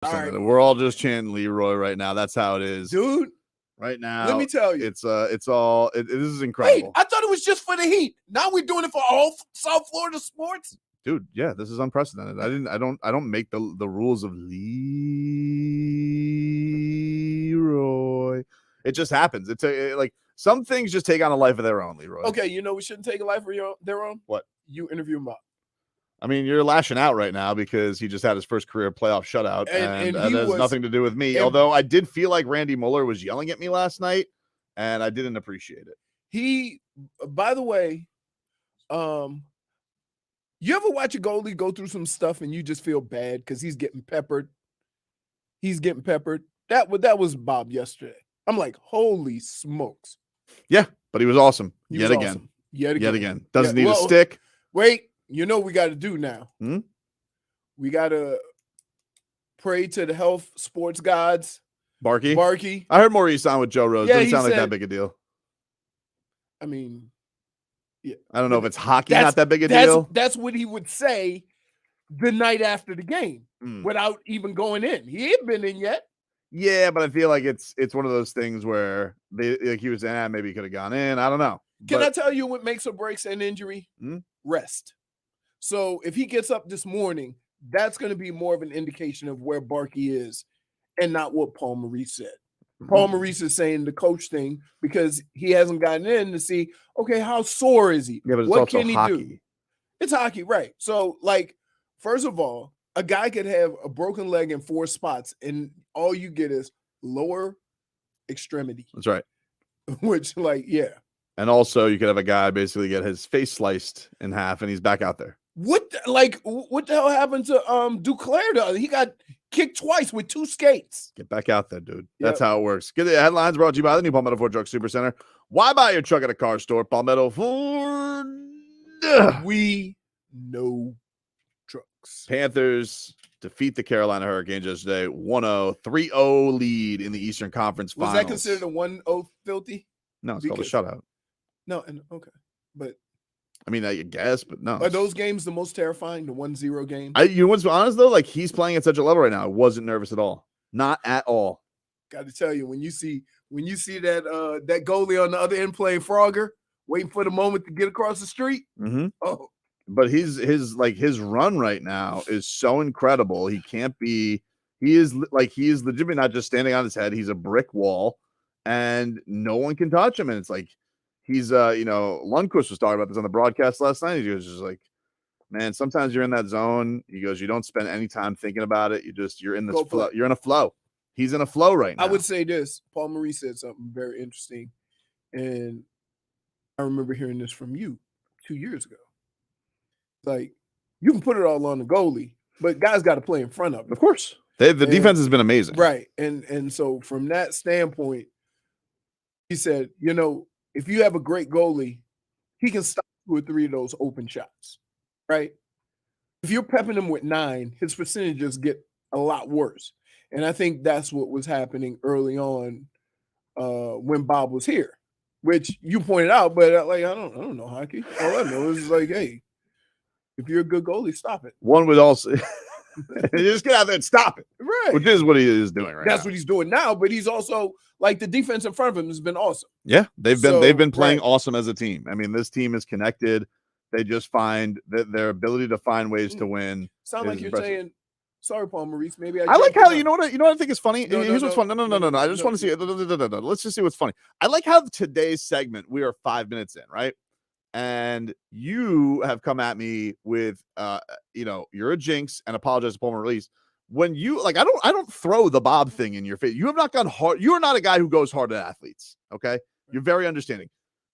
All right. We're all just chanting Leroy right now. That's how it is, dude. Right now, let me tell you, it's all. This is incredible. Wait, I thought it was just for the Heat. Now we're doing it for all South Florida sports, dude. Yeah, this is unprecedented. I don't make the rules of Leroy. It just happens. It's like some things just take on a life of their own, Leroy. Okay, you know we shouldn't take a life of their own. What? You interview him up. I mean, you're lashing out right now because he just had his first career playoff shutout, and that has nothing to do with me. Although I did feel like Randy Moller was yelling at me last night, and I didn't appreciate it. By the way, you ever watch a goalie go through some stuff and you just feel bad because he's getting peppered? That was Bob yesterday. I'm like, holy smokes. Yeah, but he was awesome. Yet again. Doesn't need a stick. Wait. You know what we got to do now? We got to pray to the health sports gods. Barkey. I heard Maurice on with Joe Rose. Doesn't sound like that big a deal. I mean, yeah. I don't know if it's hockey, not that big a deal. That's what he would say the night after the game without even going in. He ain't been in yet. Yeah, but I feel like it's one of those things where he was saying, maybe he could have gone in. I don't know. Can I tell you what makes or breaks an injury? Rest. So if he gets up this morning, that's going to be more of an indication of where Barkey is and not what Paul Maurice said. Paul Maurice is saying the coach thing because he hasn't gotten in to see, okay, how sore is he? Yeah, but it's what also can he hockey. do? It's hockey, right. So, like, first of all, a guy could have a broken leg in 4 spots and all you get is lower extremity. That's right. Which, like, yeah. And also you could have a guy basically get his face sliced in half and he's back out there. What the hell happened to Duclair? He got kicked twice with 2 skates. Get back out there, dude. That's how it works. Get the headlines brought to you by the new Palmetto Ford Truck Supercenter. Why buy your truck at a car store? Palmetto Ford. We know trucks. Panthers defeat the Carolina Hurricanes yesterday. 1-0, 3-0 lead in the Eastern Conference Finals. Was that considered a 1-0 filthy? No, it's called a shutout. No, and okay. But I mean, I guess, but no. Are those games the most terrifying, the 1-0 game? You know what's honest, though? Like, he's playing at such a level right now. I wasn't nervous at all. Not at all. Got to tell you, when you see that that goalie on the other end playing Frogger, waiting for the moment to get across the street. Oh. But his run right now is so incredible. He is legitimately not just standing on his head. He's a brick wall, and no one can touch him. And it's like, he's, Lundqvist was talking about this on the broadcast last night. He was just like, man, sometimes you're in that zone. He goes, you don't spend any time thinking about it. You're in this flow. You're in a flow. He's in a flow right now. I would say this. Paul Maurice said something very interesting. And I remember hearing this from you 2 years ago. Like, you can put it all on the goalie, but guys got to play in front of him. Of course. The defense has been amazing. Right. And so from that standpoint, he said, if you have a great goalie, he can stop 2 or 3 of those open shots, right? If you're pepping him with 9, his percentages get a lot worse. And I think that's what was happening early on when Bob was here, which you pointed out, but I don't know hockey. All I know is like, hey, if you're a good goalie, stop it. One would also just get out there and stop it. Right. Which is what he is doing right now. That's what he's doing now, but he's also like the defense in front of him has been awesome. Yeah, they've been playing awesome as a team. I mean, this team is connected. They just find that their ability to find ways to win. Sound like you're saying, sorry, Paul Maurice. Maybe I like how you know what I think is funny. Here's what's fun. No. I just want to see. Let's just see what's funny. I like how today's segment we are 5 minutes in, right? And you have come at me with, you're a jinx and apologize to Paul Maurice. When you I don't throw the Bob thing in your face. You have not gone hard. You are not a guy who goes hard at athletes. Okay, you're very understanding.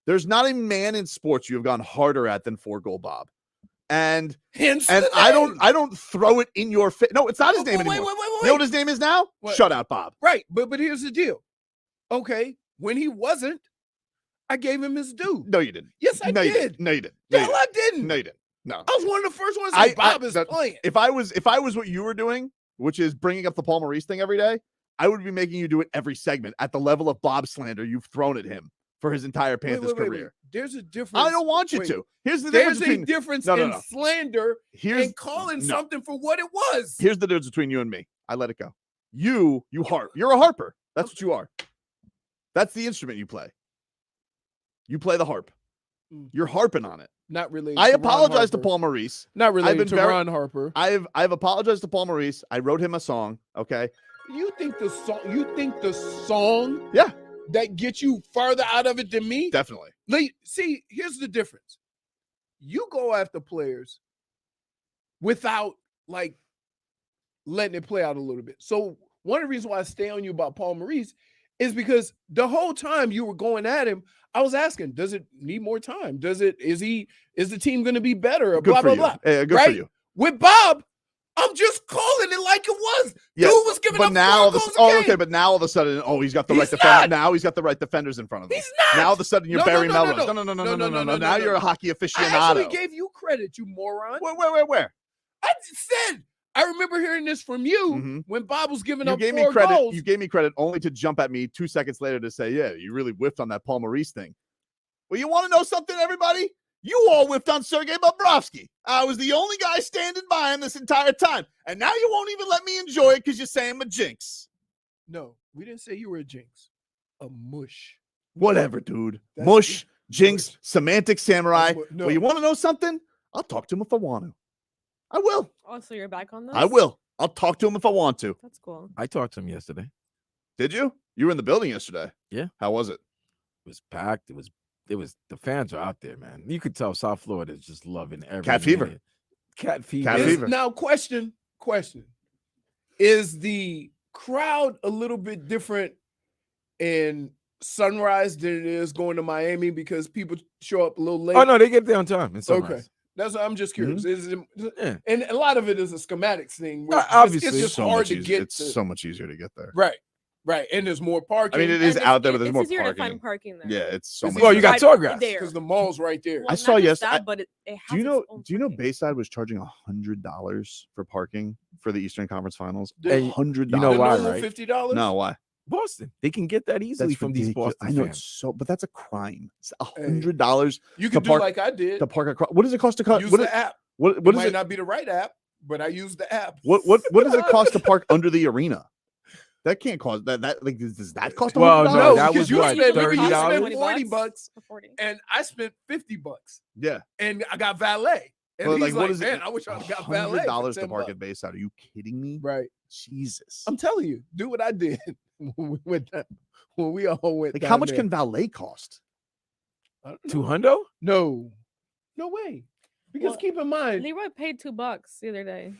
There's not a man in sports you have gone harder at than 4-goal Bob. And I don't throw it in your face. No, it's not his name anymore. Wait. You know what his name is now? What? Shutout Bob. Right, but here's the deal. Okay, when he wasn't, I gave him his due. No, you didn't. Yes, I did. No, you didn't. Hell, I didn't. No, you didn't. No, I was one of the first ones to say Bob is playing. If I was what you were doing, which is bringing up the Paul Maurice thing every day, I would be making you do it every segment at the level of Bob slander you've thrown at him for his entire Panthers career. There's a difference. I don't want you to. Here's the There's difference. a difference No. in slander and calling something for what it was. Here's the difference between you and me. I let it go. You harp. You're a harper. That's what you are. That's the instrument you play. You play the harp. You're harping on it. Not related. I apologize to Paul Maurice. Not related to Ron Harper. I've apologized to Paul Maurice. I wrote him a song. Okay. You think the song? Yeah. That gets you farther out of it than me? Definitely. See, here's the difference. You go after players without like letting it play out a little bit. So one of the reasons why I stay on you about Paul Maurice is because the whole time you were going at him, I was asking, does it need more time? Is the team going to be better? Or Good blah, for blah, you. blah. Yeah, good right? for you. With Bob, I'm just calling it like it was. Yeah, Dude was giving but up now 4 goals a game. okay, but now all of a sudden, he's got the right defender. Now he's got the right defenders in front of him. He's not. Now all of a sudden you're Barry Melrose. No. Now you're a hockey aficionado. I actually gave you credit, you moron. Where? I just said, I remember hearing this from you when Bob was giving up 4 goals. You gave me credit only to jump at me 2 seconds later to say, yeah, you really whiffed on that Paul Maurice thing. Well, you want to know something, everybody? You all whiffed on Sergei Bobrovsky. I was the only guy standing by him this entire time. And now you won't even let me enjoy it because you're saying I'm a jinx. No, we didn't say you were a jinx. A mush. Whatever, dude. Mush, jinx, semantic samurai. No. Well, you want to know something? I'll talk to him if I want to. I will. Oh, so you're back on this? I will. I'll talk to him if I want to. That's cool. I talked to him yesterday. Did you? You were in the building yesterday. Yeah. How was it? It was packed. It was the fans are out there, man. You could tell South Florida is just loving every Cat fever. minute. Cat fever. Cat fever. Now, question. Is the crowd a little bit different in Sunrise than it is going to Miami because people show up a little late? Oh no, they get there on time. Okay. That's what I'm just curious. Yeah. And a lot of it is a schematics thing. Obviously, it's just so hard much to easier. get. It's so much easier to get there. Right. And there's more parking. I mean, it is out there, but there's more easier parking. to find parking there. Yeah, it's so much. Well, you got Right Sawgrass. there. because the mall's right there. Well, I not saw just yes. that, but it has Do you its own parking. Bayside was charging $100 for parking for the Eastern Conference Finals? And $100. you know The why, normal right? $50? No, why? Boston. They can get that easily That's from ridiculous. these Boston I know fans. it's but that's a crime. It's $100 You can to do park- like I did. to park across. What does it cost to cut? Use What the app. What It is might it? not be the right app, but I use the app. What does it cost to park under the arena? That can't cost that. Like does that cost? Well, $100? no, that because was you what, spent $30? $40 For 40. and I spent $50, Yeah. and I got valet. And Well, he's what like, is it? man, I wish I got valet. for $100 to $10 park at Bayside. Are you kidding me? Right. Jesus. I'm telling you, do what I did when we went down, when we all went. Like, down how much there. can valet cost? I don't know. $200? No way. Because Well, keep in mind, Leroy paid $2 the other day.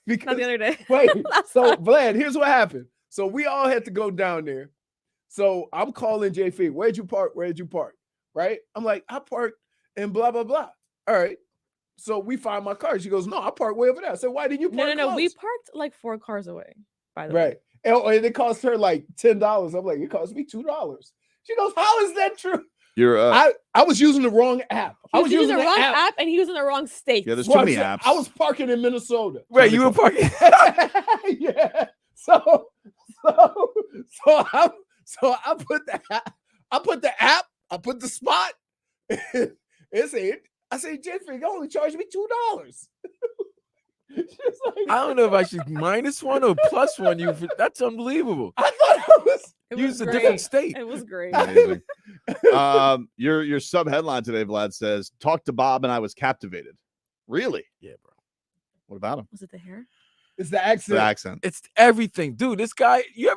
because Not the other day. wait. Last So time. Vlad, here's what happened. So we all had to go down there. So I'm calling JF. Where'd you park? Right? I'm like, I parked and blah blah blah. All right. So we find my car. She goes, no, I parked way over there. I said, why didn't you park? No. We close? parked like 4 cars away, by the way. Right. And it cost her like $10. I'm like, it cost me $2. She goes, how is that true? You're I was using the wrong app. He I was using the wrong app and he was in the wrong state. yeah. There's Well, too many I'm saying, apps. I was parking in Minnesota. Wait, you were parking? Yeah. So I put the app, I put the spot. I said, Jeffrey, you only charged me $2. She's like, I don't know if I should -1 or +1. That's unbelievable. I thought I was. It Use was a great. different state. It was great. Amazing. Your sub headline today, Vlad, says, "Talk to Bob and I was captivated." Really? Yeah, bro. What about him? Was it the hair? It's the accent. The accent. It's everything, dude. This guy, you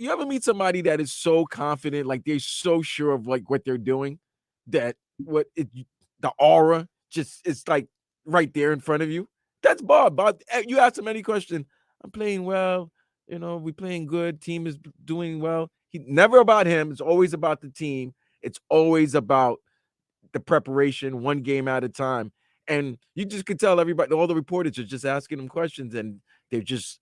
ever meet somebody that is so confident, like they're so sure of like what they're doing, that the aura just is like right there in front of you. That's Bob. Bob, you ask him any question. I'm playing well. We playing good. Team is doing well. He never about him. It's always about the team. It's always about the preparation, one game at a time. And you just could tell everybody, all the reporters are just asking him questions, and they're just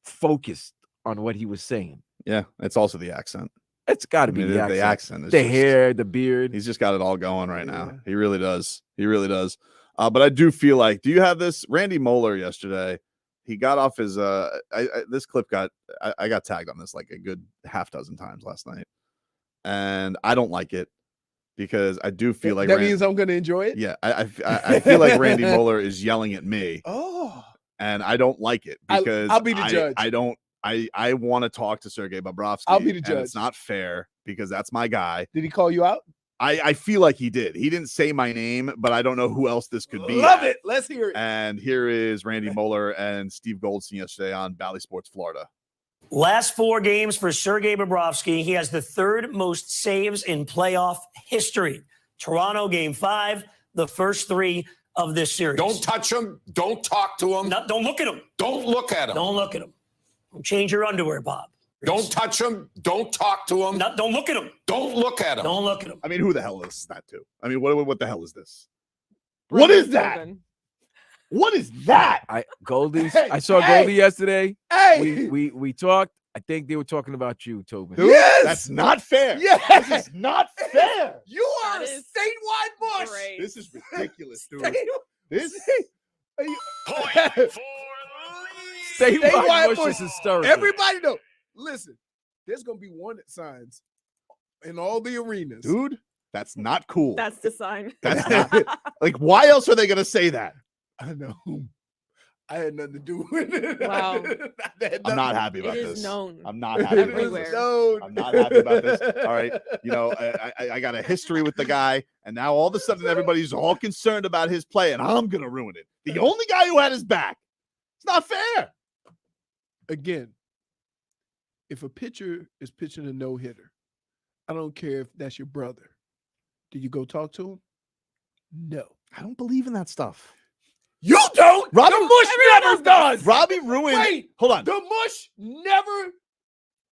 focused on what he was saying. Yeah, it's also the accent. It's got to I be mean, the the accent. accent is The just- hair, the beard. He's just got it all going right now. Yeah. He really does. But I do feel like, do you have this? Randy Moller yesterday, he got off his this clip I got tagged on this like a good half dozen times last night, and I don't like it. because I do feel like that means I'm going to enjoy it. Yeah, I feel like Randy Moller is yelling at me. Oh, and I don't like it because I'll be the judge. I want to talk to Sergei Bobrovsky. I'll be the judge. It's not fair because that's my guy. Did he call you out? I feel like he did. He didn't say my name, but I don't know who else this could be. Love it. Let's hear it. And here is Randy Moller and Steve Goldstein yesterday on Bally Sports Florida. Last 4 games for Sergei Bobrovsky. He has the 3rd most saves in playoff history. Toronto game 5, the first 3 of this series. Don't touch him. Don't talk to him. No, don't look at him. Don't look at him. Don't look at him. Change your underwear, Bob. Don't touch him. Don't talk to him. No, don't look at him. Don't look at him. Don't look at him. I mean, who the hell is that too? I mean, what the hell is this? Brooms What is that? Tobin. What is that? Goldie. Hey, I saw hey. Goldie yesterday. Hey, We talked. I think they were talking about you, Tobin. Yes! That's not fair. Yes! This is not fair. you are That a is statewide bush. Great. This is ridiculous, dude. This Point for Statewide bush. Bush is hysterical. Everybody know. Listen, there's gonna be wanted signs in all the arenas. Dude, that's not cool. That's the sign. That's not, like, why else are they going to say that? I know. I had nothing to do with it. Wow. I'm not happy It about is this. known. I'm not happy about Everywhere. this. I'm not happy about this. All right. You know, I got a history with the guy, and now all of a sudden everybody's all concerned about his play, and I'm going to ruin it. The only guy who had his back. It's not fair. Again, if a pitcher is pitching a no-hitter, I don't care if that's your brother. Do you go talk to him? No. I don't believe in that stuff. You don't? Robbie- the mush never does. Robbie ruined. Wait, hold on. the mush never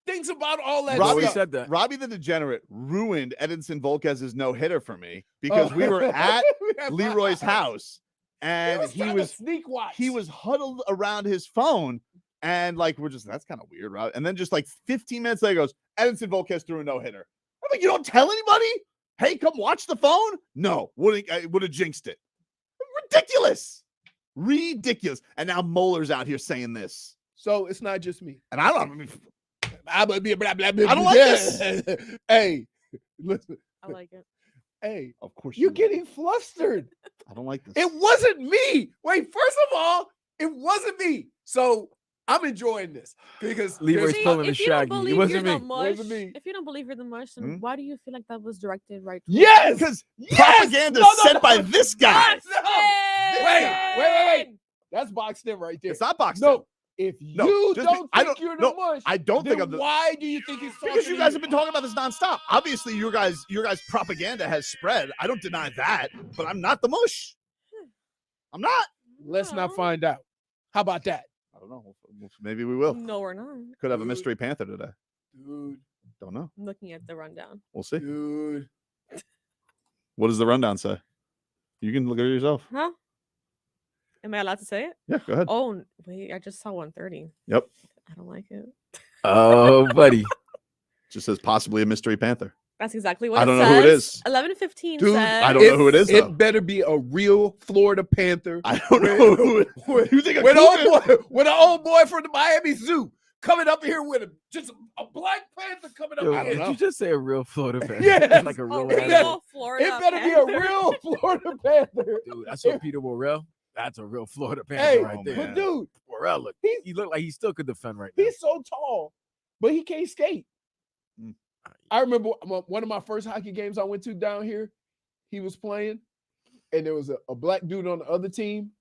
thinks about all that Robbie stuff. said that. Robbie the Degenerate ruined Edinson Volquez's no-hitter for me because we were at Leroy's house and he was sneak watch. he was huddled around his phone and like we're just that's kind of weird, right? And then just like 15 minutes later goes, Edinson Volquez threw a no-hitter. I'm like, you don't tell anybody? Hey, come watch the phone? No, would have jinxed it. Ridiculous. And now Moller's out here saying this. So it's not just me. And I don't I don't like this. Hey, listen. I like it. Hey, of course you're you getting flustered. I don't like this. It wasn't me. Wait, first of all, it wasn't me. So I'm enjoying this because Leroy's See, pulling the if you don't shaggy. It believe wasn't you're me. the mush, Wasn't me. if you don't believe you're the mush, then Hmm? why do you feel like that was directed right? towards yes, because yes! propaganda No, no, sent no. by this guy. No. Wait. That's boxed in right there. It's not boxed No, in. if No, you just don't I think don't- you're the no, mush, I don't think then I'm the why do you think he's talking because you to guys have been talking about this nonstop. Obviously, your guys' propaganda has spread. I don't deny that, but I'm not the mush. I'm not. Let's not find out. How about that? I don't know. Maybe we will. No, we're not. Could have a mystery panther today. Dude, Don't know. I'm looking at the rundown. We'll see. dude. What does the rundown say? You can look at it yourself. Huh? Am I allowed to say it? Yeah, go ahead. Oh, wait, I just saw 130. Yep. I don't like it. Oh, buddy. Just says possibly a mystery panther. That's exactly what I don't it know who it says. is. 11:15 Dude, says. I don't know who it is, though. It better be a real Florida Panther. I don't know who it is. You think a With cougar- an old boy from the Miami Zoo coming up here with just a black panther coming up Yo, here. did you just say a real Florida fan? Yes. Like a A real it animal. better- Florida It better be a Panther. real Florida Panther. Dude, I saw Peter Worrell. That's a real Florida Panther Hey, right there. but dude, Worrell, look, He's- he looked like he still could defend right now. he's so tall, but he can't skate. Mm. I remember one of my first hockey games I went to down here. He was playing, and there was a black dude on the other team,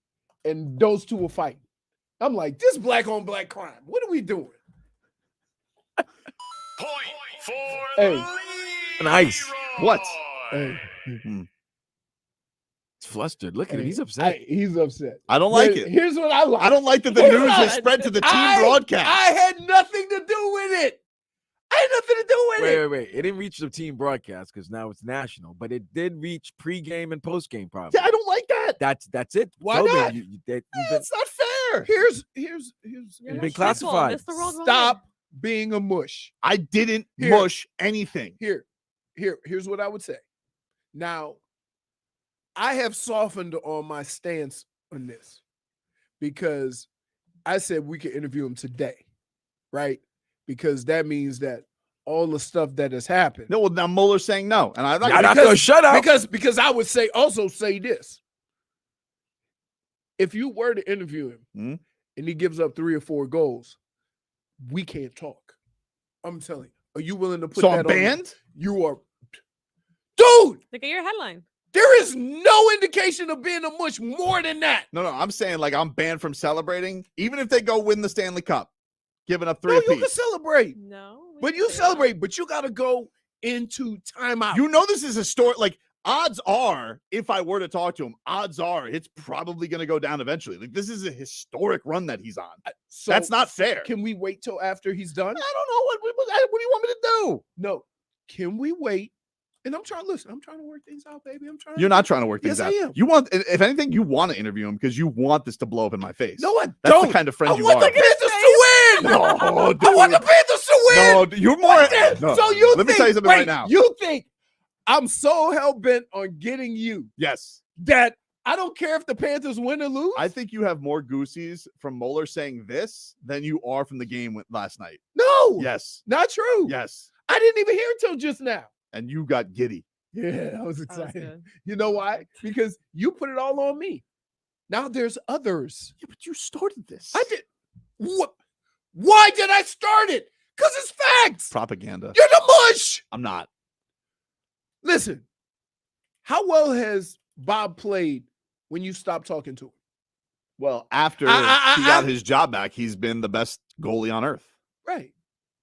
and those two were fighting. I'm like, this black on black crime. What are we doing? Point for Hey. Nice. What? Hey, He's flustered. Look at him. hey, He's upset. he's upset. I don't like But it. Here's what I like. I don't like that the Here's news what has I- spread to the team I broadcast. had nothing to do with it. I had nothing to do with it. Wait. It didn't reach the team broadcast because now it's national, but it did reach pregame and postgame probably. Yeah, I don't like that. That's it. Why Tobin, not? you've It's not fair. Here's You're been disrespectful. classified. It's the wrong way. stop being a mush. I didn't Here. mush anything. Here's what I would say. Now, I have softened on my stance on this because I said we could interview him today, right? Because that means that all the stuff that has happened. No, well, now Muller's saying no, and I'm not. Not after a shutout. Because I would say this. If you were to interview him and he gives up 3 or 4 goals, we can't talk. I'm telling you. Are you willing to put so that I'm banned? You are. Dude, Look at your headline. there is no indication of being a mush more than that. No, I'm saying like I'm banned from celebrating, even if they go win the Stanley Cup, giving up 3 No, you apiece. can celebrate. No. we But didn't you say that. celebrate, but you got to go into timeout. You know this is a story. Like odds are, if I were to talk to him, odds are it's probably going to go down eventually. Like this is a historic run that he's on. So That's not fair. Can we wait till after he's done? I don't know what do you want me to do? No. Can we wait? And I'm trying to work things out, baby. You're not trying to work things Yes, out. I am. You want, if anything, you want to interview him because you want this to blow up in my face. No, I That's don't. the kind of friend I you want are. the Panthers to win. No, I want the dude. Panthers to win. No, you're more. No. So you Let me think, tell you something wait, right now. You think I'm so hell bent on getting you Yes. that I don't care if the Panthers win or lose? I think you have more goosies from Moller saying this than you are from the game last night. No. Yes. Not true. Yes. I didn't even hear it till just now. And you got giddy. Yeah, I was That was excited. good. You know why? Because you put it all on me. Now there's others. Yeah, but you started this. I did. What? Why did I start it? Because it's facts. Propaganda. You're the mush. I'm not. Listen, how well has Bob played when you stopped talking to him? Well, after I- he got his job back, he's been the best goalie on earth. Right.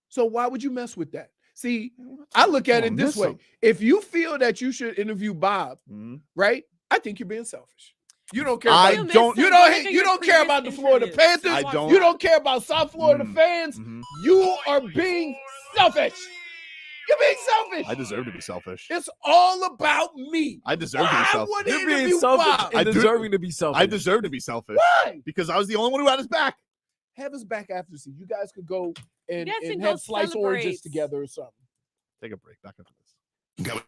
So why would you mess with that? See, I look at it this way. If you feel that you should interview Bob, right? I think you're being selfish. You don't care. I About, don't- you don't care about the Florida Panthers. I don't- You don't care about South Florida fans. Mhm. You are being selfish. You're being selfish. I deserve to be selfish. It's all about me. I deserve to be I selfish. want to You're being interview selfish Bob. and I do- deserving to be selfish. I deserve to be selfish Why? because I was the only one who had his back. Have us back after the season. You guys could go and, Yes, and and go have sliced oranges celebrate. together or something. Take a break. Back after this. Go.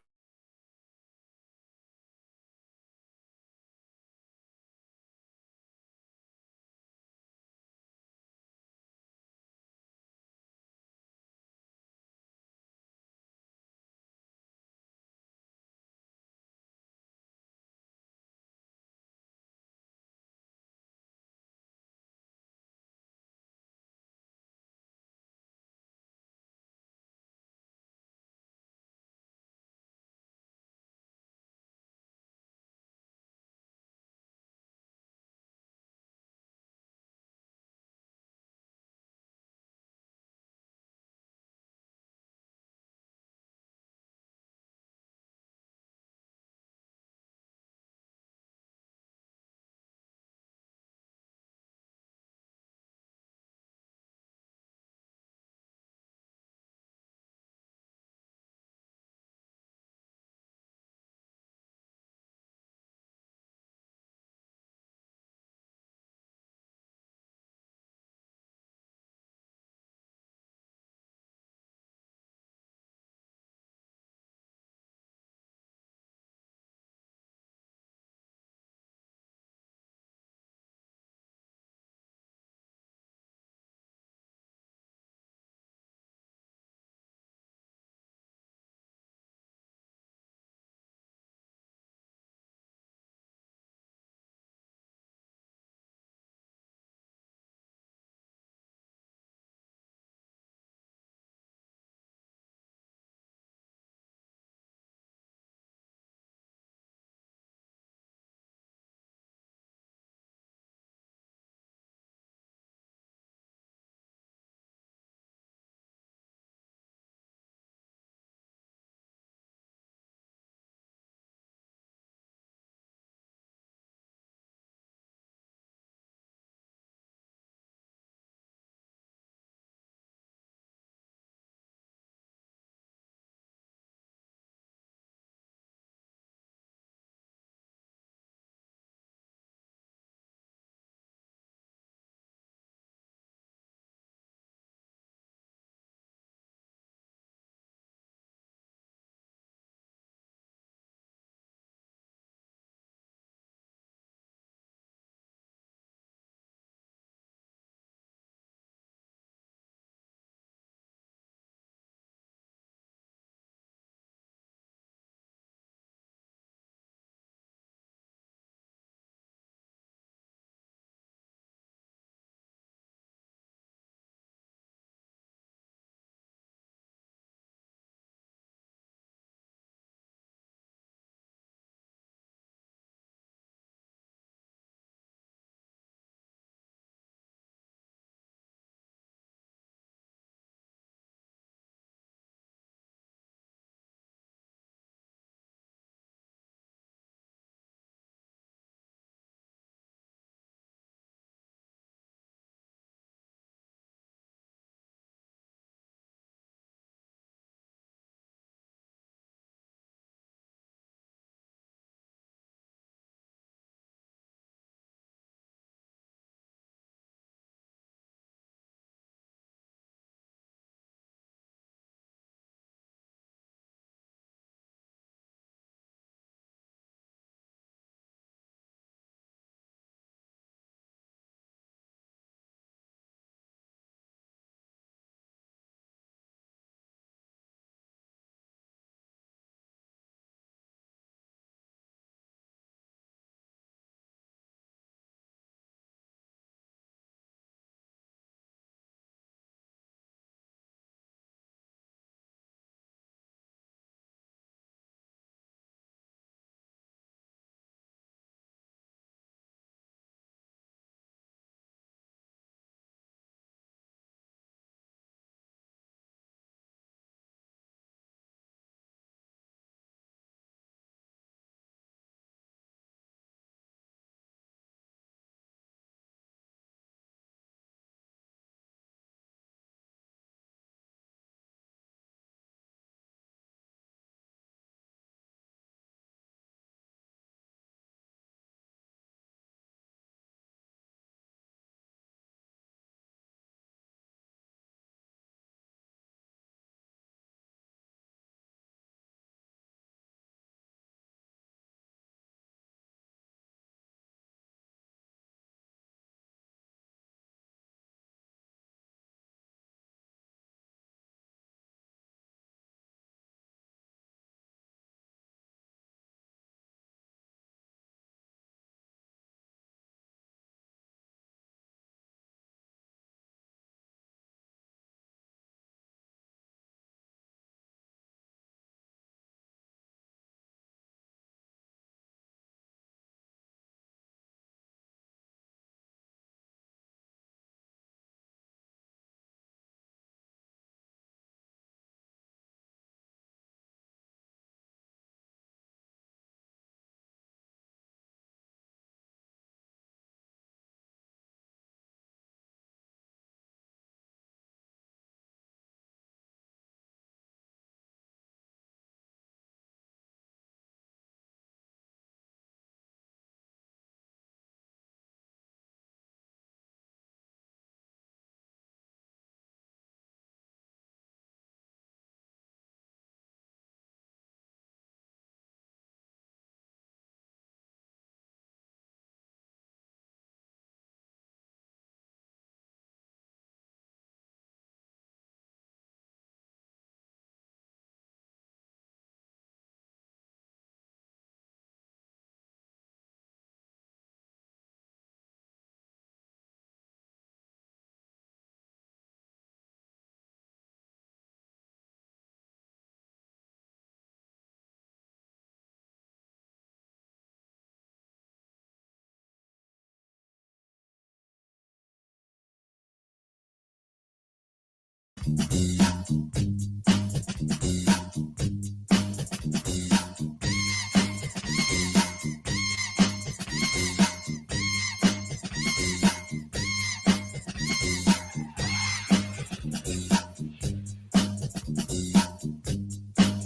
All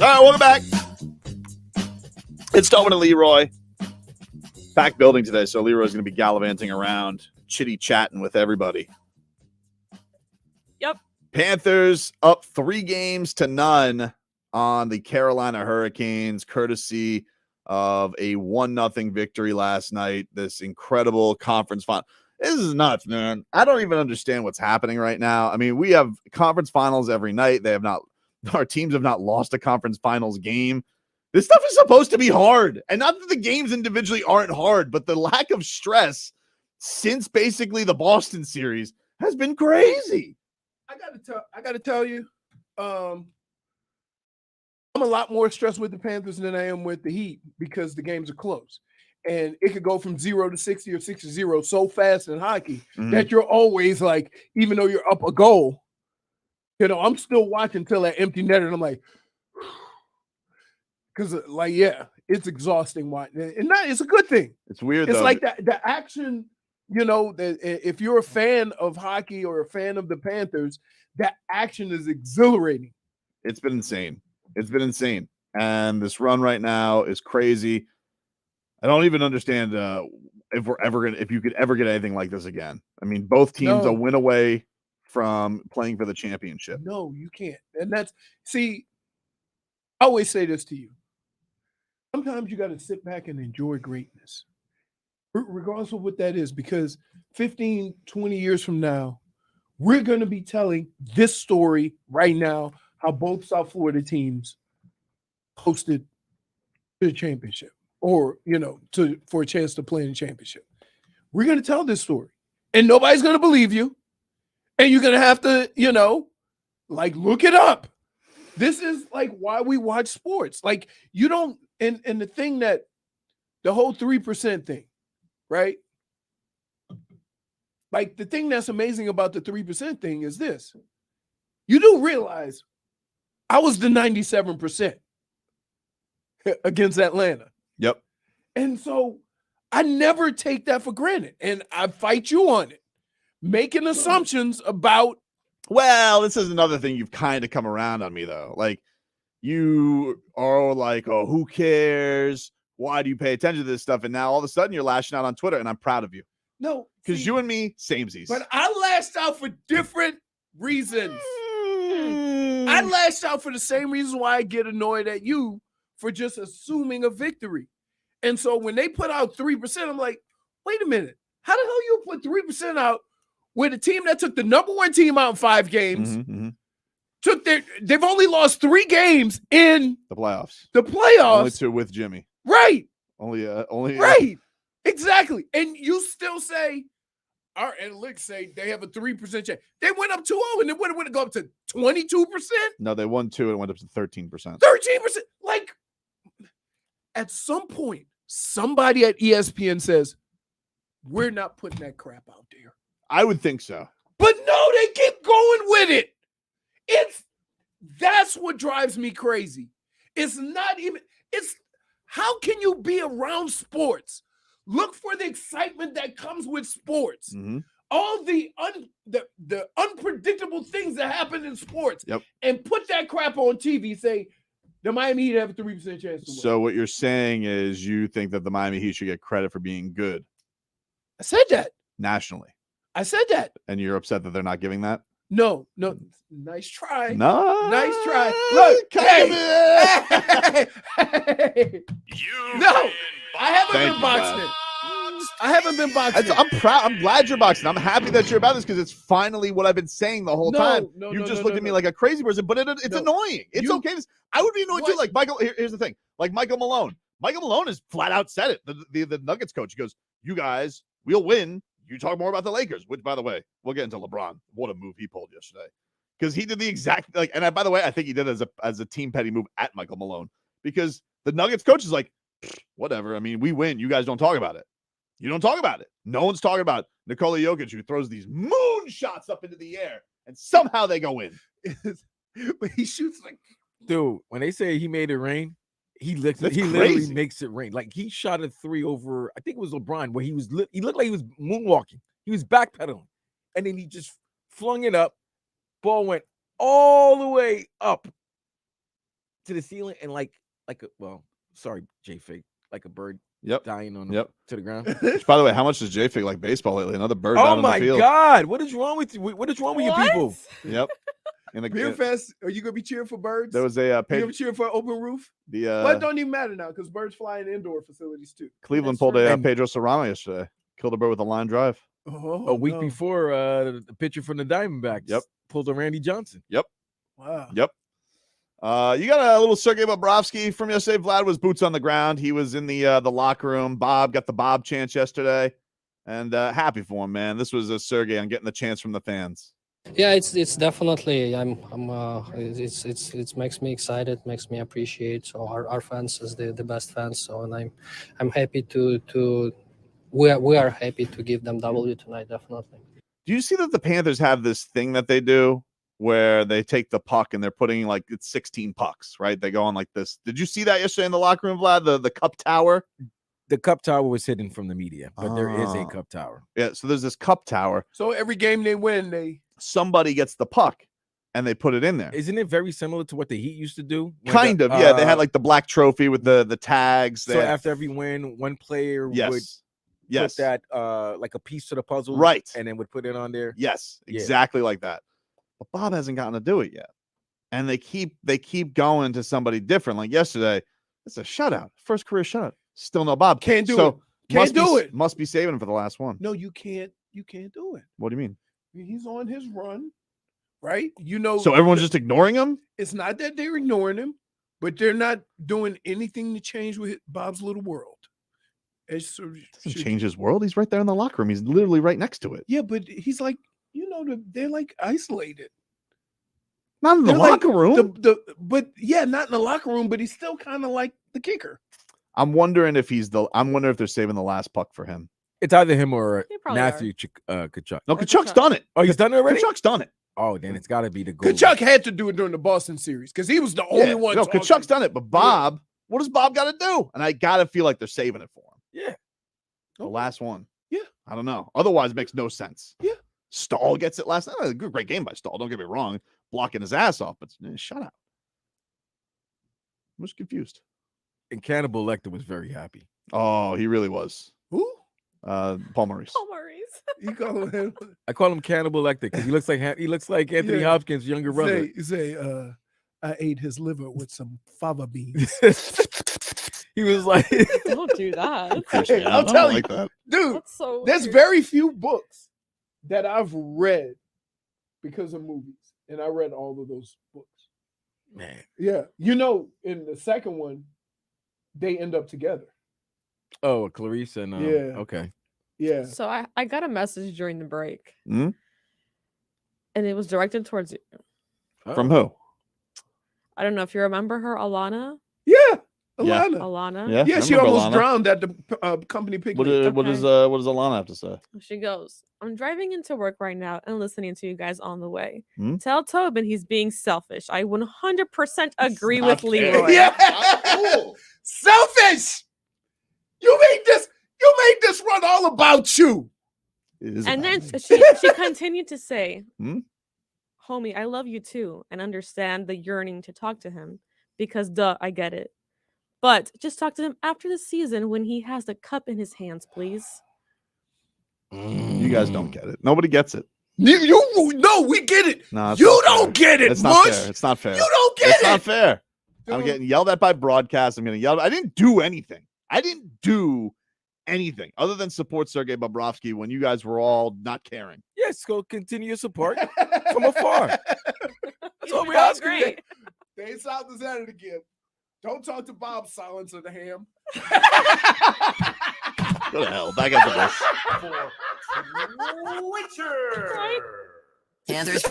right, welcome back. It's Tobin and Leroy. Packed building today, so Leroy's going to be gallivanting around, chitty-chatting with everybody. Yep. Panthers up 3-0 on the Carolina Hurricanes, courtesy of a 1-0 victory last night. This incredible conference final. This is nuts, man. I don't even understand what's happening right now. I mean, we have conference finals every night. Our teams have not lost a conference finals game. This stuff is supposed to be hard. And not that the games individually aren't hard, but the lack of stress since basically the Boston series has been crazy. I gotta tell you, I'm a lot more stressed with the Panthers than I am with the Heat because the games are close. And it could go from 0 to 60 or 60-0 so fast in hockey that you're always like, even though you're up a goal, I'm still watching till that empty netter, and I'm like, because it's exhausting watching, and that is a good thing. It's weird. It's though. like that the action. If you're a fan of hockey or a fan of the Panthers, that action is exhilarating. It's been insane. And this run right now is crazy. I don't even understand if you could ever get anything like this again. I mean, both teams a win away from playing for the championship. No, you can't. And I always say this to you. Sometimes you got to sit back and enjoy greatness, regardless of what that is, because 15, 20 years from now, we're going to be telling this story right now, how both South Florida teams hosted to the championship or, for a chance to play in the championship. We're going to tell this story, and nobody's going to believe you. And you're going to have to, look it up. This is why we watch sports. You don't, and the thing that, the whole 3% thing, right? The thing that's amazing about the 3% thing is this. You do realize I was the 97% against Atlanta. Yep. And so I never take that for granted. And I fight you on it. Making assumptions about. Well, this is another thing you've kind of come around on me, though. You are like, oh, who cares? Why do you pay attention to this stuff? And now all of a sudden you're lashing out on Twitter, and I'm proud of you. No. Because you and me, samesies. But I lashed out for different reasons. I lashed out for the same reason why I get annoyed at you for just assuming a victory. And so when they put out 3%, I'm like, wait a minute. How the hell you put 3% out with a team that took the number 1 team out in 5 games, they've only lost 3 games in the playoffs. Only 2 with Jimmy. Right. Only right. Exactly. And you still say, our analytics say they have a 3% chance. They went up 2-0 and then would it go up to 22%? No, they won 2 and went up to 13%. 13%. At some point, somebody at ESPN says, we're not putting that crap out there. I would think so. But no, they keep going with it. That's what drives me crazy. How can you be around sports? Look for the excitement that comes with sports. Mm-hmm. All the unpredictable things that happen in sports. Yep. And put that crap on TV, say the Miami Heat have a 3% chance to win. So what you're saying is you think that the Miami Heat should get credit for being good. I said that. Nationally. I said that. And you're upset that they're not giving that? No. Nice try. No. Nice try. Look, hey. No, I haven't been boxing. I haven't been boxing. I'm proud. I'm glad you're boxing. I'm happy that you're about this because it's finally what I've been saying the whole time. You just looked at me like a crazy person, but it's annoying. It's okay. I would be annoyed too. Like Michael, here's the thing. Like Michael Malone. Michael Malone has flat out said it. The Nuggets coach. He goes, "You guys, we'll win. You talk more about the Lakers." Which, by the way, we'll get into LeBron. What a move he pulled yesterday, because he did the exact And by the way, I think he did it as a team petty move at Michael Malone, because the Nuggets coach is like, whatever. I mean, we win. You guys don't talk about it. You don't talk about it. No one's talking about Nikola Jokic, who throws these moon shots up into the air, and somehow they go in. but he shoots like Dude, when they say he made it rain, he That's literally crazy. makes it rain. Like he shot a 3 over, I think it was LeBron, where he looked like he was moonwalking. He was backpedaling, and then he just flung it up. Ball went all the way up to the ceiling, and like sorry, J-Fig, like a bird Yep. dying on Yep. to the ground. Which, by the way, how much does J-Fig like baseball lately? Another bird died Oh on the my field. God, what is wrong with you? What is wrong with you people? Yep. In the Beer Fest. Are you gonna be cheering for birds? there was a you page, gonna be cheering for an open roof? the But it don't even matter now because birds fly in indoor facilities too. Cleveland That's pulled true. a And- Pedro Serrano yesterday. Killed a bird with a line drive. Oh, A week no. before, the pitcher from the Diamondbacks Yep. pulled a Randy Johnson. Wow. Yep. You got a little Sergei Bobrovsky from yesterday. Vlad was boots on the ground. He was in the locker room. Bob got the Bob chance yesterday, and happy for him, man. This was Sergei on getting the chance from the fans. Yeah, it's definitely it makes me excited, makes me appreciate. So our fans is the best fans. So and I'm happy we are happy to give them W tonight, definitely. Do you see that the Panthers have this thing that they do where they take the puck and they're putting like it's 16 pucks, right? They go on like this. Did you see that yesterday in the locker room, Vlad? The cup tower? The cup tower was hidden from the media, but there is a Oh. cup tower. Yeah, so there's this cup tower. So every game they win, Somebody gets the puck and they put it in there. Isn't it very similar to what the Heat used to do? When Kind of, yeah. They had like the black trophy with the tags. They so had- after every win, one player would yes, yes, put that like a piece to the puzzle, right, and then would put it on there. yes, Yeah. exactly like that. But Bob hasn't gotten to do it yet, and they keep going to somebody different. Like yesterday, it's a shutout, first career shutout. Still no Bob. Can't do so it. Can't do it. Must be saving him for the last one. no, you can't do it. What do you mean? He's on his run, right? You know, So everyone's just ignoring him? it's not that they're ignoring him, but they're not doing anything to change with Bob's little world. It's so, Doesn't change his world. He's right there in the locker room. He's literally right next to it. Yeah, but he's like, they're like isolated. Not in the They're like locker room. But yeah, not in the locker room, but he's still kind of like the kicker. I'm wondering if they're saving the last puck for him. It's either him or They probably Matthew Kachuk. No, Or Kachuk's Kachuk. done it. Oh, he's done it already. Kachuk's done it. Oh, then it's got to be the goal. Kachuk had to do it during the Boston series because he was the only one. No, talking. Kachuk's done it. But Bob, what does Bob got to do? And I got to feel like they're saving it for him. Yeah. The last one. Yeah. I don't know. Otherwise, it makes no sense. Yeah. Stahl gets it last night. A great game by Stahl. Don't get me wrong. Blocking his ass off, but shut up. I'm just confused. And Cannibal Lecter was very happy. Oh, he really was. Who? Paul Maurice. Paul Maurice. You call him? I call him Cannibal Lecter because he looks like Anthony Yeah. Hopkins' younger brother. I ate his liver with some fava beans. He was like, Don't do that. Hey, I'll I don't tell you, like that. dude. That's so There's weird. very few books that I've read because of movies, and I read all of those books. man. Yeah, in the second one, they end up together. Oh, Clarice and Yeah. okay. Yeah. So I got a message during the break, Mhm. and it was directed towards you. From Oh. who? I don't know if you remember her, Alana. Yeah. Yeah. Alana. Alana. Yeah, Yeah, I she remember almost Alana. drowned at the company picnic. What does Alana have to say? She goes, I'm driving into work right now and listening to you guys on the way. Hmm? Tell Tobin he's being selfish. I 100% agree Not with fair. Leroy. Yeah. Selfish. You made this run all about you. It is And about then me. she continued to say, Hmm? homie, I love you too and understand the yearning to talk to him because duh, I get it. But just talk to him after the season when he has the cup in his hands, please. You guys don't get it. Nobody gets it. No, we get it. No, it's You not don't fair. get it, It's not Mush. fair. It's not fair. You don't get It's it. not fair. I'm Dude. getting yelled at by broadcast. I'm getting yelled at. I didn't do anything. I didn't do anything other than support Sergei Bobrovsky when you guys were all not caring. Yes, go continue your support from afar. That's all we Oh, ask. great. They ain't South the Saturday again. Don't talk to Bob Silence of the Ham. Go to hell. Back at the bush. Witcher. Panthers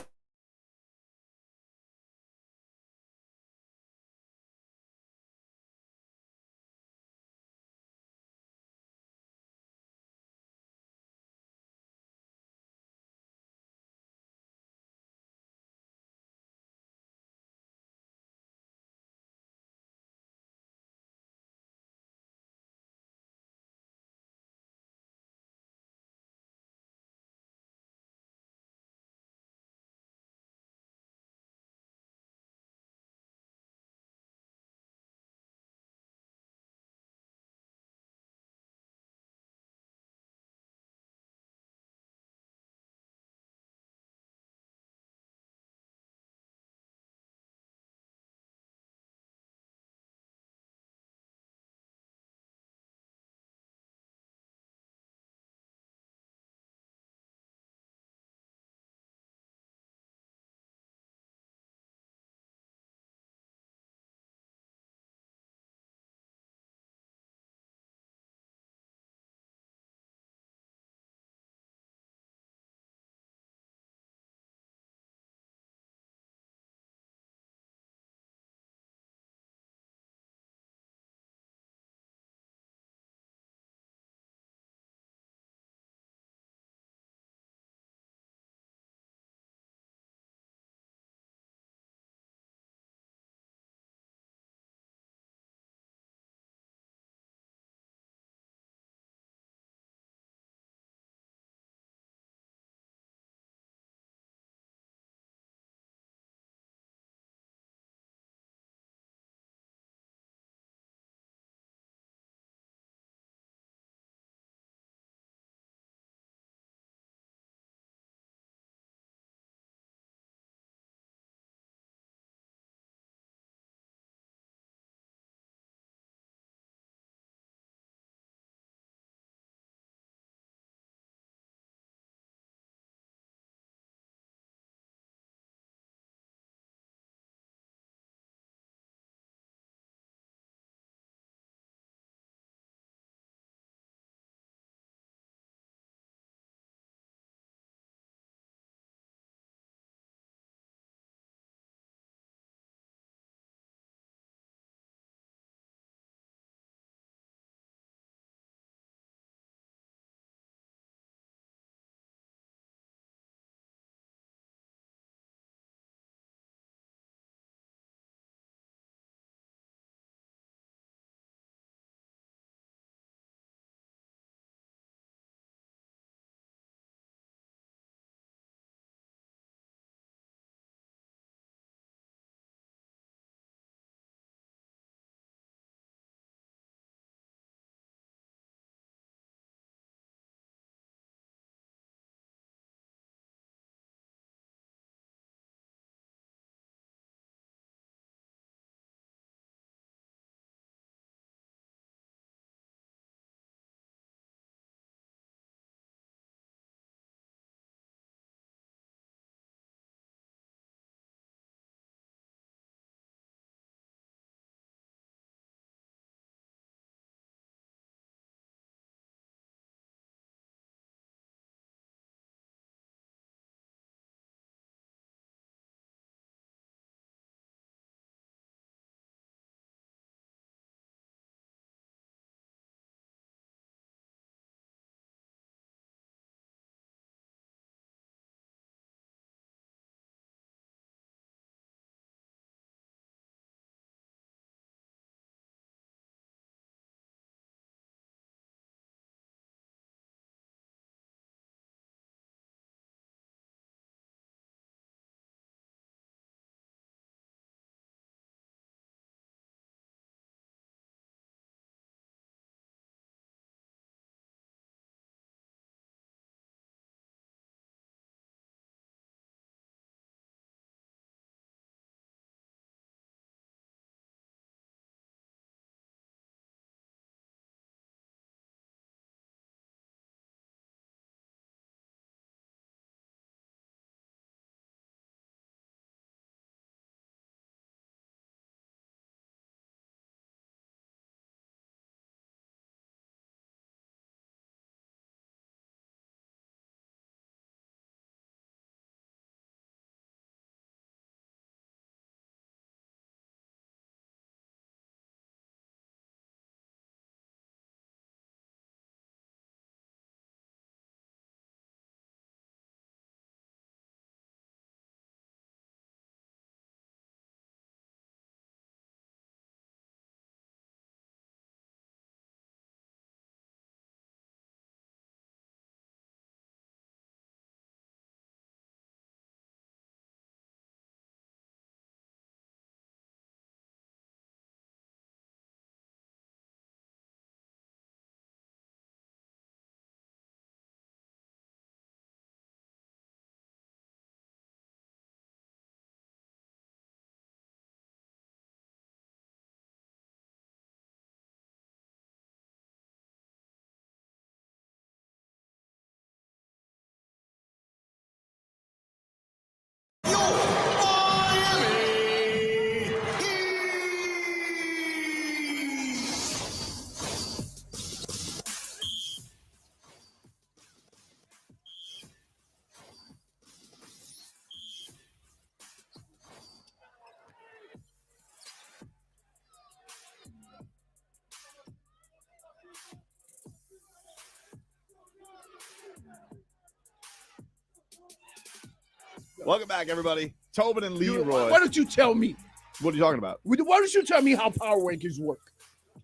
Welcome back, everybody. Tobin and Leroy. Why don't you tell me? What are you talking about? Why don't you tell me how power rankings work?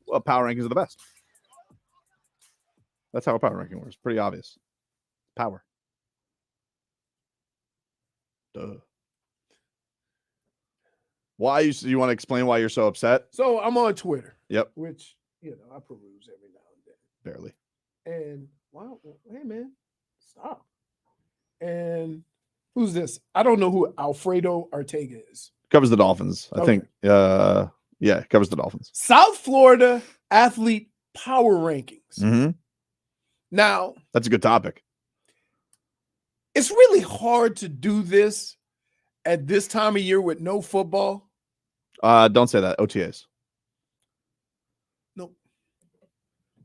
Well, power rankings are the best. That's how a power ranking works. Pretty obvious. Power. Duh. Why you want to explain why you're so upset? So I'm on Twitter. Yep. Which, I peruse every now and then. Barely. And wow, hey man, stop. And who's this? I don't know who Alfredo Ortega is. Covers the Dolphins. I Okay. think. Yeah, covers the Dolphins. South Florida athlete power rankings. Mm-hmm. Now, That's a good topic. it's really hard to do this at this time of year with no football. Don't say that. OTAs.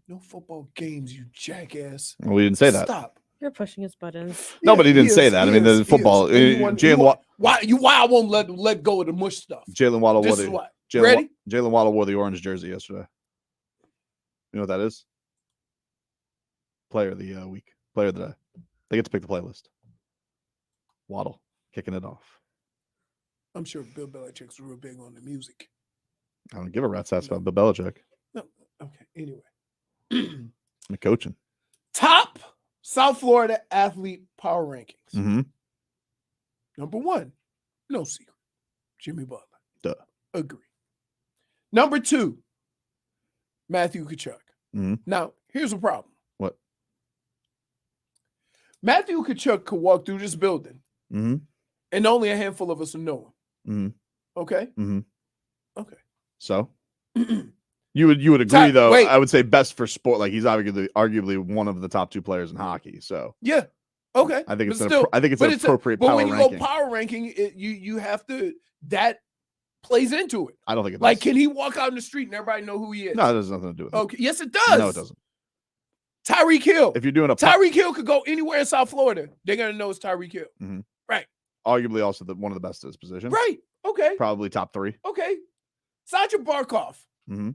No football games, you jackass. Well, we didn't say that. Stop. You're pushing his buttons. No, but he didn't say is, that. I he mean, is, the he football. is. Anyone- why I won't let go of the mush stuff. Jaylen Waddle This wore is the what. Jaylen Ready? Jaylen Waddle wore the orange jersey yesterday. You know what that is? Player of the week. Player of the day. They get to pick the playlist. Waddle kicking it off. I'm sure Bill Belichick's real big on the music. I don't give a rat's ass about Bill Belichick. No, okay. Anyway, I'm coaching. top South Florida athlete power rankings. Mm-hmm. Number 1, no secret, Jimmy Butler. Duh. Agree. Number 2, Matthew Tkachuk. Mhm. Now, here's the problem. What? Matthew Tkachuk could walk through this building, Mm-hmm. and only a handful of us will know him. Mm-hmm. Okay? Mm-hmm. Okay. So you would agree though. Wait. I would say best for sport. Like he's arguably one of the top 2 players in hockey. So Yeah. Okay. I think But it's still- an appropriate But power when you ranking. go power ranking, you have to, that plays into it. I don't think it does. Like, can he walk out in the street and everybody know who he is? No, it has nothing to do with it. Okay. Yes, it does. No, it doesn't. Tyreek Hill. If you're doing a Tyreek Hill could go anywhere in South Florida. They're gonna know it's Tyreek Hill. arguably also one of the best at his position. Right. Okay. Probably top 3. Okay. Sasha Barkov. Mm-hmm.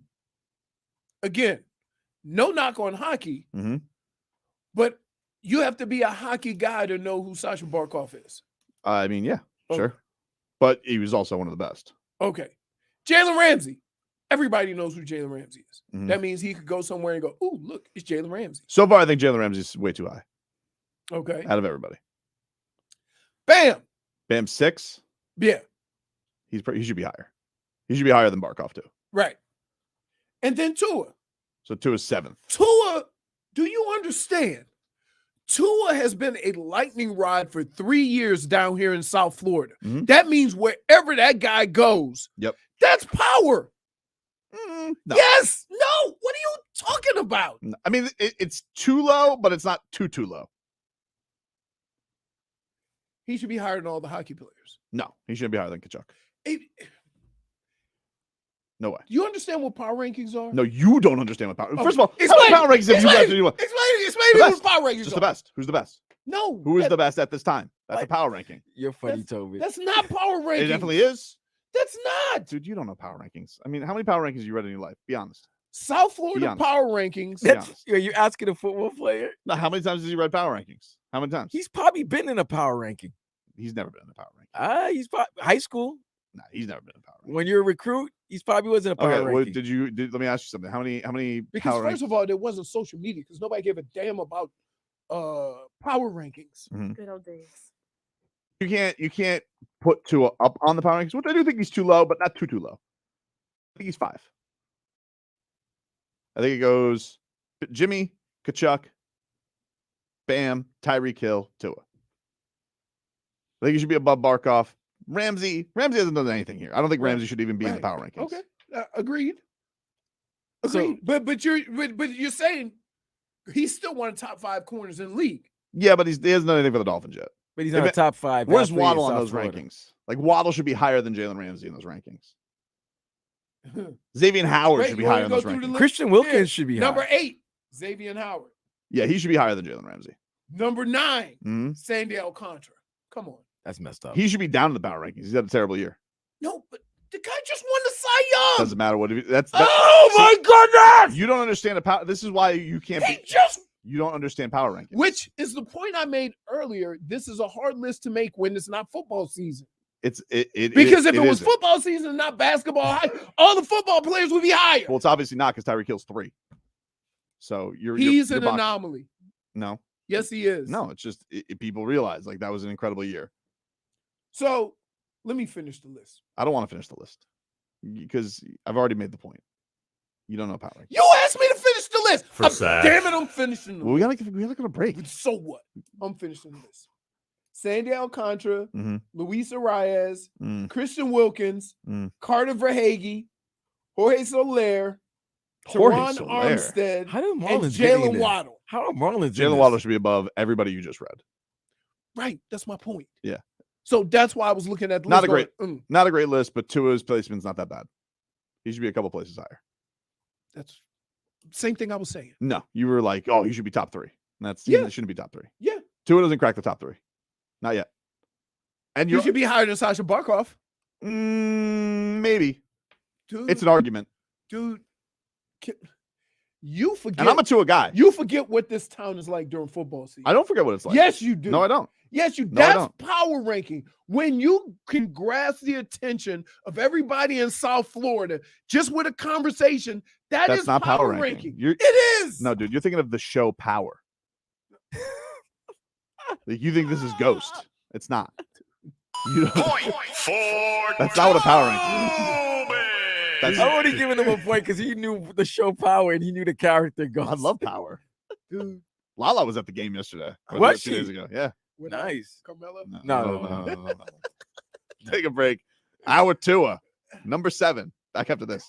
Again, no knock on hockey, Mm-hmm. but you have to be a hockey guy to know who Sasha Barkov is. I mean, yeah, Okay. sure. But he was also one of the best. Okay. Jalen Ramsey. Everybody knows who Jalen Ramsey is. Mhm. That means he could go somewhere and go, "Ooh, look, it's Jalen Ramsey." So far, I think Jaylen Ramsey's way too high Okay. out of everybody. Bam. Bam 6. Yeah. He should be higher. He should be higher than Barkov too. Right. And then Tua. So 2 is 7th. Tua, do you understand? Tua has been a lightning rod for 3 years down here in South Florida. Mhm. That means wherever that guy goes, Yep. that's power. No. Yes. No. What are you talking about? No. I mean, it's too low, but it's not too low. He should be higher than all the hockey players. No, he shouldn't be higher than Tkachuk. No way. You understand what power rankings are? No, you don't understand what power. Okay. First of all, how Explain many it. power rankings have you got to do? Explain The me best. what power rankings Just are. the best. Who's the best? No. Who is that- the best at this time? That's a What? power ranking. You're funny, Toby. That's not power rankings. It definitely is. That's not. Dude, you don't know power rankings. I mean, how many power rankings you read in your life? Be honest. South Florida honest. power rankings. Be honest. You're asking a football player? No, how many times has he read power rankings? How many times? He's probably been in a power ranking. He's never been in a power ranking. He's probably high school. Nah, he's never been in a power ranking. When you're a recrut, he's probably was in a power Okay, well, ranking. let me ask you something. How many Because power first of all, there wasn't social media because nobody gave a damn about power rankings. Good old days. you can't put Tua up on the power rankings, which I do think he's too low, but not too low. I think he's 5. I think it goes Jimmy, Tkachuk, Bam, Tyreek Hill, Tua. I think he should be above Barkov. Ramsey hasn't done anything here. I don't think Right. Ramsey should even be in the Right. power rankings. Okay, agreed. So- Agreed. But you're saying he's still one of the top 5 corners in the league. Yeah, but he hasn't done anything for the Dolphins yet. But he's not a top 5. Where's athlete in Waddle on South those Florida. rankings? Like Waddle should be higher than Jalen Ramsey in those rankings. Xavier Howard Wait, should be you wanna higher in go those through the rankings. list? Christian Wilkins Yeah. should be Number high. 8, Xavier Howard. Yeah, he should be higher than Jalen Ramsey. Number 9, Mhm. Sandy Alcantara. Come on. That's messed up. He should be down in the power rankings. He's had a terrible year. No, but the guy just won the Cy Young. Doesn't matter what. Oh my goodness! You don't understand the power. This is why you can't. You don't understand power rankings. Which is the point I made earlier. This is a hard list to make when it's not football season. Because If it was isn't. football season, not basketball, all the football players would be higher. Well, it's obviously not because Tyreek Hill's 3. So He's you're an anomaly. No, Yes, he is. no. It's just people realize like that was an incredible year. So let me finish the list. I don't want to finish the list because I've already made the point. You don't know power rankings. You asked me to finish the list. Damn it, I'm finishing the Well, list. we gotta go to break. So what? I'm finishing the list. Sandy Alcantara, Mhm. Luis Arias, Mm. Christian Wilkins, Mm. Carter Verhage, Jorge Soler, Jorge Teron Soler. Armstead, How did and Marlins get in Jalen there? Waddle. How are Marlins? Jalen Waddle should be above everybody you just read. Right, that's my point. Yeah. So that's why I was looking at the Not list. a great- going, Not a great list, but Tua's placement's not that bad. He should be a couple places higher. That's same thing I was saying. No, you were like, oh, he should be top 3. And that's Yeah. he shouldn't be top 3. Yeah. Tua doesn't crack the top 3. Not yet. And You you should be higher than Sasha Barkov. maybe. Dude, It's an argument. dude. You forget. And I'm a Tua guy. You forget what this town is like during football season. I don't forget what it's like. Yes, you do. No, I don't. Yes, you. No, I That's don't. power ranking. When you can grasp the attention of everybody in South Florida just with a conversation, That's is not power ranking. ranking. You're- It is. No, dude, you're thinking of the show Power. Like, you think this is Ghost. It's not. You don't, Point for that's not what a power ranking is. That's- I'm already giving him a point because he knew the show Power and he knew the character Ghost. I love Power. Dude. Lala was at the game yesterday. Or Was 2 she? days ago. Yeah. What Nice. Carmelo. No. Take a break. Our Tua, number 7. Back after this.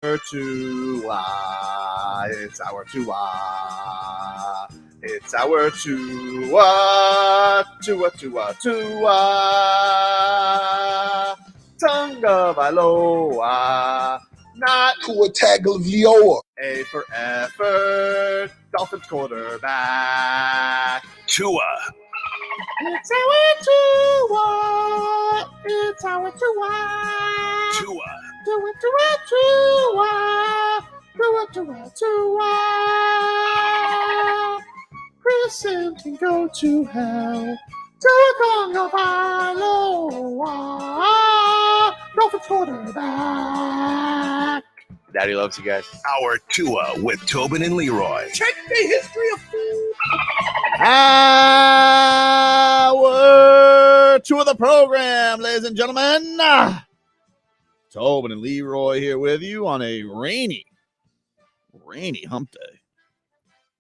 Tua. It's our Tua. It's our Tua. Tua, Tua, Tua. Tonga Vailoa. Not Tua Tagovailoa. A for effort. Dolphins quarterback. Tua. It's our Tua. It's our Tua. Tua. Tua, Tua, Tua. Tua, Tua, Tua. Chris can go to hell. Tua Tonga Vailoa. Dolphins quarterback. Daddy loves you guys. Our Tua with Tobin and Leroy. Check the history of food. Hour 2 of the program, ladies and gentlemen. Tobin and Leroy here with you on a rainy hump day.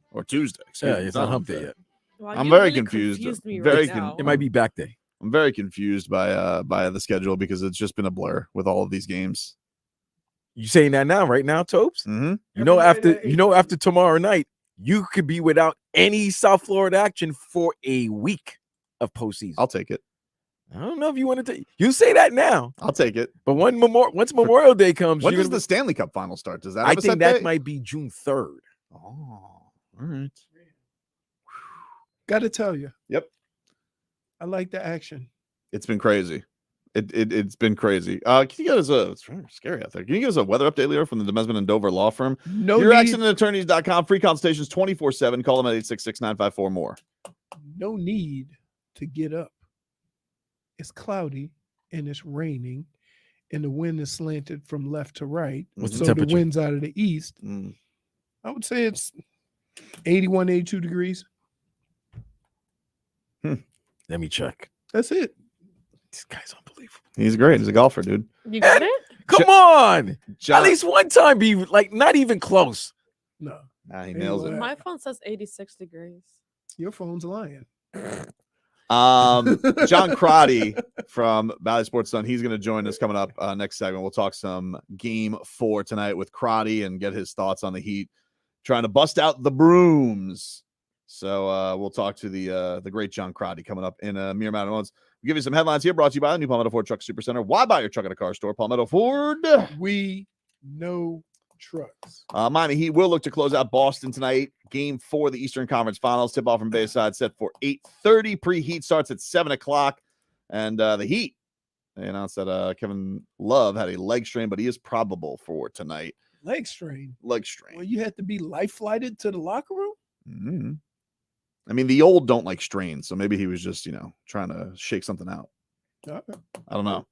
Or Tuesday. Yeah, it's not hump day yet. Wow, I'm you very really confused. confused me Very right now. It might be back day. I'm very confused by the schedule because it's just been a blur with all of these games. You saying that now, right now, Topes? Mm-hmm. After tomorrow night, you could be without any South Florida action for a week of postseason. I'll take it. I don't know if you want to take. You say that now, I'll take it. but once Memorial Day comes, When you're does gonna the Stanley Cup final start? Does that I have a think set that date? might be June 3rd. Oh, all right. Got to tell you. Yep. I like the action. It's been crazy. It's been crazy. Can you get us it's very scary out there. Can you give us a weather update, Leo, from the Demesman and Dover law firm? No Your need, accidentattorneys.com. Free consultations 24/7. Call them at 866-954-MORE. no need to get up. It's cloudy and it's raining, and the wind is slanted from left to right. What's the so temperature? the wind's out of the east. Mm. I would say it's 81, 82 degrees. Let me check. That's it. This guy's unbelievable. He's great. He's a golfer, dude. You got it? Come on, John, at least one time be like not even close. No, he nails it. My phone says 86 degrees. your phone's lying. John Crotty from Valley Sports Sun. He's going to join us coming up next segment. We'll talk some Game 4 tonight with Crotty and get his thoughts on the Heat trying to bust out the Brooms. So we'll talk to the great John Crotty coming up in a mere amount of moments. We'll give you some headlines here brought to you by the new Palmetto Ford Truck Supercenter. Why buy your truck at a car store? Palmetto Ford. We know trucks. Miami Heat will look to close out Boston tonight. Game 4 of the Eastern Conference Finals. Tip-off from Bayside set for 8:30. Pre-Heat starts at 7 o'clock. And the Heat, they announced that Kevin Love had a leg strain, but he is probable for tonight. Leg strain. Leg strain. Well, you had to be life flighted to the locker room? Mm-hmm. I mean, the old don't like strains, so maybe he was just, trying to shake something out. Okay. I don't know.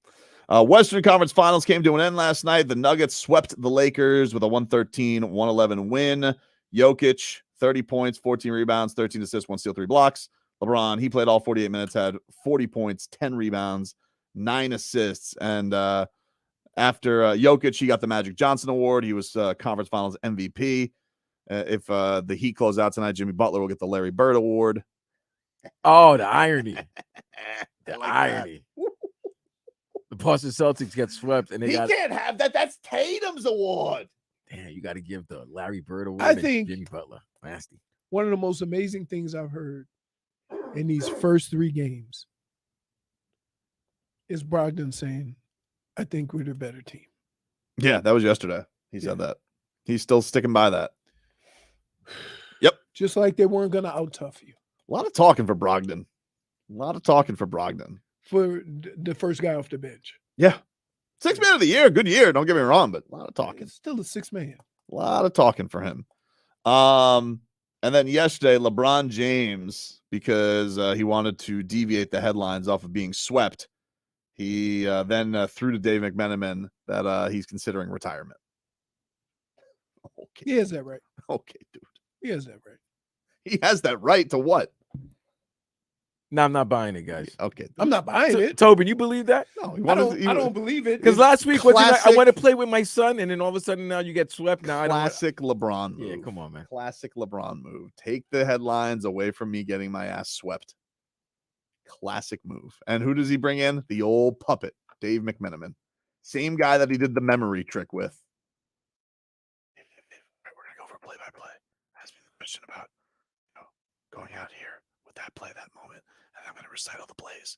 Western Conference Finals came to an end last night. The Nuggets swept the Lakers with a 113-111 win. Jokic, 30 points, 14 rebounds, 13 assists, 1 steal, 3 blocks. LeBron, he played all 48 minutes, had 40 points, 10 rebounds, 9 assists. And after Jokic, he got the Magic Johnson Award. He was Conference Finals MVP. If the Heat close out tonight, Jimmy Butler will get the Larry Bird Award. Oh, the irony. The like irony. The Boston Celtics get swept, and they got. can't have that. That's Tatum's award. Damn, you got to give the Larry Bird Award. I to think- Jimmy Butler. Nasty. One of the most amazing things I've heard in these first 3 games is Brogdon saying, I think we're the better team. Yeah, that was yesterday. He said that. He's still sticking by that. Just like they weren't going to out-tough you A lot of talking for Brogdon. for the first guy off the bench. Yeah. 6th man of the year. Good year. Don't get me wrong, but a lot of talking. It's still a 6 man. A lot of talking for him. And then yesterday, LeBron James, because he wanted to deviate the headlines off of being swept, he then threw to Dave McMenamin that he's considering retirement. Okay. He has that right. Okay, dude. He has that right. He has that right to what? No, I'm not buying it, guys. Okay. I'm not buying it. Tobin, you believe that? No, he I wanted don't believe it. Because last week, I classic- want to play with my son, and then all of a sudden now you get swept. Now I don't. classic LeBron move. Yeah, come on, man. Classic LeBron move. Take the headlines away from me getting my ass swept. Classic move. And who does he bring in? The old puppet, Dave McMenamin. Same guy that he did the memory trick with. question about going out here with that play, that moment, and I'm going to recite all the plays.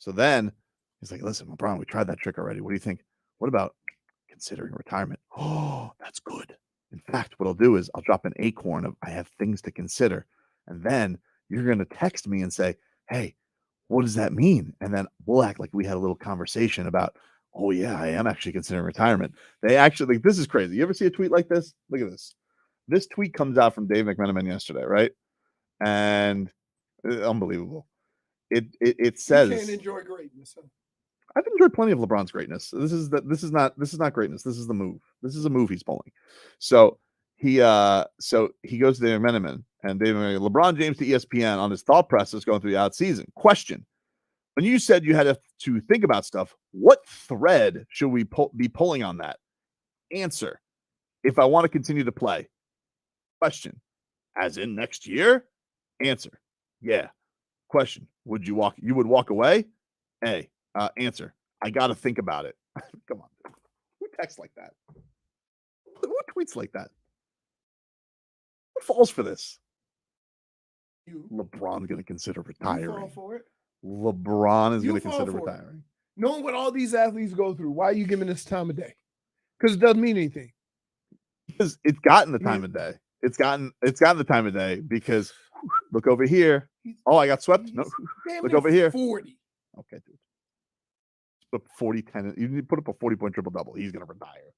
So then he's like, listen, LeBron, we tried that trick already. What do you think? What about considering retirement? Oh, that's good. In fact, what I'll do is I'll drop an acorn of I have things to consider. And then you're going to text me and say, hey, what does that mean? And then we'll act like we had a little conversation about, oh, yeah, I am actually considering retirement. They actually, like, this is crazy. You ever see a tweet like this? Look at this. This tweet comes out from Dave McMenamin yesterday, right? And unbelievable. It says, You can't enjoy greatness. Huh? I've enjoyed plenty of LeBron's greatness. This is not greatness. This is the move. This is a move he's pulling. So he goes to Dave McMenamin and Dave McMenamin, LeBron James to ESPN on his thought process going through the out season. Question: when you said you had to think about stuff, what thread should we be pulling on that? Answer: if I want to continue to play. Question: as in next year? Answer: yeah. Question: would you walk away? A. Answer: I got to think about it. Come on. Dude. Who texts like that? Who tweets like that? Who falls for this? You. LeBron's going to consider You fall retiring. for it. LeBron is You going to fall consider for it. retiring. Knowing what all these athletes go through, why are you giving this time of day? Because it doesn't mean anything. Because it's gotten the time of day. It's gotten the time of day because look over here. Oh, I got swept. No, look over here. 40. Okay, dude. Put 40, 10. You need to put up a 40-point triple-double. He's going to retire.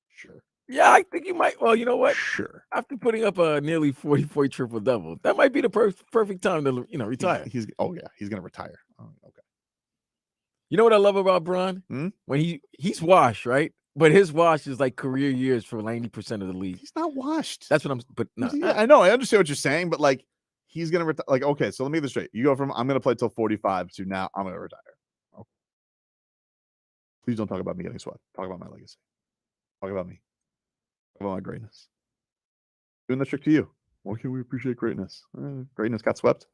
Sure. Yeah, I think you might. Well, you know what? Sure. After putting up a nearly 40-point triple-double, that might be the perfect time to retire. He's going to retire. Oh, okay. You know what I love about Bron? When he's washed, right? But his wash is like career years for 90% of the league. He's not washed. That's what I'm. But no, Yeah, I know. I understand what you're saying, but like he's going to retire. Like, okay, so let me get this straight. You go from I'm going to play till 45 to now I'm going to retire. Okay. Please don't talk about me getting swept. Talk about my legacy. Talk about me. Talk about my greatness. Doing the trick to you. Why can't we appreciate greatness? Greatness got swept.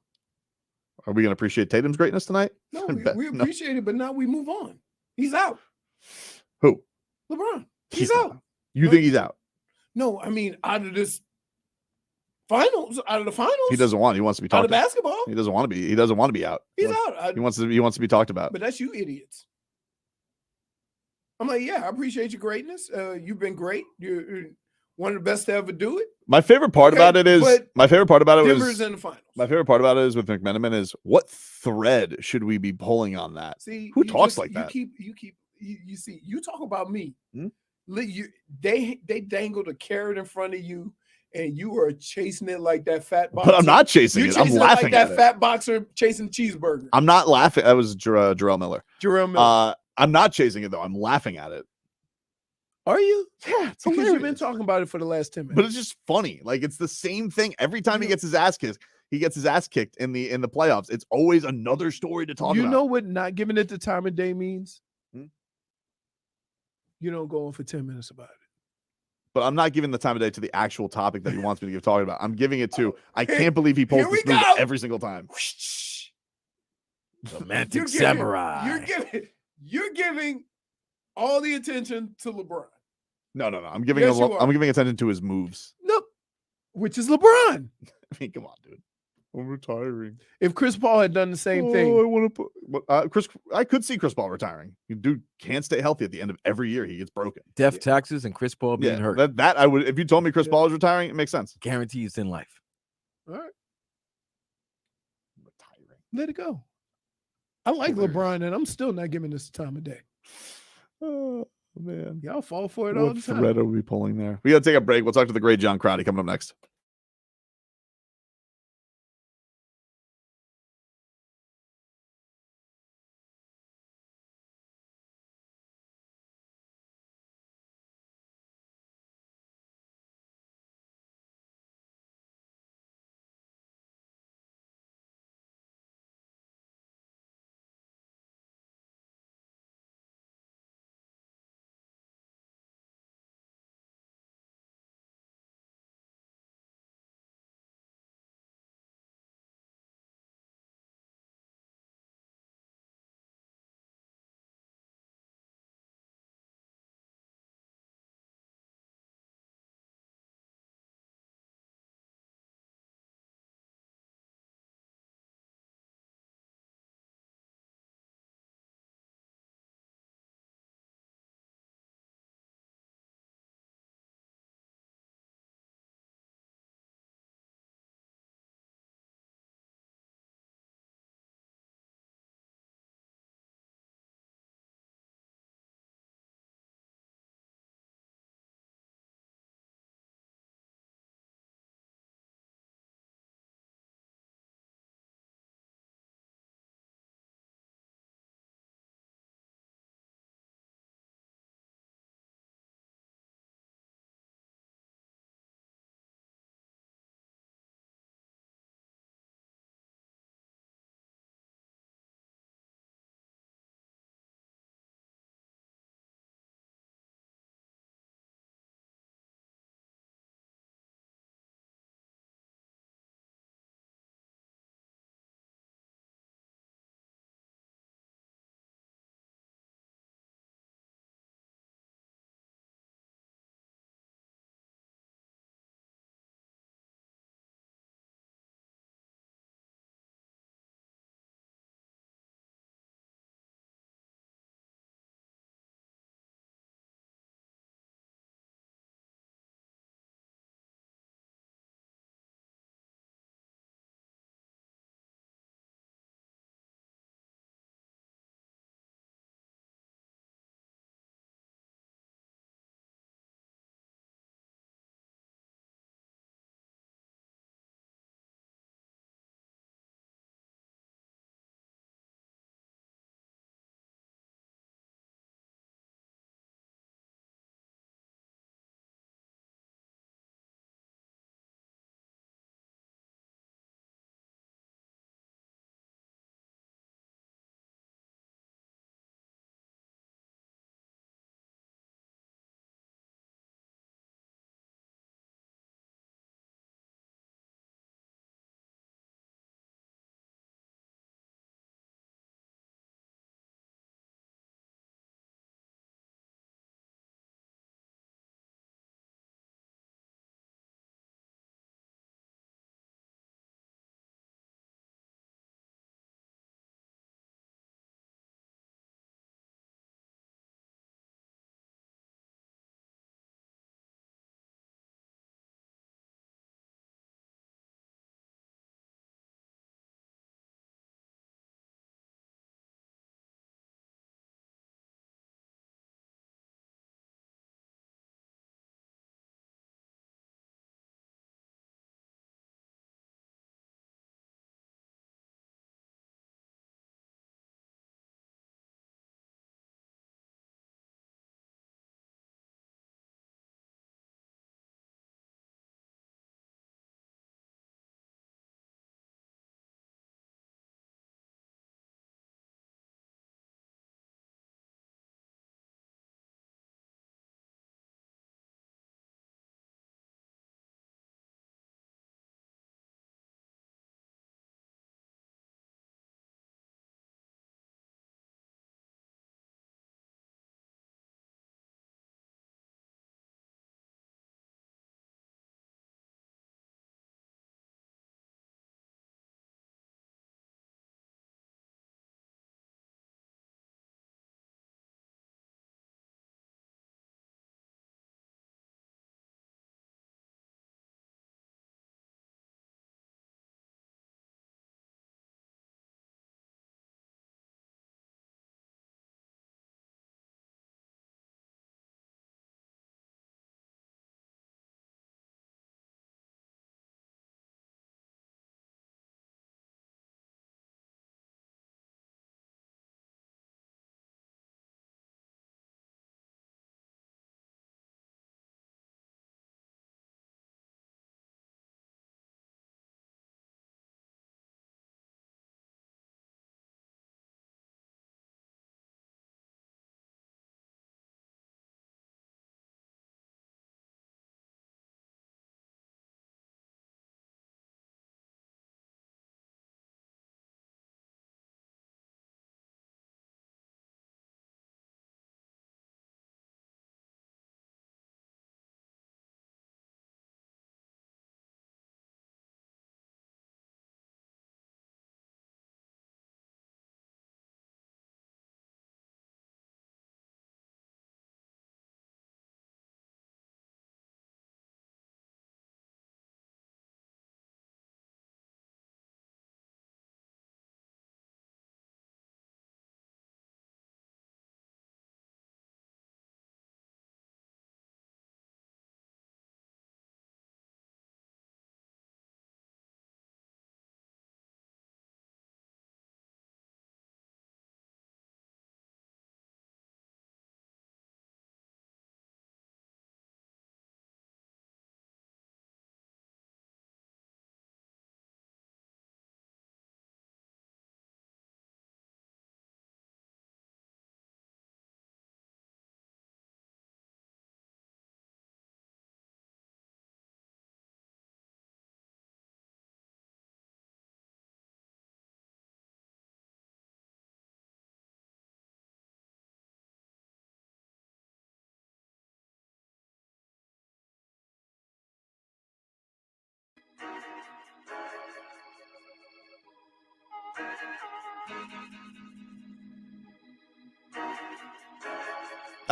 Are we going to appreciate Tatum's greatness tonight? No, we appreciate it, but now we move on. He's out. Who? LeBron. He's out. You think he's out? No, I mean out of the finals. He doesn't want. He wants to be talked out of basketball. He doesn't want to be. He doesn't want to be out. He's out. He wants to be talked about. But that's you idiots. I'm like, yeah, I appreciate your greatness. You've been great. You're one of the best to ever do it. My favorite part about it is Denver's in the finals. My favorite part about it is with McMenamin is what thread should we be pulling on that? See, who talks like that? You see, you talk about me. They dangled a carrot in front of you, and you are chasing it like that fat boxer. But I'm not chasing it. I'm laughing like at that it. fat boxer chasing cheeseburger. I'm not laughing. That was Jarrell Miller. Jarrell Miller. I'm not chasing it though. I'm laughing at it. Are you? Yeah, it's because hilarious. you've been talking about it for the last 10 minutes. But it's just funny. Like it's the same thing every time he gets his ass kicked. He gets his ass kicked in the playoffs. It's always another story to talk about. You know what not giving it the time of day means? You don't go on for 10 minutes about it. But I'm not giving the time of day to the actual topic that he wants me to give talking about. I'm giving it to I can't believe he pulls this move every single time. Romantic samurai. You're giving all the attention to LeBron. No. I'm giving attention to his moves. Nope. Which is LeBron. I mean, come on, dude. I'm retiring. If Chris Paul had done the same thing, I want to put I could see Chris Paul retiring. Dude can't stay healthy at the end of every year. He gets broken. Death, taxes, and Chris Paul being hurt. That I would. If you told me Chris Paul is retiring, it makes sense. Guarantees in life. All right. Retiring. Let it go. I like LeBron, and I'm still not giving this time of day. Oh man, y'all fall for it all the time. What thread are we pulling there? We got to take a break. We'll talk to the great John Crotty coming up next.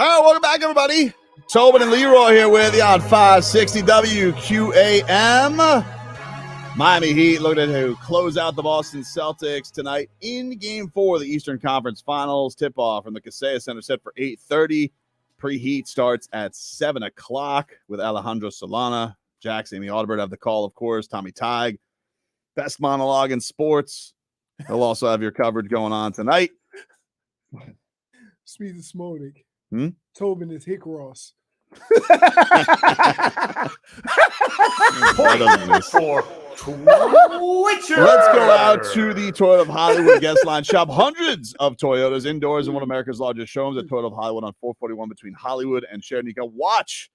All right, welcome back, everybody. Tobin and Leroy here with you on 560 WQAM. Miami Heat looking to close out the Boston Celtics tonight in Game 4 of the Eastern Conference Finals. Tip-off from the Kaseya Center set for 8:30. Preheat starts at 7 o'clock with Alejandro Solana. Jackson, Amy Audibert have the call, of course. Tommy Tig, best monologue in sports. They'll also have your coverage going on tonight. Speed of Smolik. Hmm? Tobin is Hick Ross. Let's go out to the Toyota of Hollywood guest line. Shop hundreds of Toyotas indoors in one of America's largest showrooms at Toyota of Hollywood on 441 between Hollywood and Sheridan. You can watch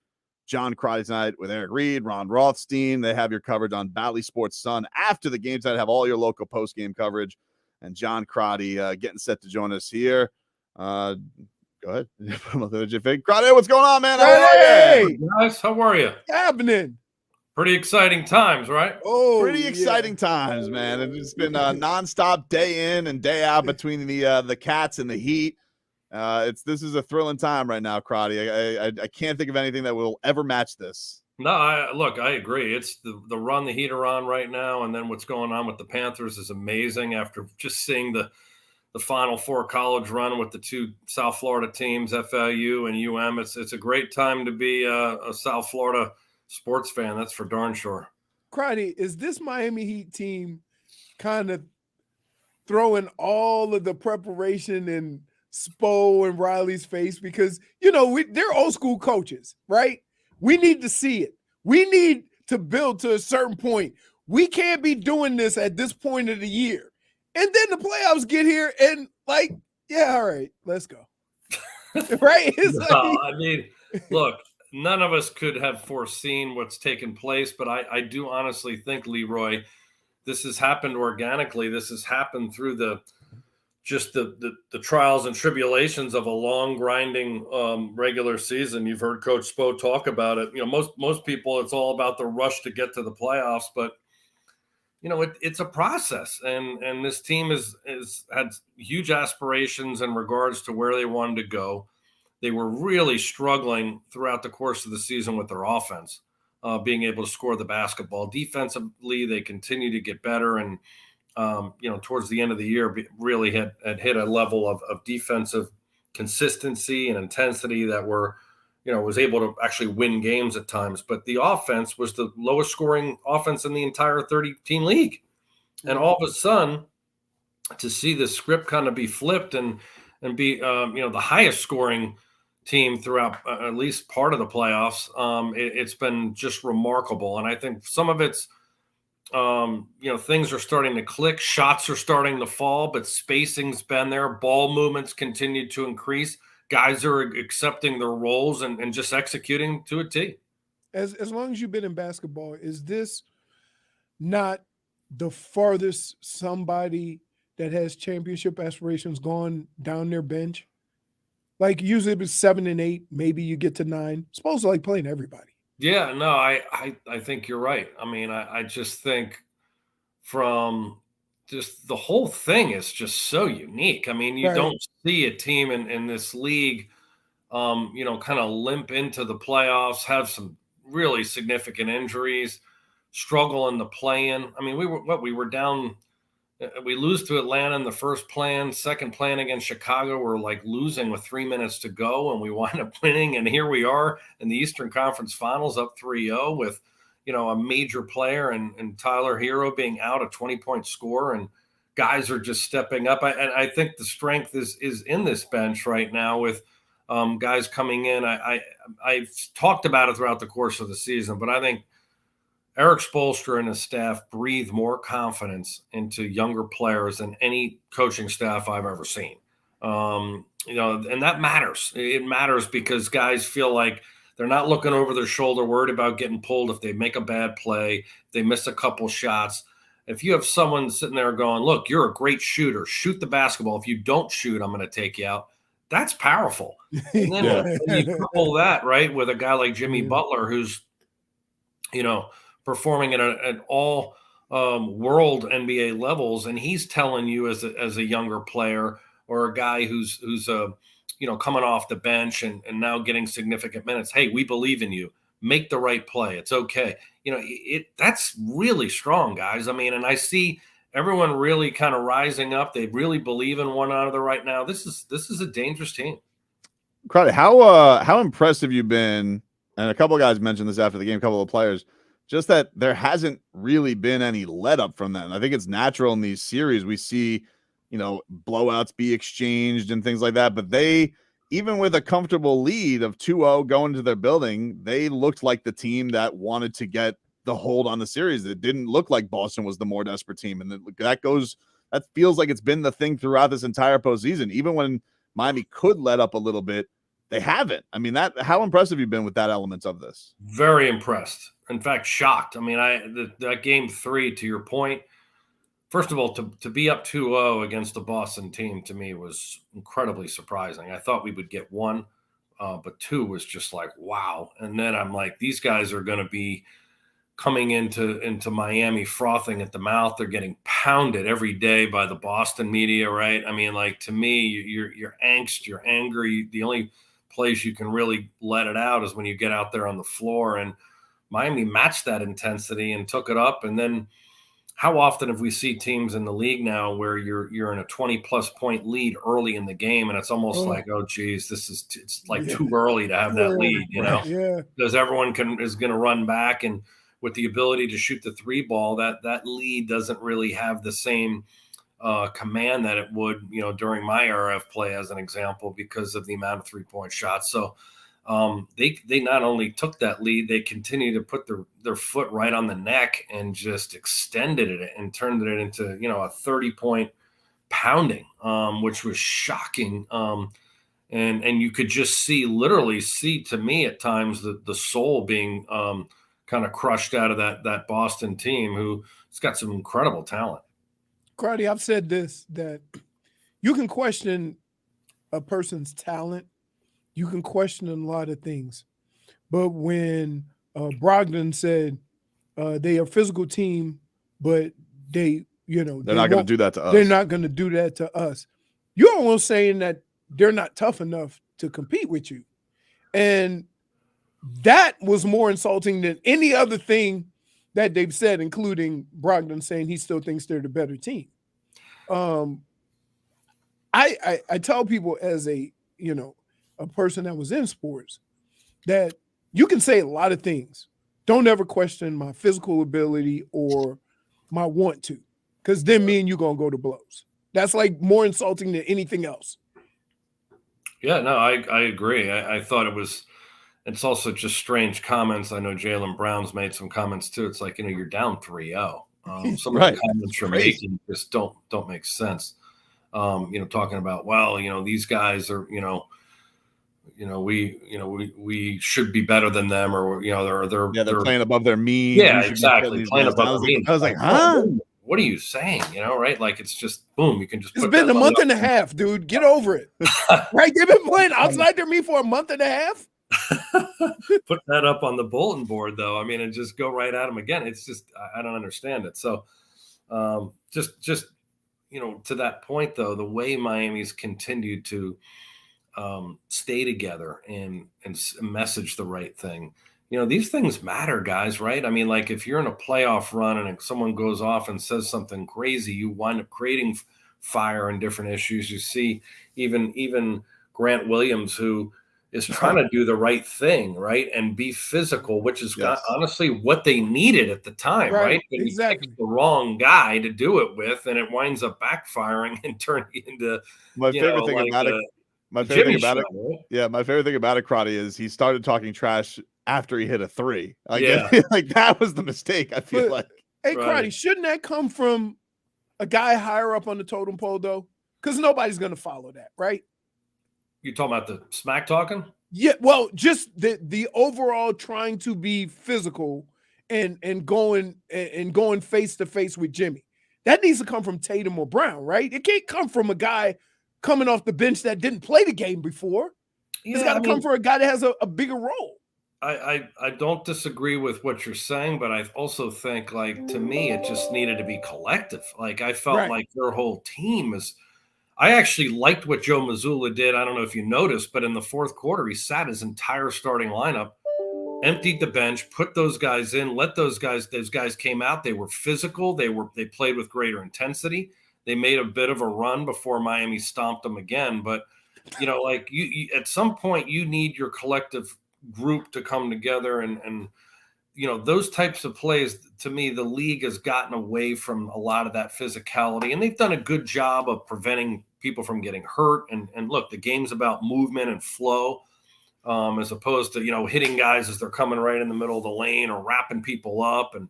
John Crotty tonight with Eric Reed, Ron Rothstein. They have your coverage on Bally Sports Sun after the game tonight. Have all your local post-game coverage. And John Crotty getting set to join us here. Go ahead. Crotty, what's going on, man? Hey, guys, how are you? happening? Pretty exciting times, right? Oh, Pretty exciting times, man. And it's been a nonstop day in and day out between the Cats and the Heat. This is a thrilling time right now, Crotty. I can't think of anything that will ever match this. No, I agree. It's the run the Heat are on right now, and then what's going on with the Panthers is amazing. After just seeing the Final Four college run with the two South Florida teams, FAU and UM, it's a great time to be a South Florida sports fan. That's for darn sure. Crotty, is this Miami Heat team kind of throwing all of the preparation in Spo and Riley's face? Because, they're old school coaches, right? We need to see it. We need to build to a certain point. We can't be doing this at this point of the year. And then the playoffs get here and all right, let's go. Right? Look, none of us could have foreseen what's taken place, but I do honestly think, Leroy, this has happened organically. This has happened through the trials and tribulations of a long grinding regular season. You've heard Coach Spo talk about it. Most people, it's all about the rush to get to the playoffs, but it's a process, and this team has had huge aspirations in regards to where they wanted to go. They were really struggling throughout the course of the season with their offense, being able to score the basketball. Defensively, they continue to get better, and towards the end of the year, really had hit a level of defensive consistency and intensity that was able to actually win games at times. But the offense was the lowest scoring offense in the entire 30-team league. And all of a sudden, to see the script kind of be flipped and be, the highest scoring team throughout at least part of the playoffs, it's been just remarkable. And I think some of it's, things are starting to click. Shots are starting to fall, but spacing's been there. Ball movements continue to increase. Guys are accepting their roles and just executing to a T. As long as you've been in basketball, is this not the farthest somebody that has championship aspirations gone down their bench? Usually it was 7 and 8, maybe you get to 9. Supposed to playing everybody. Yeah, no, I think you're right. I just think from just the whole thing is just so unique. You Right. don't see a team in this league, kind of limp into the playoffs, have some really significant injuries, struggle in the play-in. We were down. We lose to Atlanta in the first plan, second plan against Chicago. We're losing with 3 minutes to go, and we wind up winning. And here we are in the Eastern Conference Finals, up 3-0 with, a major player and Tyler Herro being out, a 20-point score, and guys are just stepping up. And I think the strength is in this bench right now with guys coming in. I've talked about it throughout the course of the season, but I think Eric Spoelstra and his staff breathe more confidence into younger players than any coaching staff I've ever seen. And that matters. It matters because guys feel like they're not looking over their shoulder, worried about getting pulled if they make a bad play, if they miss a couple shots. If you have someone sitting there going, look, you're a great shooter, shoot the basketball. If you don't shoot, I'm going to take you out. That's powerful. And then when you couple that, right, with a guy like Jimmy Butler, who's, performing at all world NBA levels, and he's telling you as a younger player or a guy who's coming off the bench and now getting significant minutes. Hey, we believe in you. Make the right play. It's okay. That's really strong, guys. I mean, and I see everyone really kind of rising up. They really believe in one another right now. This is a dangerous team. Crotty, how impressive you've been, and a couple of guys mentioned this after the game, a couple of players, just that there hasn't really been any let up from them. I think it's natural in these series. We see, blowouts be exchanged and things like that, but they, even with a comfortable lead of 2-0 going to their building, they looked like the team that wanted to get the hold on the series. It didn't look like Boston was the more desperate team. And that feels like it's been the thing throughout this entire postseason. Even when Miami could let up a little bit, they haven't. I mean, how impressive you've been with that element of this? Very impressed. In fact, shocked. I mean, that game 3, to your point, first of all, to be up 2-0 against the Boston team, to me, was incredibly surprising. I thought we would get 1, but 2 was just like, wow. And then I'm like, these guys are going to be coming into Miami frothing at the mouth. They're getting pounded every day by the Boston media, right? I mean, like, to me, you're angst, you're angry. The only place you can really let it out is when you get out there on the floor. And Miami matched that intensity and took it up. And then how often have we seen teams in the league now where you're in a 20-plus point lead early in the game, and it's almost like, oh, geez, it's like too early to have that lead, Yeah. Because everyone is going to run back, and with the ability to shoot the 3 ball, that lead doesn't really have the same command that it would, during my era of play, as an example, because of the amount of 3-point shots. So they not only took that lead, they continued to put their foot right on the neck and just extended it and turned it into, a 30-point pounding, which was shocking. And you could just literally see to me at times the soul being kind of crushed out of that Boston team, who's got some incredible talent. Crotty, I've said this, that you can question a person's talent. You can question a lot of things. But when Brogdon said they are a physical team, but they're not going to do that to us. They're not going to do that to us. You're almost saying that they're not tough enough to compete with you. And that was more insulting than any other thing that they've said, including Brogdon saying he still thinks they're the better team. I tell people, as a person that was in sports, that you can say a lot of things. Don't ever question my physical ability or my want to, because then me and you gonna go to blows. That's like more insulting than anything else. Yeah, no, I agree. I thought it's also just strange comments. I know Jaylen Brown's made some comments too. It's like, you're down 3-0. Some right. of the comments you're making just don't make sense. Talking about, well, these guys are, we should be better than them, or they're playing above their means. Yeah, exactly. Playing above their means. I was like, huh? What are you saying? Right? Like, it's just boom. You can just. It's been a month and a half, dude. Get over it. Right? They've been playing outside their meat for a month and a half. Put that up on the bulletin board, though. I mean, and just go right at them again. It's just, I don't understand it. So, just to that point, though, the way Miami's continued to stay together and message the right thing. These things matter, guys, right? I mean, like, if you're in a playoff run and someone goes off and says something crazy, you wind up creating fire and different issues. You see even Grant Williams, who is trying to do the right thing, right, and be physical, which is honestly what they needed at the time, right? But exactly. You pick the wrong guy to do it with, and it winds up backfiring and turning into my favorite thing about it. My favorite thing about it, Crotty, is he started talking trash after he hit a 3. Like that was the mistake. I feel like. Hey, Crotty, shouldn't that come from a guy higher up on the totem pole, though? Because nobody's going to follow that, right? You talking about the smack talking? Yeah, well, just the overall trying to be physical and going face to face with Jimmy. That needs to come from Tatum or Brown, right? It can't come from a guy coming off the bench that didn't play the game before. It's got to come from a guy that has a bigger role. I don't disagree with what you're saying, but I also think, like, to me, it just needed to be collective. Like, I felt like their whole team is. I actually liked what Joe Mazzulla did. I don't know if you noticed, but in the fourth quarter, he sat his entire starting lineup, emptied the bench, put those guys in, let those guys came out. They were physical. They played with greater intensity. They made a bit of a run before Miami stomped them again. But, like you at some point you need your collective group to come together and those types of plays. To me, the league has gotten away from a lot of that physicality, and they've done a good job of preventing people from getting hurt. And look, the game's about movement and flow, as opposed to, hitting guys as they're coming right in the middle of the lane or wrapping people up and,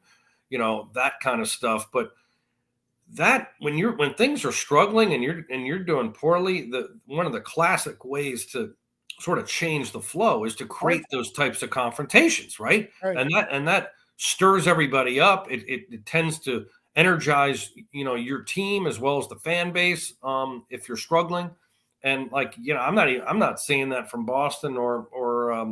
that kind of stuff. But that when things are struggling and you're doing poorly, one of the classic ways to sort of change the flow is to create those types of confrontations, right? And that stirs everybody up. It tends to energize, your team as well as the fan base, if you're struggling. And I'm not saying that from Boston or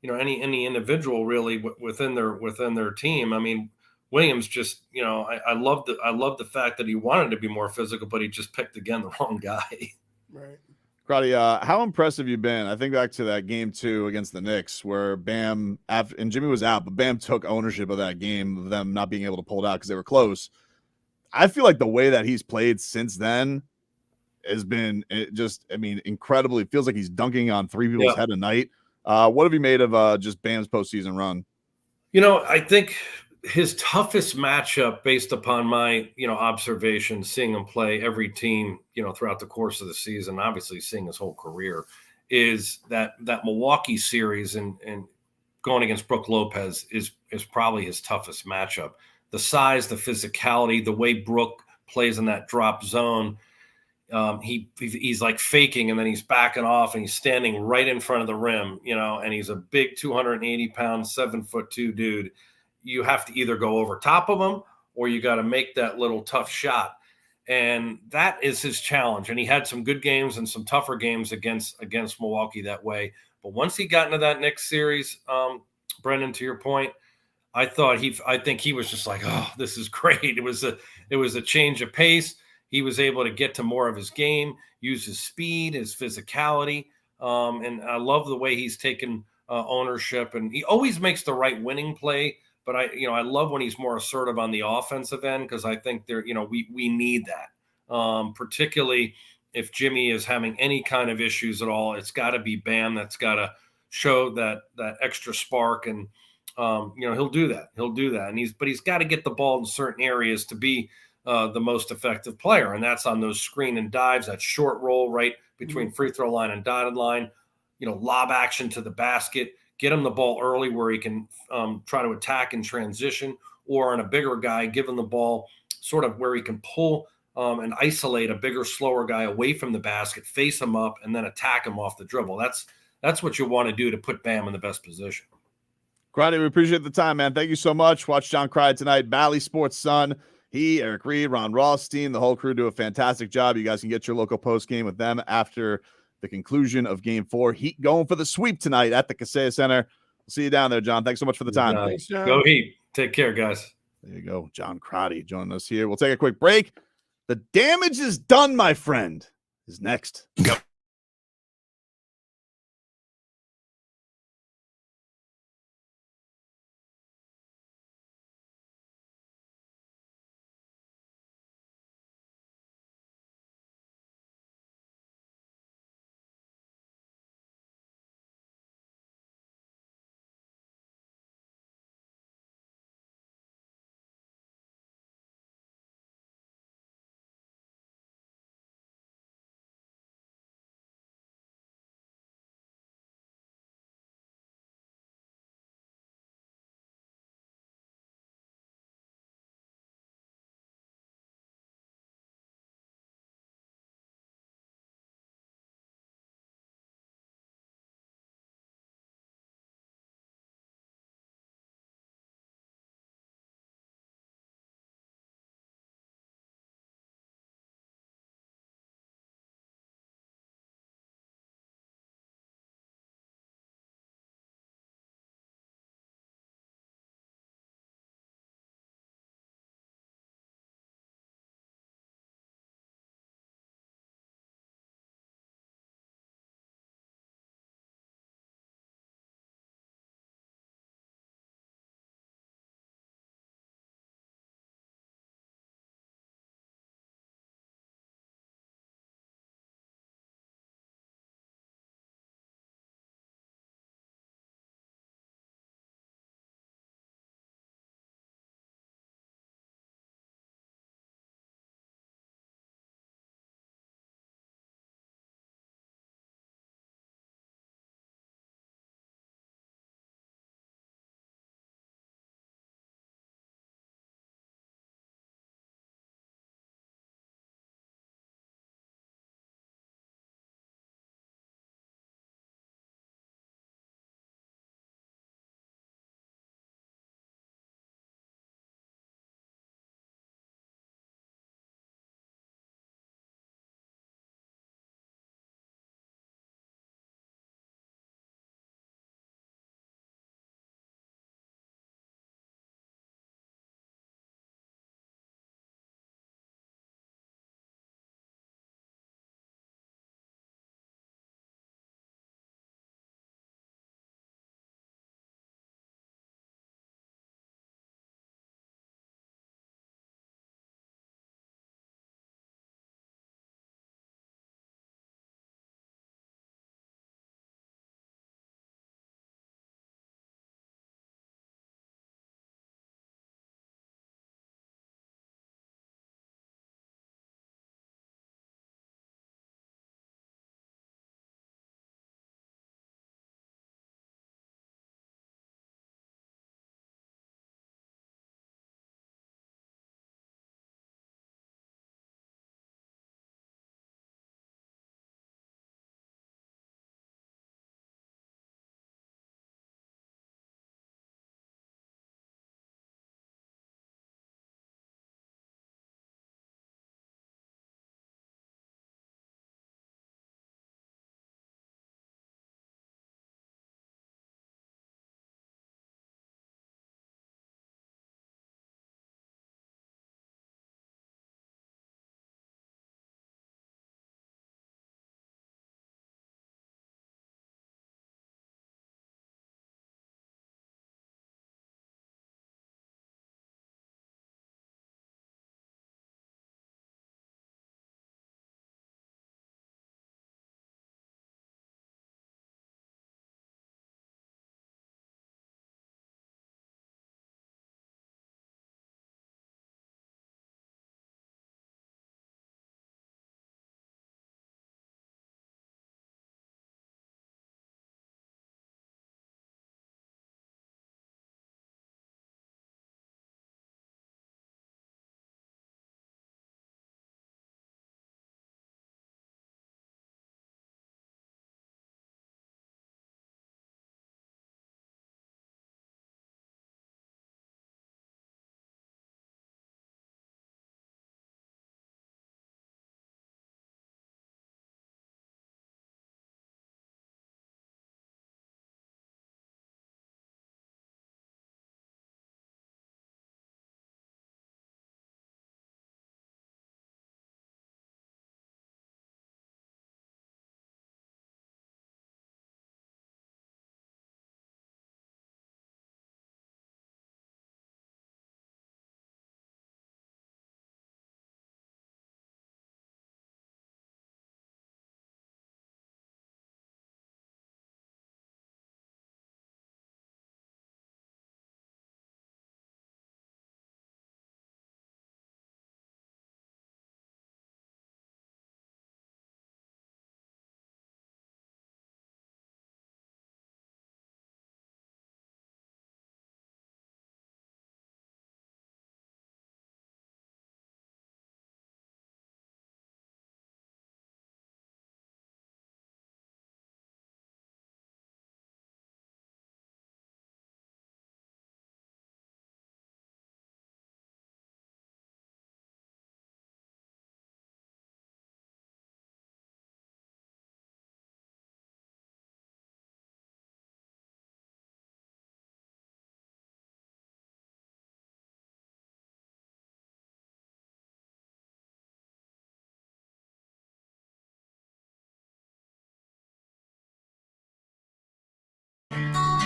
any individual really within their team. I mean, Williams just, I love the fact that he wanted to be more physical, but he just picked again the wrong guy. Right. Crotty, how impressive you been? I think back to that game 2 against the Knicks where Bam, and Jimmy was out, but Bam took ownership of that game, of them not being able to pull it out because they were close. I feel like the way that he's played since then has been incredible. It feels like he's dunking on 3 people's head a night. What have you made of just Bam's postseason run? I think his toughest matchup, based upon my observation, seeing him play every team throughout the course of the season, obviously seeing his whole career, is that Milwaukee series and going against Brook Lopez is probably his toughest matchup. The size, the physicality, the way Brook plays in that drop zone. He's like faking and then he's backing off and he's standing right in front of the rim, and he's a big 280-pound, 7'2" dude. You have to either go over top of him or you got to make that little tough shot. And that is his challenge. And he had some good games and some tougher games against Milwaukee that way. But once he got into that Knicks series, Brendan, to your point, I think he was just like, oh, this is great. It was a change of pace. He was able to get to more of his game, use his speed, his physicality. And I love the way he's taken ownership, and he always makes the right winning play. But I love when he's more assertive on the offensive end, because I think we need that, particularly if Jimmy is having any kind of issues at all. It's got to be Bam that's got to show that extra spark, and he'll do that. And he's got to get the ball in certain areas to be the most effective player, and that's on those screen and dives, that short roll right between free throw line and dotted line, lob action to the basket. Get him the ball early where he can try to attack in transition, or on a bigger guy, give him the ball sort of where he can pull and isolate a bigger, slower guy away from the basket, face him up, and then attack him off the dribble. That's what you want to do to put Bam in the best position. Crotty, we appreciate the time, man. Thank you so much. Watch John Cry tonight. Bally Sports Sun. He, Eric Reed, Ron Rothstein, the whole crew do a fantastic job. You guys can get your local post game with them after the conclusion of Game 4. Heat going for the sweep tonight at the Kaseya Center. We'll see you down there, John. Thanks so much for the time. Thanks, John. Go Heat. Take care, guys. There you go. John Crotty joining us here. We'll take a quick break. The damage is done, my friend, is next. Go.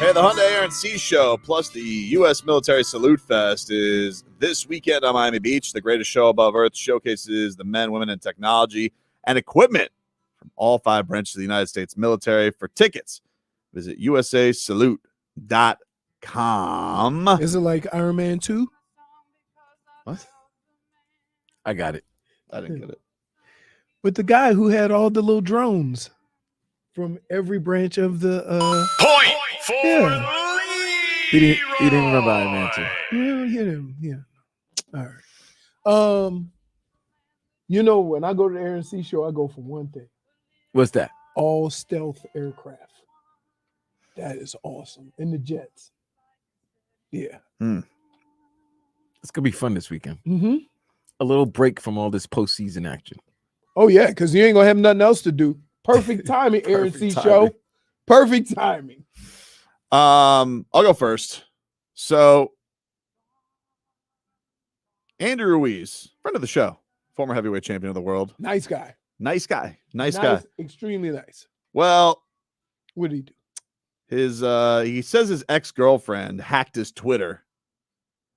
Hey, the Hyundai Air and Sea Show plus the U.S. Military Salute Fest is this weekend on Miami Beach. The greatest show above earth showcases the men, women, and technology and equipment from all 5 branches of the United States military. For tickets, visit usasalute.com. Is it like Iron Man 2? What? I got it. I didn't get it. With the guy who had all the little drones from every branch of the Point for Yeah. He didn't remember Iron Man 2. Yeah. All right. When I go to the Air and Sea Show, I go for one thing: What's that? all stealth aircraft. That is awesome. And the jets. Yeah. It's gonna be fun this weekend. Mm-hmm. A little break from all this postseason action. Oh yeah, because you ain't gonna have nothing else to do. Perfect timing, Air and Sea Perfect Show. timing. Perfect timing. I'll go first. So, Andrew Ruiz, friend of the show, former heavyweight champion of the world. Nice guy. Nice guy. Nice guy. Extremely nice. Well, What did he do? he says his ex-girlfriend hacked his Twitter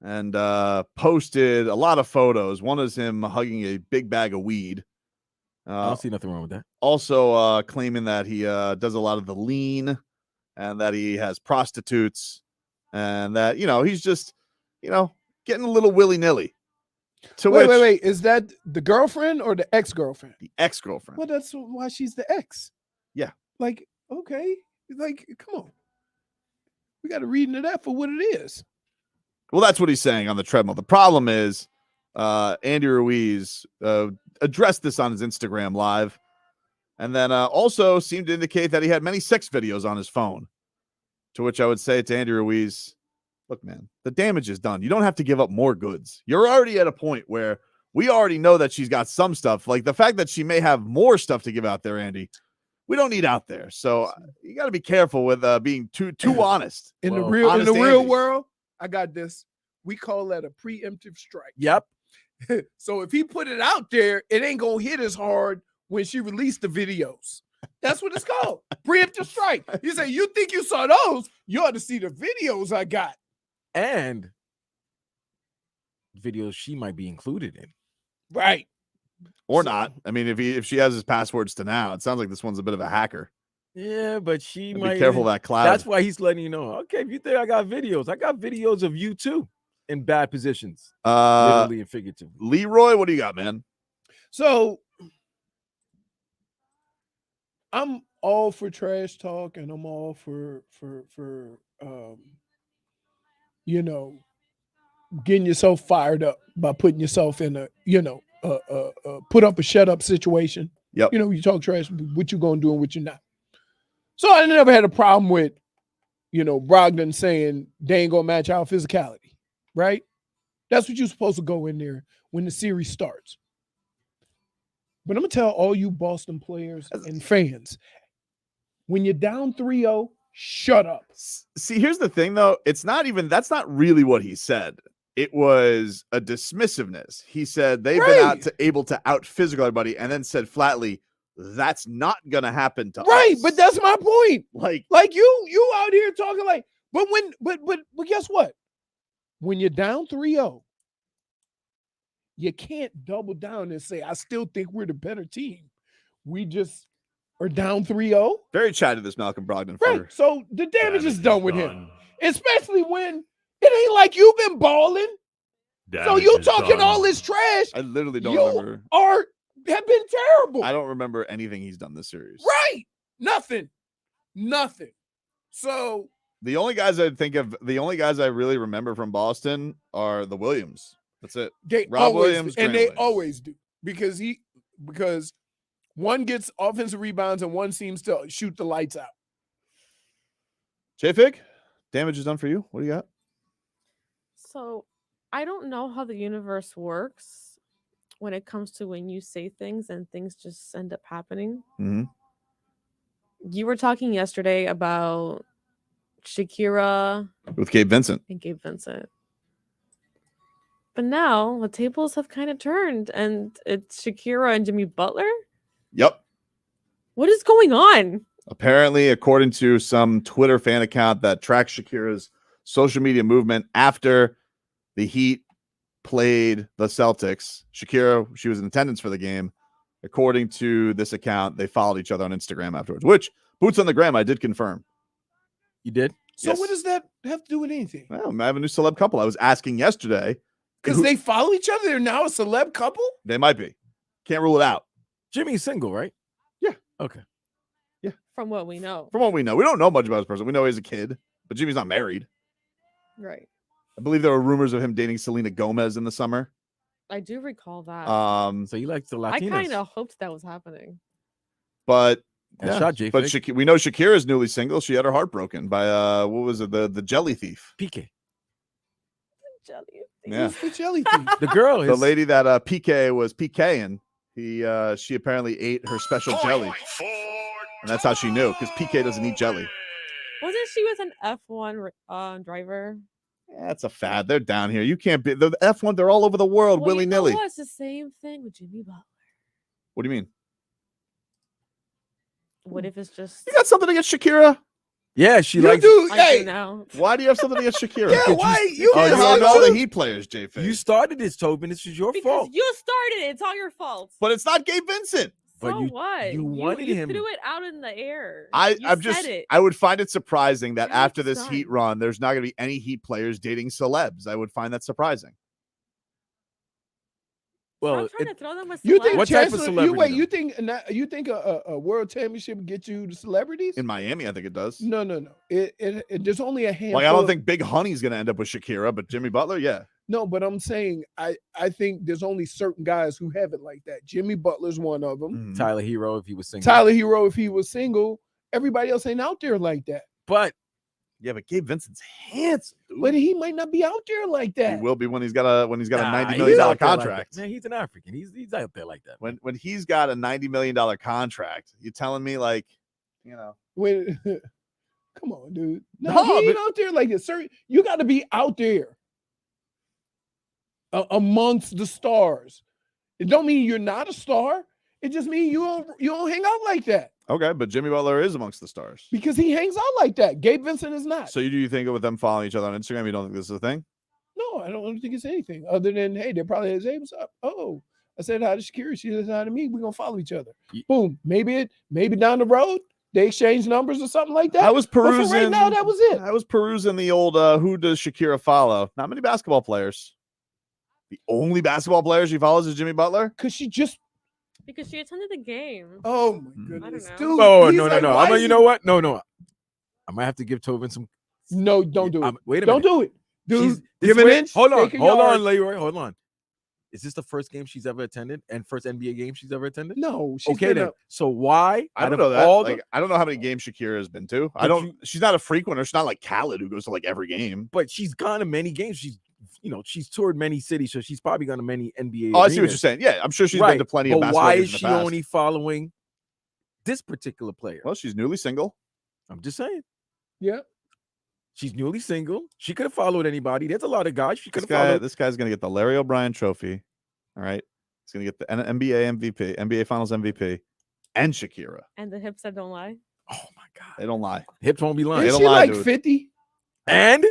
and posted a lot of photos. One is him hugging a big bag of weed. I don't see nothing wrong with that. Also claiming that he does a lot of the lean and that he has prostitutes and that, he's just, getting a little willy-nilly. Wait. Is that the girlfriend or the ex-girlfriend? The ex-girlfriend. Well, that's why she's the ex. Yeah. Like, okay. Like, come on. We got to read into that for what it is. Well, that's what he's saying on the treadmill. The problem is Andy Ruiz addressed this on his Instagram live and then also seemed to indicate that he had many sex videos on his phone, to which I would say to Andy Ruiz, look, man, the damage is done. You don't have to give up more goods. You're already at a point where we already know that she's got some stuff. Like the fact that she may have more stuff to give out there, Andy, we don't need out there. So you got to be careful with being too honest. In the honest real Andy. world, I got this. We call that a preemptive strike. Yep. So if he put it out there, it ain't gonna hit as hard when she released the videos. That's what it's called. Preemptive strike. You say, you think you saw those? You ought to see the videos I got. And videos she might be included in. Right. Or not. I mean, if she has his passwords to now, it sounds like this one's a bit of a hacker. Yeah, but she Be might careful of that cloud. That's why he's letting you know. Okay, if you think I got videos of you too in bad positions, literally and figuratively. Leroy, what do you got, man? So I'm all for trash talk and I'm all for getting yourself fired up by putting yourself in a put up a shut up situation. Yep. You talk trash, what you gonna do and what you're not. So I never had a problem with Brogdon saying they ain't gonna match our physicality, right? That's what you're supposed to go in there when the series starts. But I'm gonna tell all you Boston players and fans, when you're down 3-0, shut up. See, here's the thing, though. That's not really what he said. It was a dismissiveness. He said they've been able to out physical everybody, and then said flatly, that's not gonna happen to us. Right, but that's my point. Like you out here talking like, but guess what? When you're down 3-0, you can't double down and say, I still think we're the better team. We just are down 3-0. Very chatty, this Malcolm Brogdon. Right. So the damage is done with him. Especially when it ain't like you've been balling. So you talking all this trash. I literally don't remember. Have been terrible. I don't remember anything he's done this series. Right. Nothing. So the only guys I really remember from Boston are the Williams. That's it. Rob Williams, and Grant they Williams. always do because one gets offensive rebounds and one seems to shoot the lights out. J-Fig, damage is done for you. What do you got? So I don't know how the universe works when it comes to when you say things and things just end up happening. Mm-hmm. You were talking yesterday about Shakira With Gabe Vincent. and Gabe Vincent. But now the tables have kind of turned and it's Shakira and Jimmy Butler. Yep. What is going on? Apparently, according to some Twitter fan account that tracks Shakira's social media movement after the Heat played the Celtics, Shakira, she was in attendance for the game. According to this account, they followed each other on Instagram afterwards, which boots on the gram, I did confirm. You did? So Yes. what does that have to do with anything? Well, I have a new celeb couple. I was asking yesterday. Because they follow each other. They're now a celeb couple? They might be. Can't rule it out. Jimmy's single, right? Yeah. Okay. From what we know. From what we know. We don't know much about this person. We know he's a kid, but Jimmy's not married. Right. I believe there were rumors of him dating Selena Gomez in the summer. I do recall that. So you like the Latinas. I kind of hoped that was happening. But That shot, J. but we know Shakira is newly single. She had her heart broken by what was it? The jelly thief. PK. Jelly. Yeah. Who's the jelly thief? The girl The is lady that PK was PKing. She apparently ate her special jelly. And that's how she knew, because PK doesn't eat jelly. Wasn't she with an F1 driver? Yeah, that's a fad. They're down here. You can't be the F1. They're all over the world, Well, willy nilly. You know, it's the same thing with Jimmy Butler. What do you mean? What if it's just? You got something against Shakira? Yeah, she You likes do. I Hey, do now. Why do you have something against Shakira? yeah, why? You Oh, get you hung don't know up. the Heat players, J. you started this, Tobin. This is your Because fault. you started it. It's all your fault. But it's not Gabe Vincent. But So you- what? you wanted him- threw it out in the air. I'm You just said it. I would find it surprising that Now after it's this done. Heat run, there's not going to be any Heat players dating celebs. I would find that surprising. Well, Stop trying to throw them a You think What type of Chancellor- celebrity, You think a world championship would get you the celebrities? In Miami, I think it does. No. It there's only a handful. Like I don't of- think Big Honey's going to end up with Shakira, but Jimmy Butler, yeah. No, but I'm saying I think there's only certain guys who have it like that. Jimmy Butler's one of them. Mhm. Tyler Herro, if he was single. Tyler Herro, if he was single, everybody else ain't out there like that. But Yeah, but Gabe Vincent's handsome, dude. But he might not be out there like He that. will be when he's got a $90 he's million out there like contract. that. Man, he's an African. He's out there like that. When he's got a $90 million contract, you telling me like, you know, When, come on, dude. No, No, he ain't but- out there like that. Sir, you got to be out there amongst the stars. It don't mean you're not a star. It just means you don't hang out like that okay, but Jimmy Butler is amongst the stars. because he hangs out like that. Gabe Vincent is not. So do you think with them following each other on Instagram, you don't think this is a thing? No, I don't think it's anything other than, hey, they're probably his, hey, what's up? Oh, I said hi to Shakira. She said hi to me. We're going to follow each other. Ye- Boom. Maybe down the road, they exchange numbers or something like that. I was But for perusing. right now, that was it. I was perusing the old who does Shakira follow? Not many basketball players. The only basketball player she follows is Jimmy Butler. Because she just, because she attended the game. oh my Mm. goodness. know. Dude, Oh, he's no. like, I'm why gonna, is you he- know what? No. I might have to give Tobin some. No, don't do it. Wait a Don't minute. do it. Dude, She's- this give is an where- inch. Hold on, take a hold yard. on, Leroy. Hold on. Is this the first game she's ever attended and first NBA game she's ever attended? No, she's Okay, been then. up. So why? I out don't of know that. all Like, the- I don't know how many games Shakira has been to. I But don't. She's not a frequenter. She's not like Khaled who goes to like every game. but she's gone to many games. She's toured many cities, so she's probably gone to many NBA. Oh, I see what you're arenas. saying. Yeah, I'm sure she's Right, been to plenty but of basketball why games is in she the past. only following this particular player? Well, she's newly single. I'm just saying. Yeah. She's newly single. She could have followed anybody. There's a lot of guys she could This have followed. this guy's gonna get the Larry O'Brien Trophy. All right, he's gonna get the NBA MVP, NBA Finals MVP, and Shakira. And the hips that don't lie. Oh my God. They don't lie. Hips won't be They lying. Is don't she lie, like dude. 50? And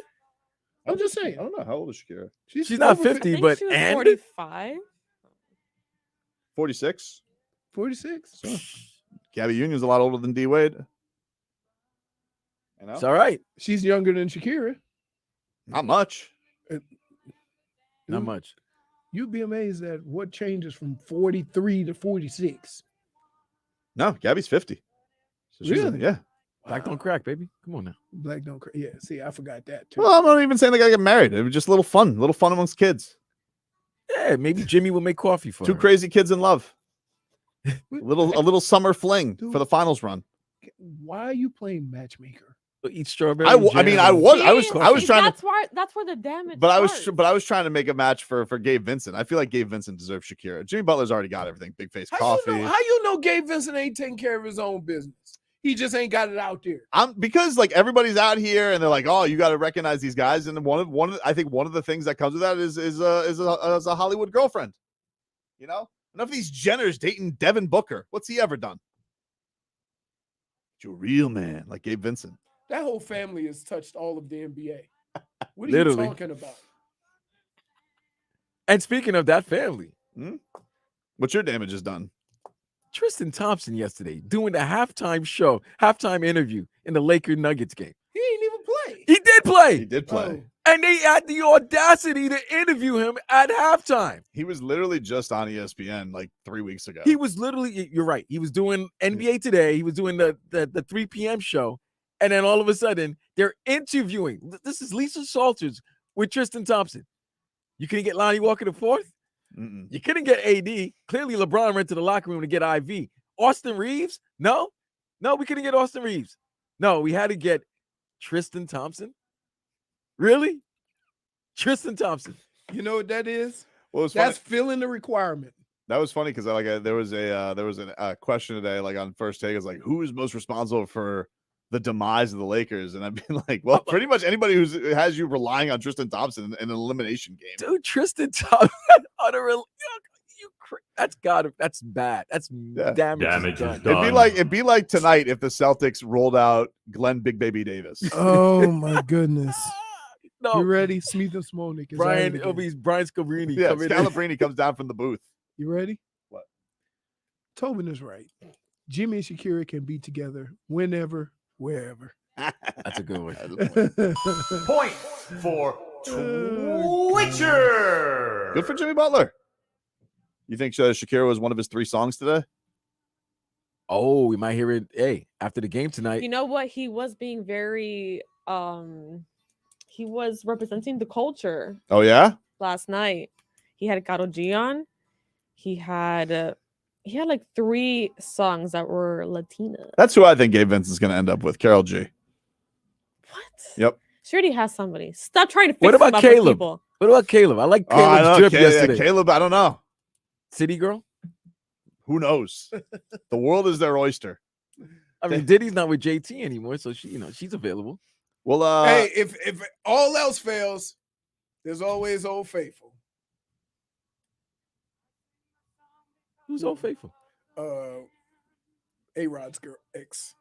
I'm just saying. I don't know how old is Shakira. she's not over 50, I think but she was and 45. 46. 46. Gabby Union's a lot older than D Wade. You know, it's all right. She's younger than Shakira. not much. Not Dude, much. You'd be amazed at what changes from 43 to 46. No, Gabby's 50. So she's Really? yeah. Black don't crack, baby. Come on now. Black don't crack. Yeah, see, I forgot that too. Well, I'm not even saying they gotta get married. It was just a little fun amongst kids. Yeah, maybe Jimmy will make coffee for Two her. crazy kids in love. A little summer fling Dude. for the finals run. Why are you playing matchmaker? Eat strawberry. I mean, I jam. was See, trying to, that's where the damage. but I starts. was trying to make a match for Gabe Vincent. I feel like Gabe Vincent deserves Shakira. Jimmy Butler's already got everything. Big face coffee. How you know Gabe Vincent ain't taking care of his own business? He just ain't got it out there. Because like everybody's out here and they're like, oh, you got to recognize these guys. And I think one of the things that comes with that is a Hollywood girlfriend. You know, enough of these Jenners dating Devin Booker. What's he ever done? You're a real man, like Gabe Vincent. That whole family has touched all of the NBA. What are Literally. you talking about? And speaking of that family, What's your damages done? Tristan Thompson yesterday doing the halftime interview in the Lakers Nuggets game. He ain't even play. He did play. He did play. And they had the audacity to interview him at halftime. He was literally just on ESPN like 3 weeks ago. He was literally, you're right. He was doing NBA Today. He was doing the 3 p.m. show. And then all of a sudden, they're interviewing. This is Lisa Salters with Tristan Thompson. You couldn't get Lonnie Walker the fourth? You couldn't get AD. Clearly, LeBron went to the locker room to get IV. Austin Reeves? No, we couldn't get Austin Reeves. No, we had to get Tristan Thompson. Really? Tristan Thompson. You know what that is? Well, that's filling the requirement. That was funny because there was a question today, like on First Take, is like, who is most responsible for the demise of the Lakers? And I've been like, well, pretty much anybody who has you relying on Tristan Thompson in an elimination game. Dude, Tristan Thompson, that's bad. That's damage done. It'd be like tonight if the Celtics rolled out Glenn Big Baby Davis. Oh my goodness. No. You ready? Smith and Smolik. Brian Scalabrini. Yeah, Scalabrini comes down from the booth. You ready? What? Tobin is right. Jimmy and Shakira can be together whenever, wherever. That's a good one. Point for Twitcher. Good for Jimmy Butler. You think Shakira was one of his 3 songs today? Oh, we might hear it. Hey, after the game tonight. You know what? He was being very he was representing the culture. Oh yeah. Last night, he had Karol G on. He had like 3 songs that were Latina. That's who I think Gabe Vincent's going to end up with. Karol G. What? Yep. She already has somebody. Stop trying to fix What about him up with Caleb? people. What about Caleb? I like Caleb's drip yesterday. Caleb, I don't know. City girl? Who knows? The world is their oyster. I mean, Diddy's not with JT anymore, so she's available. Well, hey, if all else fails, there's always Old Faithful. Who's Old Faithful? A-Rod's girl ex.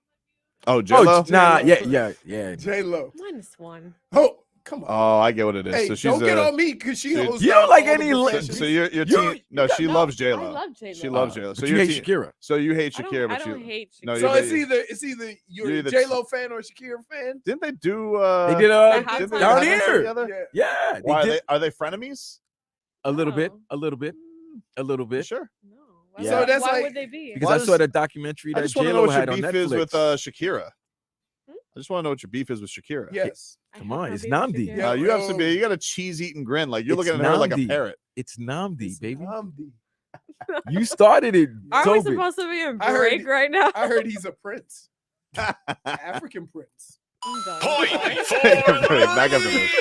Oh, J-Lo? Nah, yeah. J-Lo. -1. Oh, come on. Oh, I get what it is. Hey, so she's don't get on me because she hosts. You don't like all the any. professions. So your team? No, she loves J-Lo. I love J-Lo. She loves J-Lo. So you hate Shakira. So you hate Shakira, I but don't hate Shakira. No, So it's either you're a J-Lo fan or a Shakira fan. Didn't they do? They did didn't they down have here. something together? Yeah. Why are they frenemies? A little bit. Sure. No. Yeah. So that's why like- would they be? Because Well, I saw that documentary I that just want to know J-Lo what your had on beef Netflix. is with Shakira. I just want to know what your beef is with Shakira. Yes. Come on, it's I have no Namdi. beef with Yeah. Shakira. You have to be. You got a cheese-eating grin, like you're It's looking at her like a Namdi. parrot. It's Namdi, baby. Namdi. You started it, Aren't we Tobin. supposed to be in I heard break it. right now? I heard he's a prince. African prince. I'm done. Point Take a break. Back after this.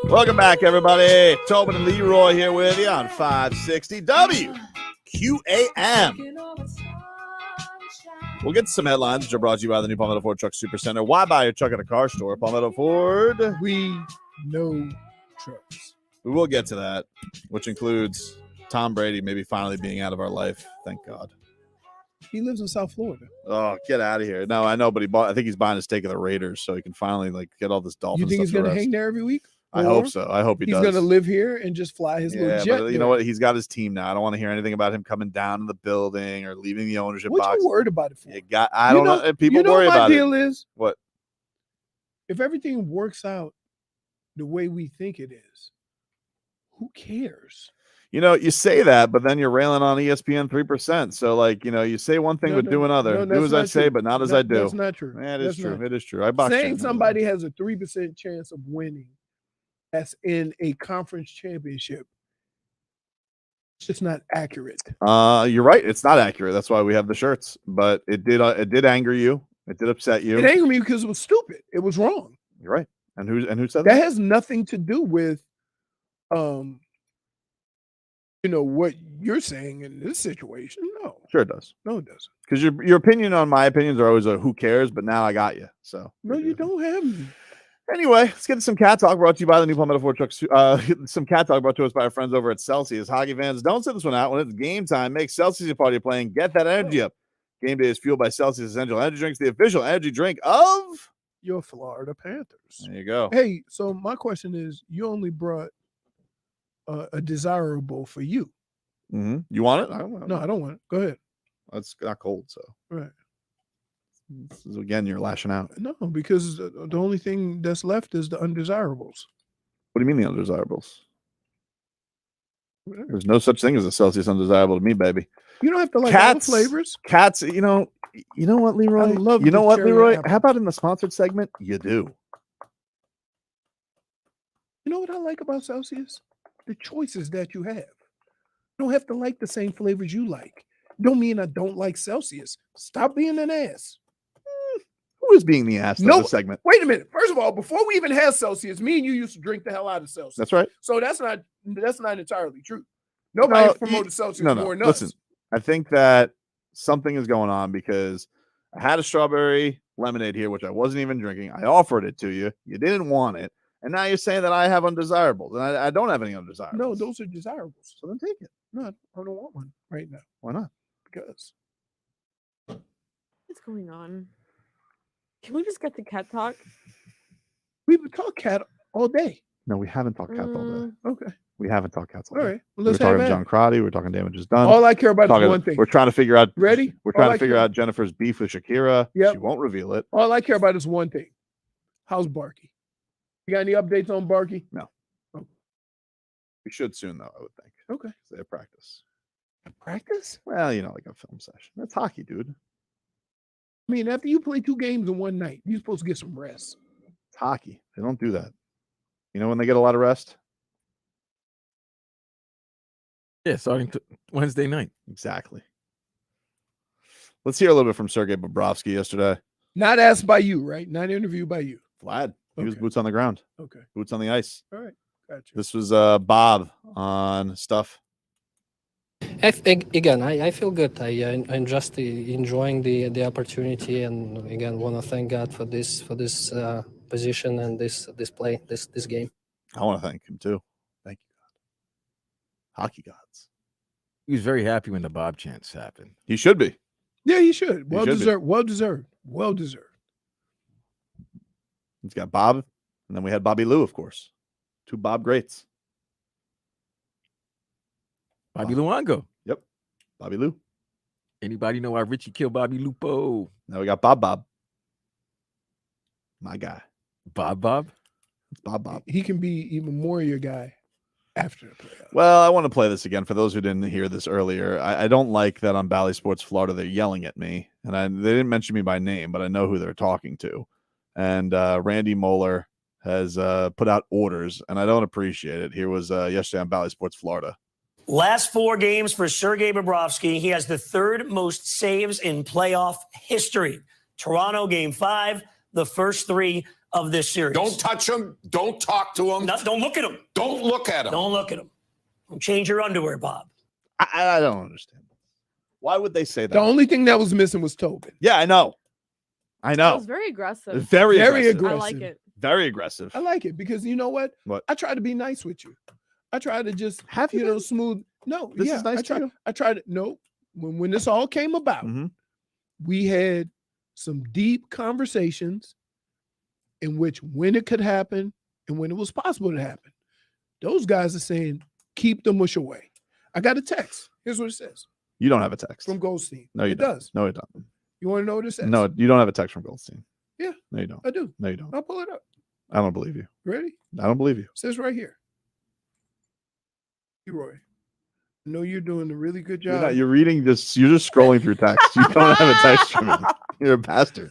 Welcome back, everybody. Tobin and Leroy here with you on 560 WQAM. We'll get to some headlines, which are brought to you by the new Palmetto Ford Truck Supercenter. Why buy your truck at a car store? Palmetto Ford. We know trucks. We will get to that, which includes Tom Brady maybe finally being out of our life. Thank God. He lives in South Florida. Oh, get out of here. No, I know, but I think he's buying a stake of the Raiders so he can finally get all this Dolphins You think stuff he's going to rest. hang there every week? I hope so. I hope he does. He's going to live here and just fly his little jet. But you know what? He's got his team now. I don't want to hear anything about him coming down to the building or leaving the ownership box. What you worried about it for? I don't know. People worry about it. You know my deal is? What? If everything works out the way we think it is, who cares? You know, you say that, but then you're railing on ESPN 3%. So, you say one thing, but do another. Do as I say, but not as I do. That's not true. It is true. It is true. I box saying somebody has a 3% chance of winning that's in a conference championship, it's just not accurate. You're right. It's not accurate. That's why we have the shirts. But it did anger you. It did upset you. It angered me because it was stupid. It was wrong. You're right. And who said that? That has nothing to do with what you're saying in this situation. No. Sure it does. No, it doesn't. Because your opinion on my opinions are always a who cares, but now I got you. So no, you don't have me. Anyway, let's get to some cat talk brought to you by the new Palmetto Ford Trucks. Some cat talk brought to us by our friends over at Celsius. Hockey fans, don't sit this one out when it's game time. Make Celsius a part of your playing. Get that energy up. Game day is fueled by Celsius Essential Energy Drinks, the official energy drink of your Florida Panthers. There you go. Hey, so my question is, you only brought a desirable for you. Mm-hmm. You want it? I don't want it. No, I don't want it. Go ahead. It's not cold, so. Right. This is, again, you're lashing out. No, because the only thing that's left is the undesirables. What do you mean the undesirables? There's no such thing as a Celsius undesirable to me, baby. You don't have to like cats, all the flavors. Cats, you know what, Leroy? I love you know what, Leroy? apple. How about in the sponsored segment? You do. You know what I like about Celsius? The choices that you have. You don't have to like the same flavors you like. Don't mean I don't like Celsius. Stop being an ass. Who is being the ass in this segment? Wait a minute. First of all, before we even had Celsius, me and you used to drink the hell out of Celsius. That's right. So that's not entirely true. Nobody's promoted Celsius more than us. Listen, I think that something is going on because I had a strawberry lemonade here, which I wasn't even drinking. I offered it to you. You didn't want it. And now you're saying that I have undesirables. And I don't have any undesirables. No, those are desirables. So then take it. No, I don't want one right now. Why not? Because. What's going on? Can we just get to cat talk? We would talk cat all day. No, we haven't talked cats all day. Okay. We haven't talked cats all day. All right. Well, We're let's talking have John Crotty. We're talking Damages Done. All I care about is one thing. We're trying to figure out. Ready? We're trying to figure out Jennifer's beef with Shakira. Yep. She won't reveal it. All I care about is one thing. How's Barky? You got any updates on Barky? No. Oh. We should soon, though, I would think. Okay. They have practice. Practice? Well, like a film session. That's hockey, dude. I mean, after you play 2 games in one night, you're supposed to get some rest. It's hockey. They don't do that. You know when they get a lot of rest? Yeah, starting Wednesday night. Exactly. Let's hear a little bit from Sergei Bobrovsky yesterday. Not asked by you, right? Not interviewed by you. Vlad. He was Okay. boots on the ground. Okay. Boots on the ice. All right. Gotcha. This was Bob on stuff. I feel good. I'm just enjoying the opportunity, and again, want to thank God for this position and this play, this game. I want to thank him too. Thank you, God. Hockey gods. He was very happy when the Bob chants happened. He should be. Yeah, he should. He should be. Well deserved. He's got Bob, and then we had Bobby Lou, of course. 2 Bob greats. Bobby Luongo. Yep. Bobby Lou. Anybody know why Richie killed Bobby Lupo? Now we got Bob. My guy. Bob? It's Bob. He can be even more your guy after the playoffs. Well, I want to play this again for those who didn't hear this earlier. I don't like that on Bally Sports Florida they're yelling at me, and they didn't mention me by name, but I know who they're talking to. And Randy Moller has put out orders, and I don't appreciate it. Here was yesterday on Bally Sports Florida. Last 4 games for Sergei Bobrovsky. He has the 3rd most saves in playoff history. Toronto game 5, the first 3 of this series. Don't touch him. Don't talk to him. No, don't look at him. Don't look at him. Don't look at him. Change your underwear, Bob. I don't understand. Why would they say that? The only thing that was missing was Tobin. Yeah, I know. That was very aggressive. Very Very aggressive. I like aggressive. it. Very aggressive. I like it because you know what? What? I try to be nice with you. I try to just Have you been? smooth. No, This yeah, is nice I to try. you? I tried. No, when this all came about, Mhm. we had some deep conversations in which when it could happen and when it was possible to happen. Those guys are saying keep the mush away. I got a text. Here's what it says You don't have a text. from Goldstein. No, you it don't. does. No, you don't. You want to know what it says? No, you don't have a text from Goldstein. Yeah. No, you don't. I do. No, you don't. I'll pull it up. I don't believe you. Ready? I don't believe you. It says right here. Leroy, I know you're doing a really good job. You're reading this. You're just scrolling through text. You don't have a text from me. You're a bastard.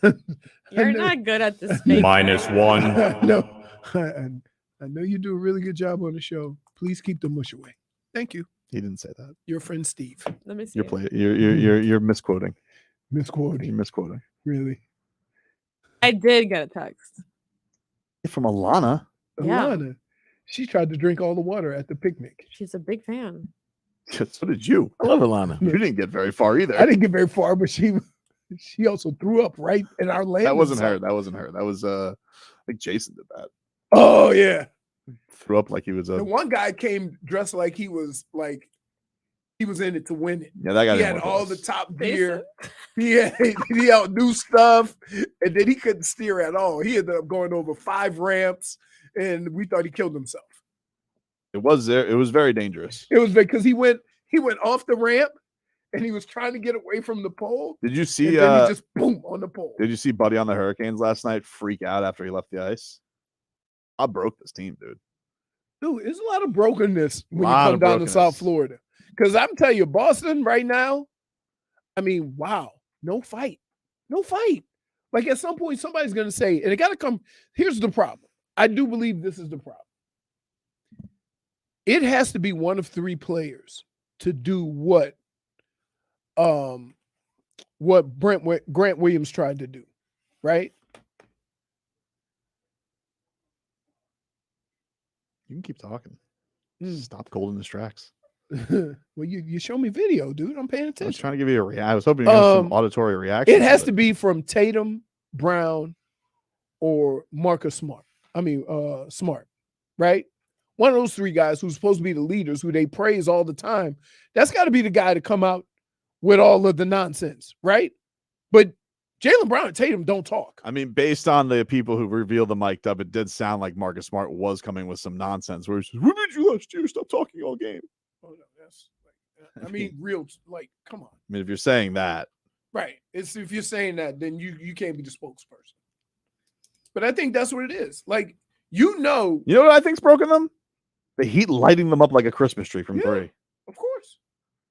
You're know. not good at this. fake Minus crap. 1. No, I know you do a really good job on the show. Please keep the mush away. Thank you. He didn't say that. Your friend Steve. Let me see. You're it. playing. You're misquoting. Misquoting. You're misquoting. Really. I did get a text. From Alana. Yeah. Alana, she tried to drink all the water at the picnic. She's a big fan. So did you. I love Alana. You didn't get very far either. I didn't get very far, but she also threw up right in our land. That wasn't her. That wasn't her. That was I think Jason did that. Oh yeah. Threw up like he was a. The one guy came dressed like he was in it to win it. Yeah, that guy. He didn't had want all this. the top gear. He had new stuff, and then he couldn't steer at all. He ended up going over 5 ramps, and we thought he killed himself. It was there. It was very dangerous. It was because he went off the ramp, and he was trying to get away from the pole. Did you And see? then he just boom on the pole. Did you see Buddy on the Hurricanes last night freak out after he left the ice? I broke this team, dude. Dude, there's a lot of brokenness when you Lot come of down to South brokenness. Florida. Because I'm telling you, Boston right now, I mean, wow, no fight. No fight. Like at some point, somebody's going to say, and it got to come. Here's the problem. I do believe this is the problem. It has to be one of 3 players to do what Grant Williams tried to do, right? You can keep talking. Mm. Stop cold in his tracks. Well, you show me video, dude. I'm paying I was attention. trying to give you a reaction. I was hoping you get some auditory reaction. It has to be from Tatum, Brown, or Marcus Smart. Smart, right? One of those 3 guys who's supposed to be the leaders, who they praise all the time. That's got to be the guy to come out with all of the nonsense, right? But Jaylen Brown and Tatum don't talk. I mean, based on the people who revealed the mic'd up, it did sound like Marcus Smart was coming with some nonsense where he says, "What did you last year? Stop talking all game." Oh, no, that's real. Like, come on, I mean, if you're saying that, right? It's if you're saying that, then you can't be the spokesperson. But I think that's what it is. Like, you know what I think's broken them? The Heat lighting them up like a Christmas tree from 3. Of course.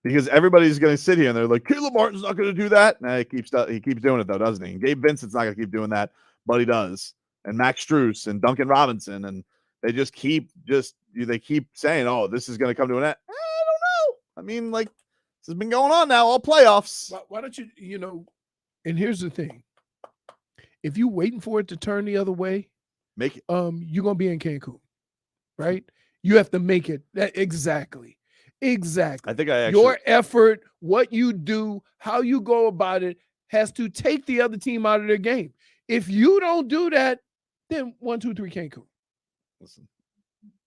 Because everybody's going to sit here and they're like, Caleb Martin's not going to do that. Nah, he keeps doing it though, doesn't he? And Gabe Vincent's not going to keep doing that, but he does. And Max Strus and Duncan Robinson, and they just keep saying, "Oh, this is going to come to an end." I don't know. I mean, like, this has been going on now all playoffs. Why don't you, and here's the thing. If you're waiting for it to turn the other way, Make it. You're going to be in Cancun, right? You have to make it. Exactly. I think Your effort, what you do, how you go about it has to take the other team out of their game. If you don't do that, then 1, 2, 3 Cancun. Listen,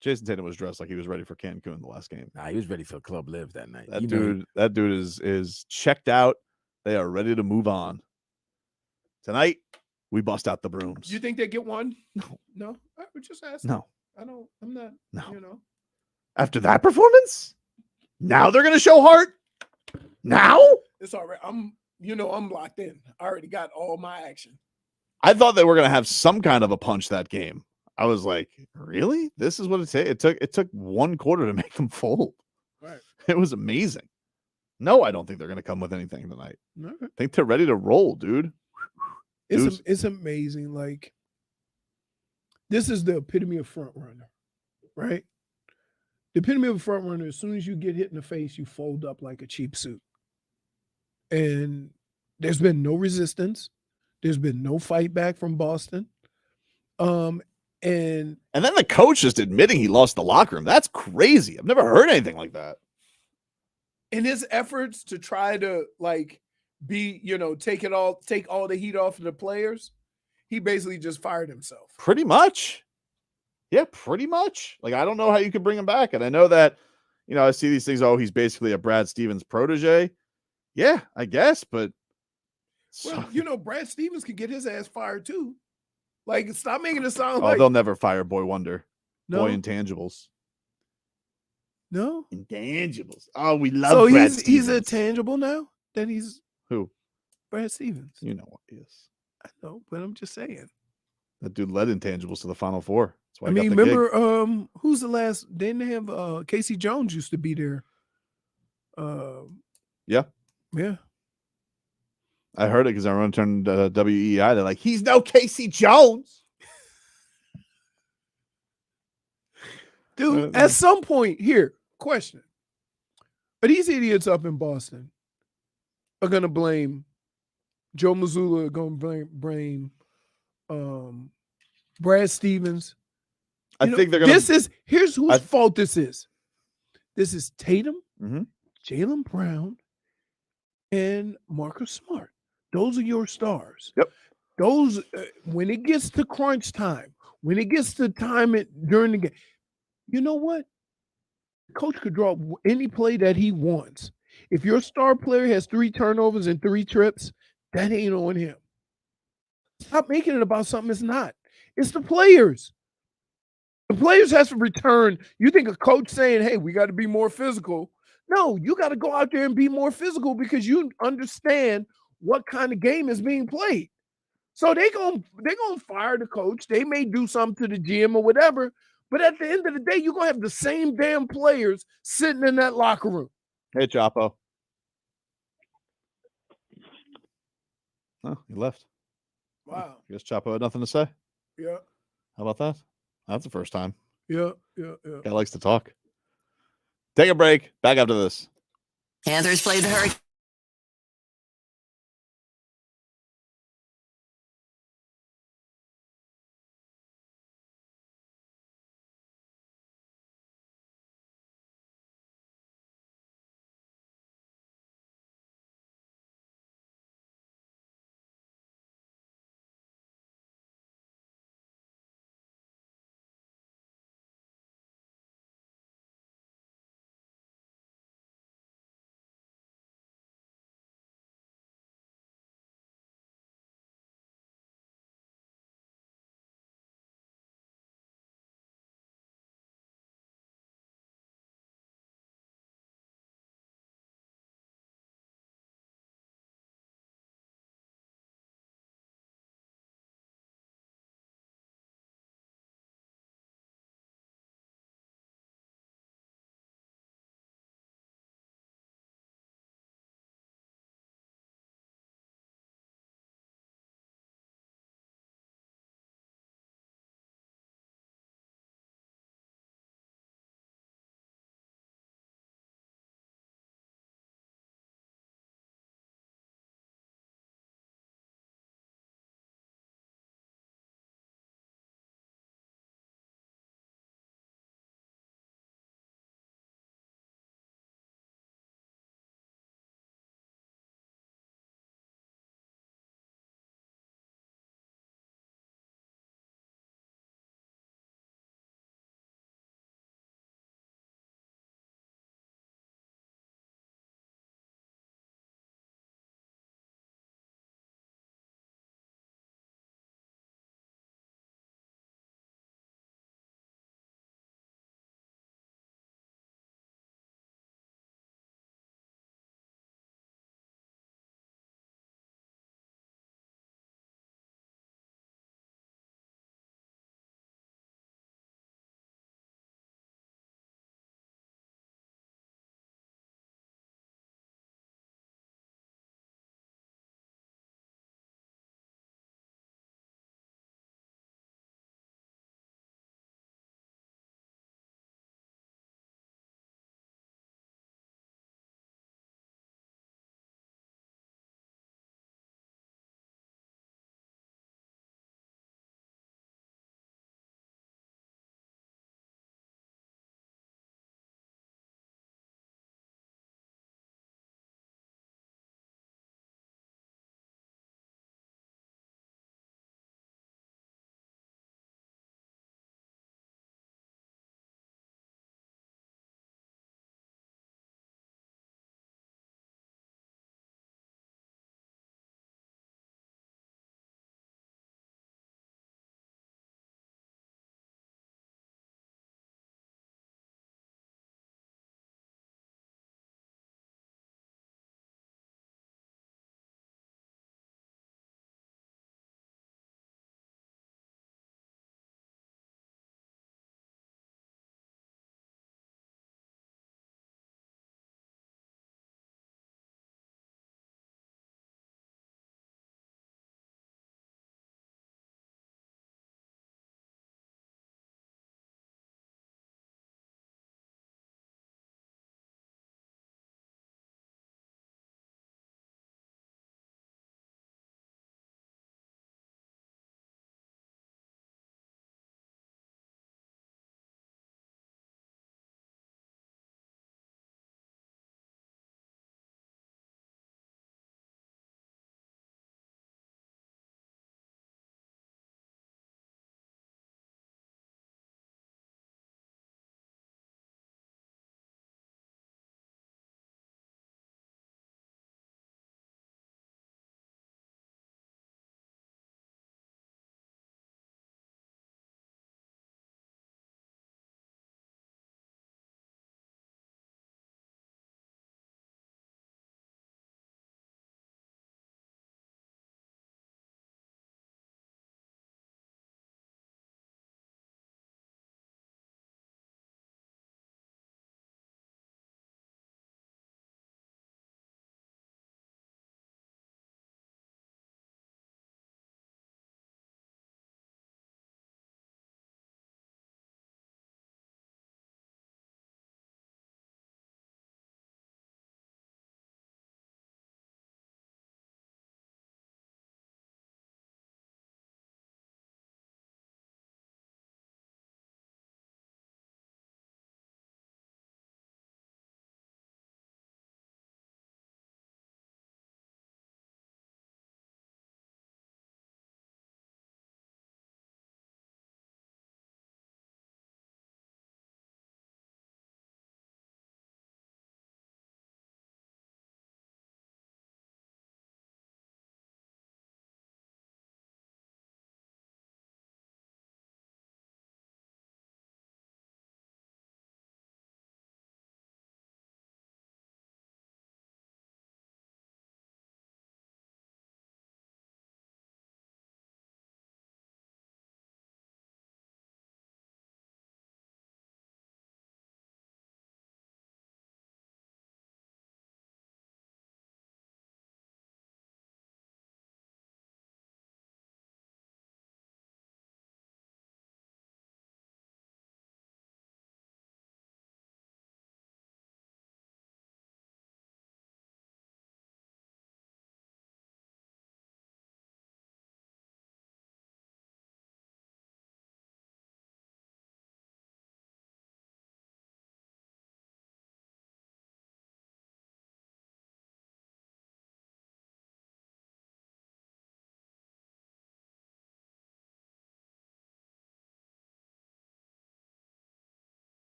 Jason Tatum was dressed like he was ready for Cancun the last game. Nah, he was ready for Club Live that night. That dude is checked out. They are ready to move on. Tonight, we bust out the brooms. You think they get one? No. No? I would just ask. No. I'm not, No. After that performance? Now they're going to show heart? Now? It's all right. I'm locked in. I already got all my action. I thought they were going to have some kind of a punch that game. I was like, really? This is what it took 1 quarter to make them fold. Right. It was amazing. No, I don't think they're going to come with anything tonight. No. I think they're ready to roll, dude. It's amazing. Like, this is the epitome of front runner, right? The epitome of a front runner, as soon as you get hit in the face, you fold up like a cheap suit. And there's been no resistance. There's been no fight back from Boston. And then the coach just admitting he lost the locker room. That's crazy. I've never heard anything like that. In his efforts to try to take all the heat off of the players, he basically just fired himself. Pretty much. Yeah, pretty much. Like, I don't know how you could bring him back. And I know that, I see these things. Oh, he's basically a Brad Stevens protege. Yeah, I guess. But well, Brad Stevens could get his ass fired too. Like, stop making it sound like they'll never fire Boy Wonder. No. Boy Intangibles. No. Intangibles. Oh, we love so Brad he's a tangible now? Then he's who? Brad Stevens. You know what he is. I know, but I'm just saying. That dude led Intangibles to the Final Four. That's why I mean, remember who's the last? Didn't they have Casey Jones used to be there? Yeah. I heard it because I run turned WEI. They're like, he's no Casey Jones. Dude, at some point here, question. Are these idiots up in Boston are going to blame Joe Mazzulla, going to blame Brad Stevens? I think they're going to. Here's whose fault this is. This is Tatum, Jaylen Brown, and Marcus Smart. Those are your stars. Yep. Those, when it gets to crunch time, when it gets to time during the game, you know what? The coach could draw any play that he wants. If your star player has 3 turnovers and 3 trips, that ain't on him. Stop making it about something it's not. It's the players. The players has to return. You think a coach saying, hey, we got to be more physical. No, you got to go out there and be more physical because you understand what kind of game is being played. So they're gonna fire the coach. They may do something to the GM or whatever, but at the end of the day, you're gonna have the same damn players sitting in that locker room. Hey, Chapo. Oh, he left. Wow. I guess Chapo had nothing to say. Yeah. How about that? That's the first time. Yeah. Guy likes to talk. Take a break. Back after this. Panthers play the Hurricanes.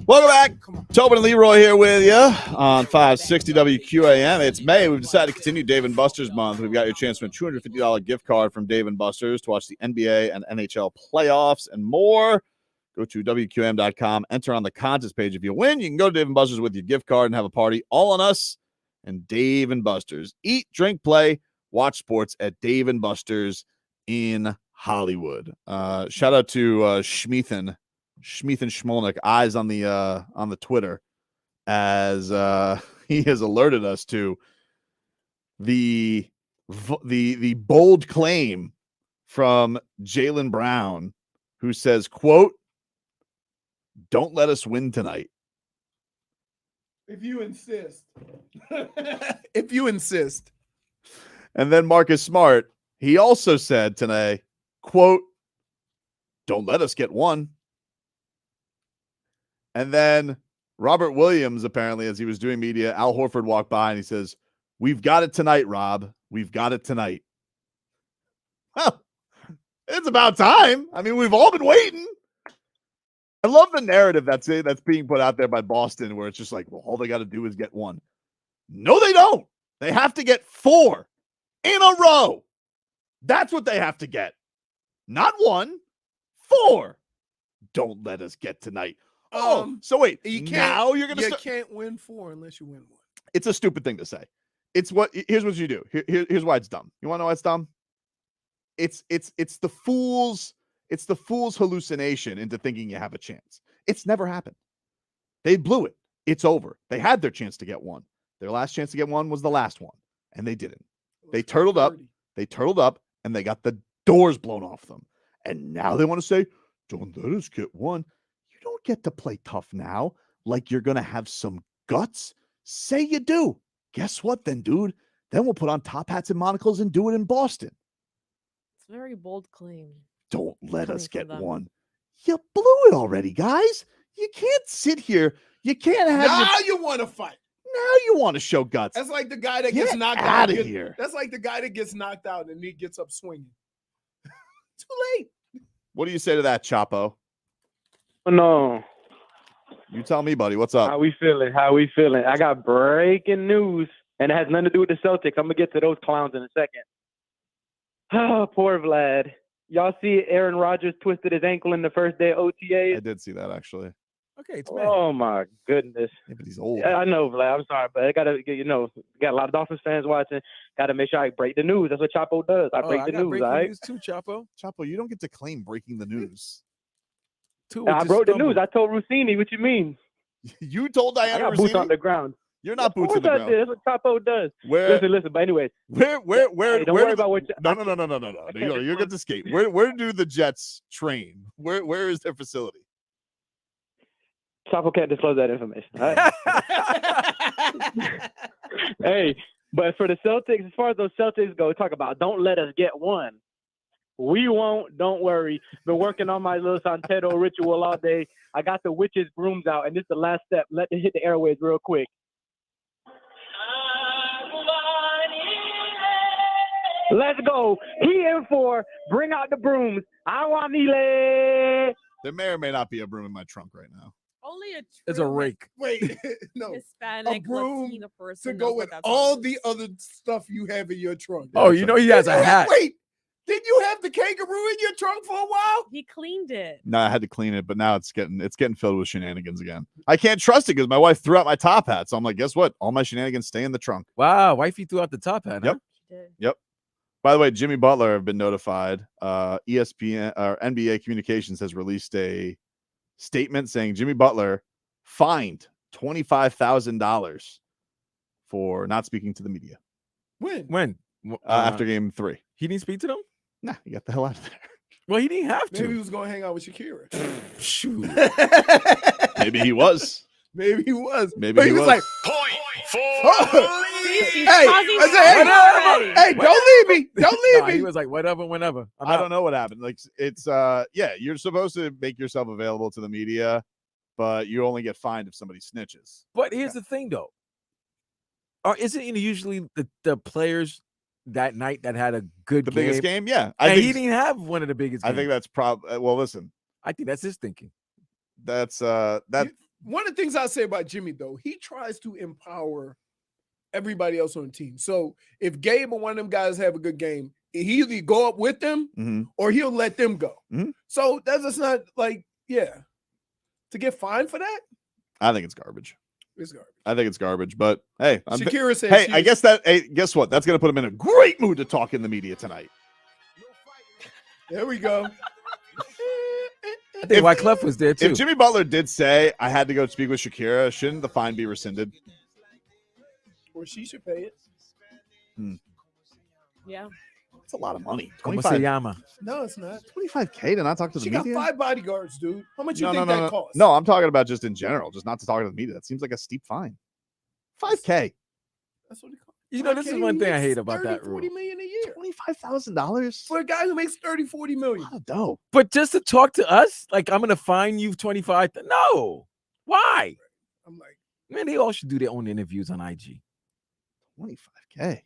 Welcome back. Tobin and Leroy here with you on 560 WQAM. It's May. We've decided to continue Dave & Buster's month. We've got your chance for a $250 gift card from Dave & Buster's to watch the NBA and NHL playoffs and more. Go to WQAM.com. Enter on the contest page. If you win, you can go to Dave & Buster's with your gift card and have a party all on us and Dave & Buster's. Eat, drink, play, watch sports at Dave & Buster's in Hollywood. Shout out to Schmeathan Schmolnick, eyes on the Twitter, as he has alerted us to the bold claim from Jaylen Brown, who says, quote, "Don't let us win tonight." If you insist. If you insist. And then Marcus Smart, he also said today, quote, "Don't let us get one." And then Robert Williams, apparently, as he was doing media, Al Horford walked by and he says, "We've got it tonight, Rob. We've got it tonight." Well, it's about time. I mean, we've all been waiting. I love the narrative that's being put out there by Boston, where it's just like, well, all they got to do is get one. No, they don't. They have to get 4 in a row. That's what they have to get. Not 1, 4. Don't let us get tonight. So wait, you can't win 4 unless you win 1. It's a stupid thing to say. Here's what you do. Here's why it's dumb. You want to know why it's dumb? It's the fool's hallucination into thinking you have a chance. It's never happened. They blew it. It's over. They had their chance to get one. Their last chance to get one was the last one, and they didn't. They turtled up, and they got the doors blown off them. And now they want to say, "Don't let us get one." You don't get to play tough now like you're going to have some guts. Say you do. Guess what then, dude? Then we'll put on top hats and monocles and do it in Boston. It's a very bold claim. Don't let us get them. one. You blew it already, guys. You can't sit here. You can't have. Now you want to fight. Now you want to show guts. That's like the guy that Get gets knocked out out. of here. That's like the guy that gets knocked out and he gets up swinging. Too late. What do you say to that, Chapo? No. You tell me, buddy. What's up? How we feeling? I got breaking news, and it has nothing to do with the Celtics. I'm going to get to those clowns in a second. Oh, poor Vlad. Y'all see Aaron Rodgers twisted his ankle in the first day of OTAs? I did see that, actually. Okay, it's man. Oh, my goodness. Yeah, but he's old. I know, Vlad. I'm sorry, but I got to, got a lot of Dolphins fans watching. Got to make sure I break the news. That's what Chapo does. I break the news, all right? News too, Chapo. Chapo, you don't get to claim breaking the news. I broke the news. I told Rossini. What you mean? You told Diana I got Rossini? boots on the ground. You're not boots on the ground. That's what Chapo does. Listen. But anyways, where? Hey, don't worry about what. No. You're going to skate. Where do the Jets train? Where is their facility? Chapo can't disclose that information. All right? Hey, but for the Celtics, as far as those Celtics go, talk about don't let us get one. We won't. Don't worry. Been working on my little Santedo ritual all day. I got the witch's brooms out, and this is the last step. Let it hit the airways real quick. Let's go. He in for bring out the brooms. Awanile. There may or may not be a broom in my trunk right now. Only a It's a rake. Wait, no. Hispanic A broom Latina person to go knows with what that's all about. the other stuff you have in your trunk. Oh, you know he has a hat. Wait, did you have the kangaroo in your trunk for a while? He cleaned it. No, I had to clean it, but now it's getting filled with shenanigans again. I can't trust it because my wife threw out my top hat. So I'm like, guess what? All my shenanigans stay in the trunk. Wow, wifey threw out the top hat. Yep. Huh? She did. Yep. By the way, Jimmy Butler have been notified. ESPN or NBA Communications has released a statement saying Jimmy Butler fined $25,000 for not speaking to the media When? after game 3. He didn't speak to them? Nah, he got the hell out of there. Well, he didn't have to. Maybe he was going to hang out with Shakira. Shoot. Maybe he was. Maybe he was. Maybe but he was was. like, Point for She's hey, causing I said, trouble already. hey, don't leave me. Don't leave Nah, me. he was like, whatever, whenever. I don't know what happened. Like it's you're supposed to make yourself available to the media, but you only get fined if somebody snitches. But here's the thing, though. Isn't it usually the players that night that had a good The game? biggest game, yeah. And he didn't have one of the biggest games. I think that's well, listen. I think that's his thinking. That's that. One of the things I say about Jimmy, though, he tries to empower everybody else on the team. So if Gabe or one of them guys have a good game, he either go up with them or he'll let them go. So that's just not like, to get fined for that. I think it's garbage. It's garbage. I think it's garbage. But hey, Shakira says, hey, I guess that. Hey, guess what? That's gonna put him in a great mood to talk in the media tonight. There we go. I think Wyclef was there too. If Jimmy Butler did say I had to go speak with Shakira, shouldn't the fine be rescinded? Or she should pay it. Yeah. It's a lot of money. Como se llama? No, it's not. $25K to not talk to the She media. got 5 bodyguards, dude. How much you think that costs? No, I'm talking about just in general, just not to talk to the media. That seems like a steep fine. $5K. That's what it costs. You know, this is one thing I hate about that rule. $40 million a year. $25,000 for a guy who makes 40 million. What a dope. But just to talk to us, like I'm gonna fine you 25. No, why? I'm like, man, they all should do their own interviews on IG. $25K.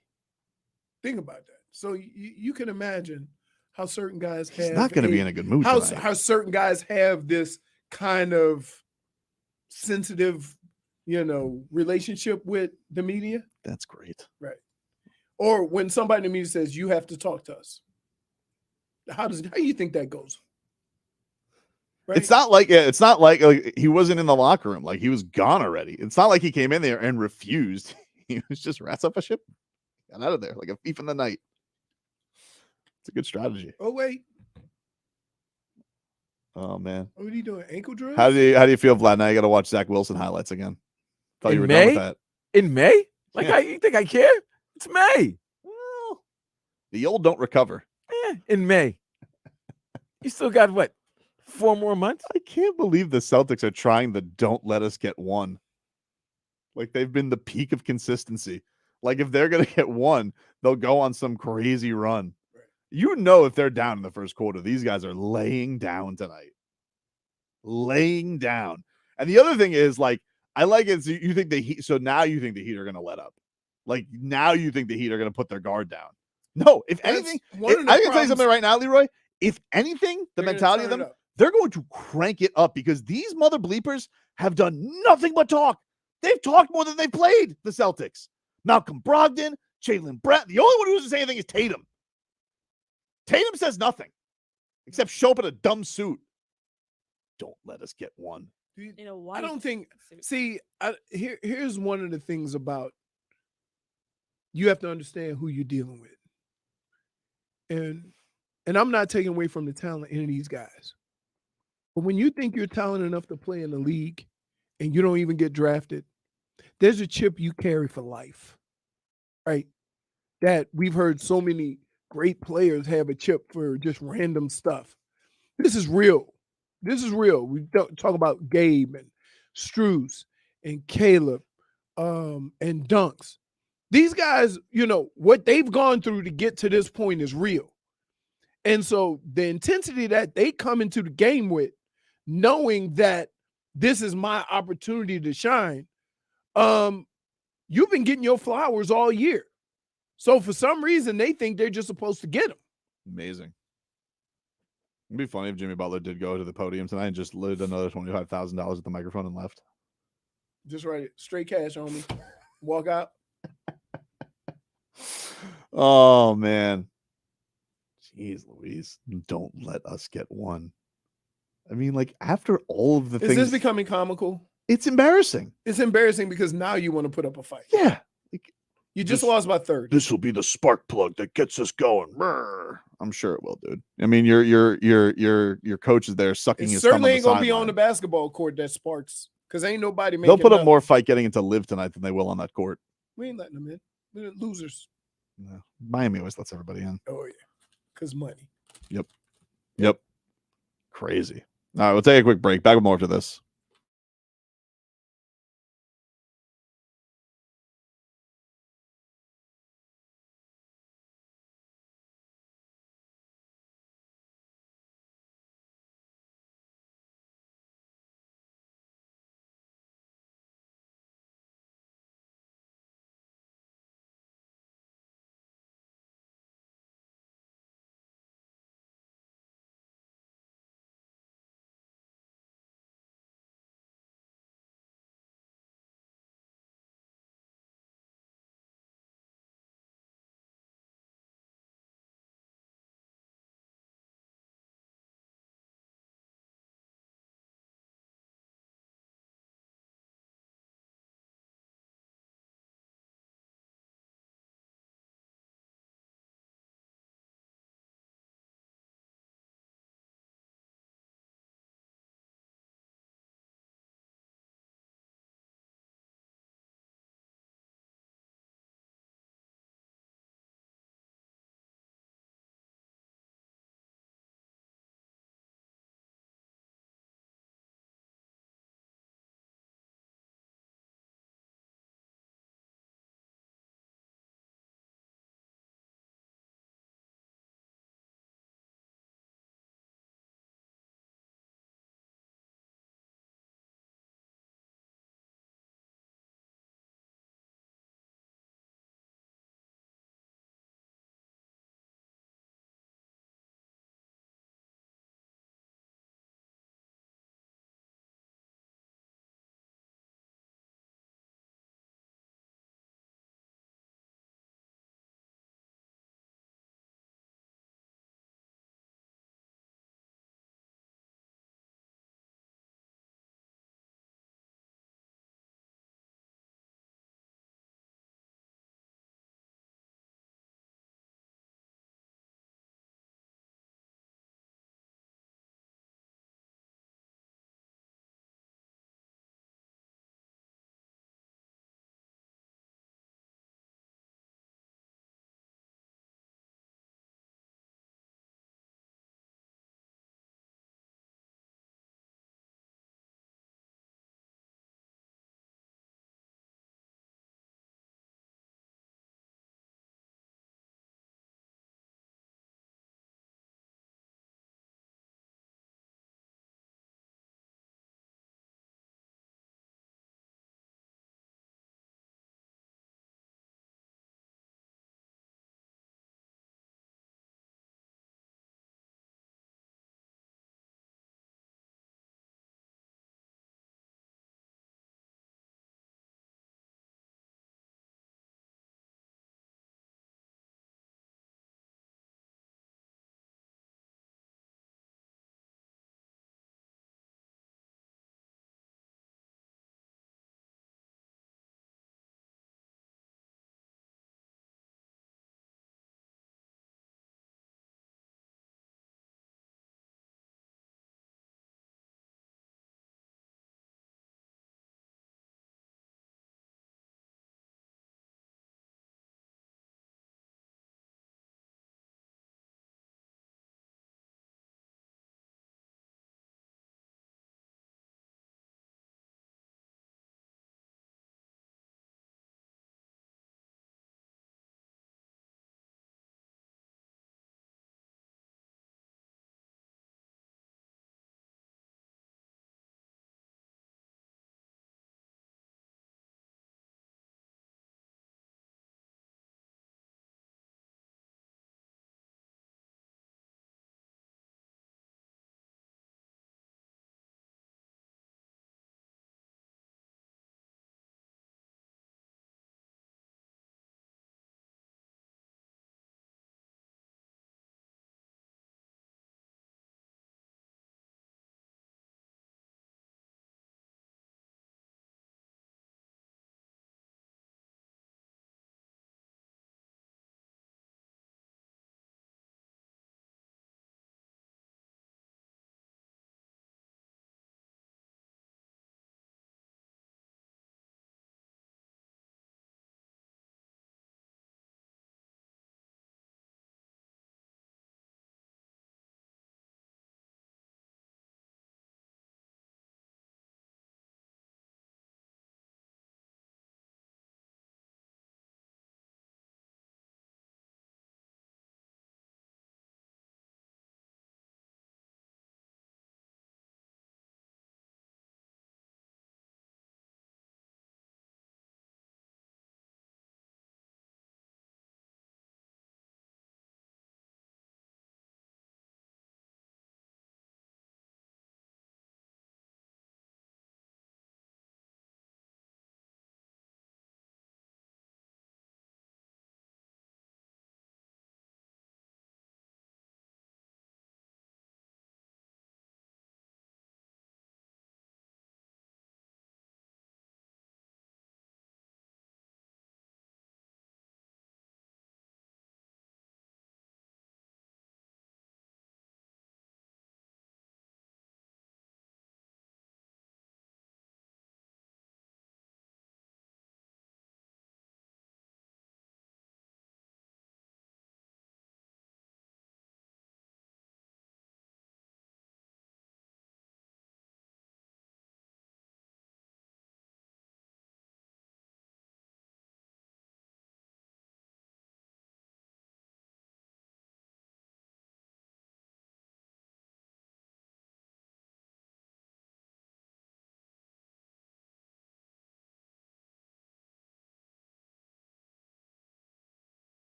Think about that. So you can imagine how certain guys have. He's not going to be in a good mood. How certain guys have this kind of sensitive, relationship with the media. That's great. Right. Or when somebody in the media says you have to talk to us. How do you think that goes? Right? It's not like he wasn't in the locker room. Like he was gone already. It's not like he came in there and refused. He was just rats up a ship, got out of there like a thief in the night. It's a good strategy. Oh wait. Oh man. What are you doing? Ankle drills? How do you feel, Vlad? Now you got to watch Zach Wilson highlights again. Thought you were done with that. In May? Like you think I care? It's May. Well, the old don't recover. In May. You still got what? 4 more months? I can't believe the Celtics are trying the don't let us get one. Like they've been the peak of consistency. Like if they're going to get one, they'll go on some crazy run. If they're down in the first quarter, these guys are laying down tonight. Laying down. And the other thing is, like, I like it. So you think the Heat, so now you think the Heat are going to let up. Like now you think the Heat are going to put their guard down. No, if anything, I can tell you something right now, Leroy. If anything, the mentality of them, they're going to crank it up because these mother bleepers have done nothing but talk. They've talked more than they've played, the Celtics. Malcolm Brogdon, Jaylen Brown. The only one who doesn't say anything is Tatum. Tatum says nothing except show up in a dumb suit. Don't let us get one. I don't think. See, here's one of the things about you have to understand who you're dealing with, and I'm not taking away from the talent of any of these guys, but when you think you're talented enough to play in the league and you don't even get drafted, there's a chip you carry for life, right? That we've heard so many great players have a chip for just random stuff. This is real. This is real. We talk about Gabe and Struz and Caleb and Dunks. These guys, what they've gone through to get to this point is real. And so the intensity that they come into the game with, knowing that this is my opportunity to shine, you've been getting your flowers all year. So for some reason, they think they're just supposed to get them. Amazing. It'd be funny if Jimmy Butler did go to the podium tonight and just lit another $25,000 at the microphone and left. Just write it. Straight cash on me. Walk out. Oh, man. Jeez Louise. Don't let us get one. I mean, like, after all of the things. Is this becoming comical? It's embarrassing. It's embarrassing because now you want to put up a fight. Yeah. You just lost by 30. This will be the spark plug that gets us going. I'm sure it will, dude. I mean, your coach is there sucking his thumb. Certainly ain't gonna be on the basketball court that sparks because ain't nobody making. They'll put up more fight getting into live tonight than they will on that court. We ain't letting them in. We're losers. No. Miami always lets everybody in. Oh yeah, because money. Yep. Crazy. All right, we'll take a quick break. Back with more after this.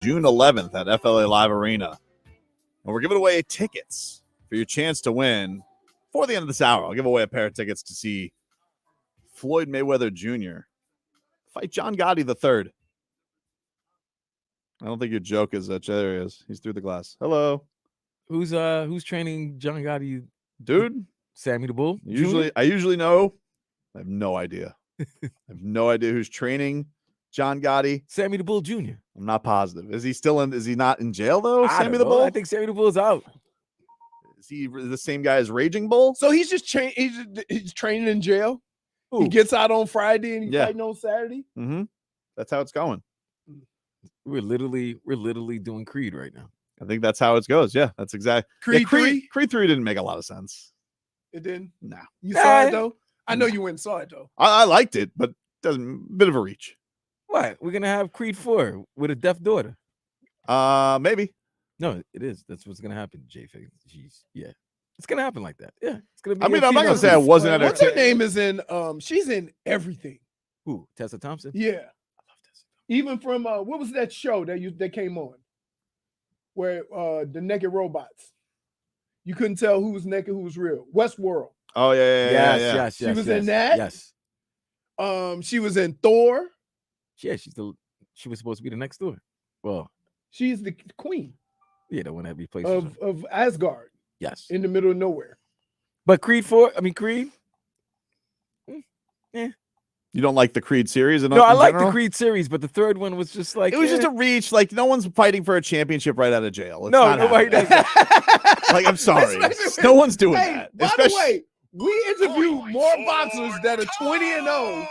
June 11th at FLA Live Arena. And we're giving away tickets for your chance to win. Before the end of this hour, I'll give away a pair of tickets to see Floyd Mayweather Jr. fight John Gotti III. I don't think your joke is that there he is. He's through the glass. Hello. Who's training John Gotti? Dude. Sammy the Bull? I usually know. I have no idea. I have no idea who's training John Gotti. Sammy the Bull Jr. I'm not positive. Is he not in jail though? Sammy the Bull? Bull? I think Sammy the Bull's out. Is he the same guy as Raging Bull? So he's just he's training in jail. Ooh. He gets out on Friday and he's fighting on Saturday. Mm-hmm. That's how it's going. We're literally doing Creed right now. I think that's how it goes. Yeah, that's exactly. Creed 3? Creed 3 didn't make a lot of sense. It didn't? No. You saw it though? I know you went and saw it though. I liked it, but bit of a reach. What? We're gonna have Creed 4 with a deaf daughter. Maybe. No, it is. That's what's gonna happen, J-Fig. It's gonna happen like that. Yeah. It's gonna be. I mean, I'm not gonna say I wasn't What's her name is in she's in everything. Who? Tessa Thompson? Yeah. I love Tessa. Even from what was that show that came on? Where the naked robots. You couldn't tell who was naked, who was real. Westworld. Oh yeah. She was in that. Yes. She was in Thor. Yeah, she was supposed to be the next Thor. Well, she's the queen. Yeah, the one that replaced of Asgard. Yes. In the middle of nowhere. But Creed. Yeah. You don't like the Creed series? No, I like the Creed series, but the third one was just like it was just a reach. Like no one's fighting for a championship right out of jail. It's nobody does that. Like I'm sorry, no one's doing that. By the way, we interview more boxers that are 20-0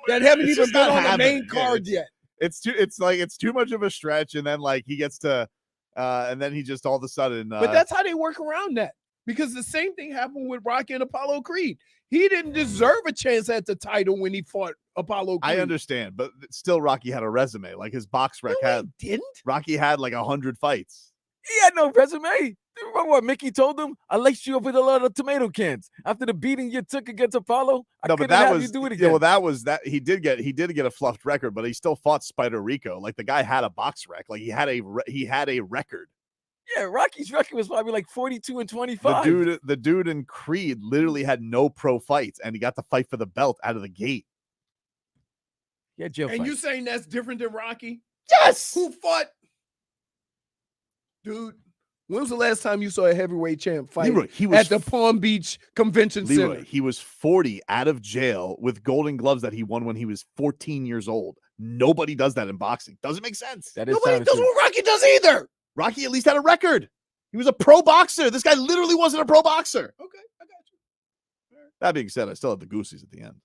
that haven't even been on the main card yet. It's too much of a stretch, and then like he gets to, and then he just all of a sudden. But that's how they work around that, because the same thing happened with Rocky and Apollo Creed. He didn't deserve a chance at the title when he fought Apollo Creed. I understand, but still, Rocky had a resume. Like his box rec didn't. Rocky had like 100 fights. He had no resume. Remember what Mickey told him? I laced you up with a lot of tomato cans after the beating you took against Apollo. I couldn't have you do it again. Yeah, well, that was that. He did get a fluffed record, but he still fought Spider Rico. Like the guy had a box rec. Like he had a record. Yeah, Rocky's record was probably like 42-25. The dude in Creed literally had no pro fights, and he got to fight for the belt out of the gate. Yeah, jail. And you saying that's different than Rocky? Yes. Who fought? Dude, when was the last time you saw a heavyweight champ fight at the Palm Beach Convention Center? He was 40 out of jail with golden gloves that he won when he was 14 years old. Nobody does that in boxing. Doesn't make sense. Nobody does what Rocky does either. Rocky at least had a record. He was a pro boxer. This guy literally wasn't a pro boxer. Okay, I got you. That being said, I still have the goosies at the end.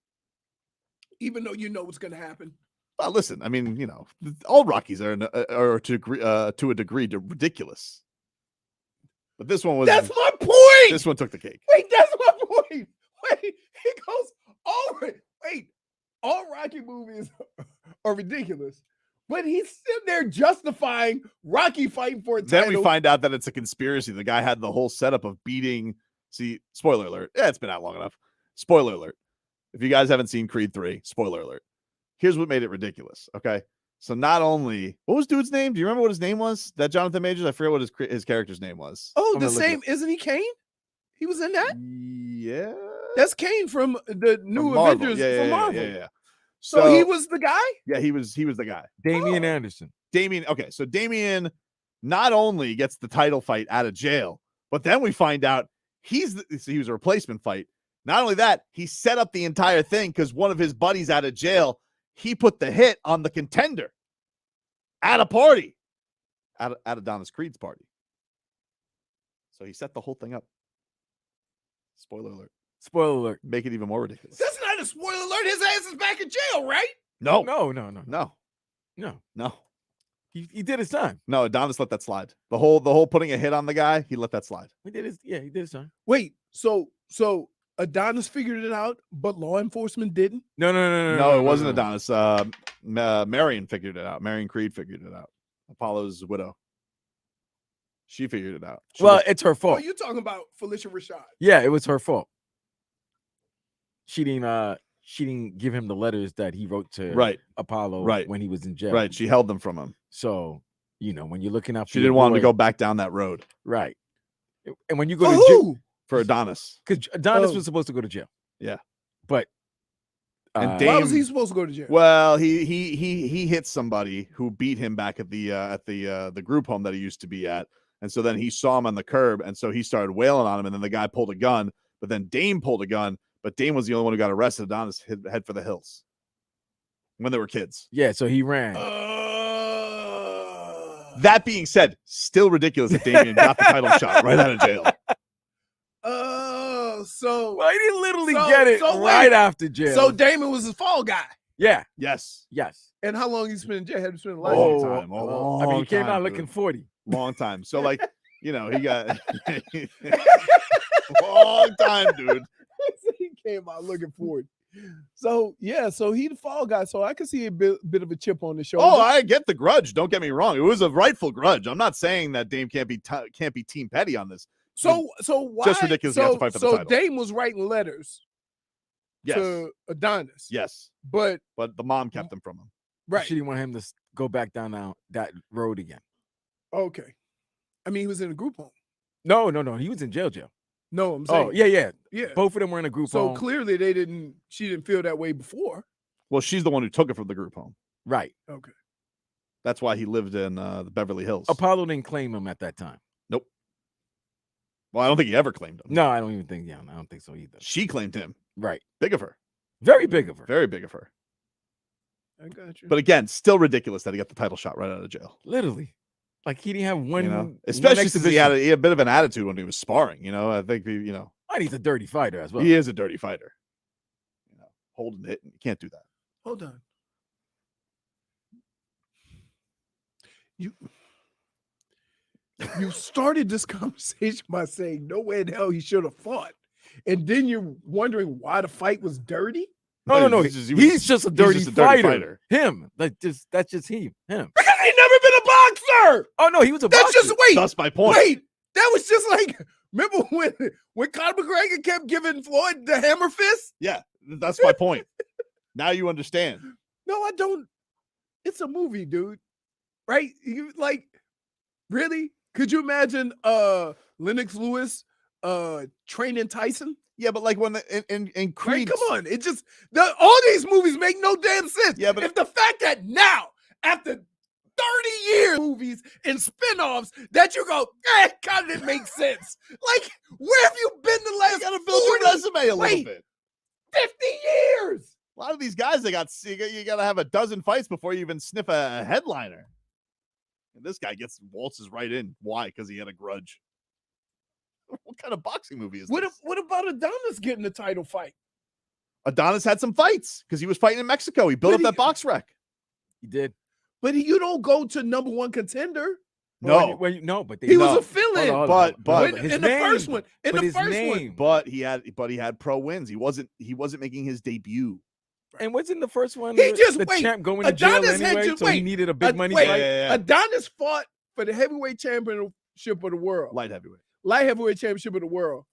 Even though you know what's going to happen. Well, listen, I mean, you know, all Rockies are to a degree ridiculous. But this one was. That's my point. This one took the cake. Wait, that's my point. Wait, he goes over. Wait, all Rocky movies are ridiculous, but he's sitting there justifying Rocky fighting for a title. Then we find out that it's a conspiracy. The guy had the whole setup of beating. See, spoiler alert. Yeah, it's been out long enough. Spoiler alert. If you guys haven't seen Creed 3, spoiler alert. Here's what made it ridiculous. Okay. So not only, what was dude's name? Do you remember what his name was? That Jonathan Majors? I forget what his character's name was. Oh, the same. Isn't he Kane? He was in that? Yeah. That's Kane from the new Avengers from Marvel. Yeah. So he was the guy? Yeah, he was the guy. Damian Anderson. Okay, so Damian not only gets the title fight out of jail, but then we find out he was a replacement fight. Not only that, he set up the entire thing because one of his buddies out of jail, he put the hit on the contender at a party, at Adonis Creed's party. So he set the whole thing up. Spoiler alert. Spoiler alert. Make it even more ridiculous. That's not a spoiler alert. His ass is back in jail, right? No. He did his time. No, Adonis let that slide. The whole putting a hit on the guy, he let that slide. He did his time. Wait, so Adonis figured it out, but law enforcement didn't? No, it wasn't Adonis. Marion figured it out. Marion Creed figured it out. Apollo's widow. She figured it out. It's her fault. Oh, you talking about Felicia Rashad? Yeah, it was her fault. She didn't give him the letters that he wrote to Apollo when he was in jail. Right. She held them from him. So You know, when you're looking out for She didn't want him to go back down that road. Right. And when you go For to jail, who? For Adonis. because Adonis Oh. was supposed to go to jail. Yeah. But And Why Dame- was he supposed to go to jail? Well, he hit somebody who beat him back at the group home that he used to be at, and so then he saw him on the curb, and so he started wailing on him, and then the guy pulled a gun, but then Dame pulled a gun, but Dame was the only one who got arrested. Adonis head for the hills when they were kids. yeah, so he ran. That being said, still ridiculous that Damian got the title shot right out of jail. So Well, he didn't literally So- get it so right wait. after jail. so Damon was his fall guy. yeah, Yes, yes. And how long he spent in jail? Had to spend a life. Long time. A long I mean, he came time, out dude. looking 40. Long time. So like, he got long time, dude. He came out looking for it. So yeah, so he the fall guy. So I can see a bit of a chip on the shoulder. Oh, I get the grudge. Don't get me wrong. It was a rightful grudge. I'm not saying that Dame can't be team petty on this. so why? Just ridiculous he has to fight for the title. Dame was writing letters Yes, to Adonis. yes. But But the mom kept them from him. right. She didn't want him to go back down that road again. Okay. I mean, he was in a group home. No. He was in jail. No, I'm saying. Oh, yeah. yeah. Both of them were in a group So home. clearly she didn't feel that way before. Well, she's the one who took it from the group home. Right. Okay. That's why he lived in the Beverly Hills. Apollo didn't claim him at that time. Nope. Well, I don't think he ever claimed him. No, I don't even think. Yeah, I don't think so either. She claimed him. Right. Big of her. Very big of her. Very big of her. I got you. But again, still ridiculous that he got the title shot right out of jail. Literally. Like he didn't have one. You know, one especially since he had exhibition. a bit of an attitude when he was sparring. You know, I think And he's a dirty fighter as well. he is a dirty fighter. You know, holding it, you can't do that. Hold on. You started this conversation by saying no way in hell he should have fought. And then you're wondering why the fight was dirty? No. He's He's just a dirty, just a dirty fighter. fighter. Him. That's just him. Because he never been a boxer. Oh no, he was a That's boxer. just wait. That's my point. Wait. That was just like remember when Conor McGregor kept giving Floyd the hammer fist? Yeah, that's my point. Now you understand. No, I don't. It's a movie, dude. Right? You like really? Could you imagine Lennox Lewis training Tyson? Yeah, but like when in Right? Creed, Come on. It just all these movies make no damn sense. Yeah, but if the fact that now, after 30 years movies and spin-offs, that you go, kind of didn't make sense. Like, where have you been the last you gotta build your 40, resume a little wait. bit. 50 years? A lot of these guys, you got to have a dozen fights before you even sniff a headliner. And this guy waltzes right in. Why? Because he had a grudge. What kind of boxing movie is this? What about Adonis getting the title fight? Adonis had some fights because he was fighting in Mexico. He built But up that box rec. He did. But you don't go to number one contender. No, No, but they He was No. a fill-in. Hold on. but his in the name- first one. In but the his first one. name. but he had pro wins. He wasn't making his debut. And wasn't the first one He just- the wait, champ going to jail Adonis had anyway? to- So he wait, needed a big money wait, fight. Yeah. Adonis fought for the heavyweight championship of the world. Light heavyweight. Light heavyweight championship of the world.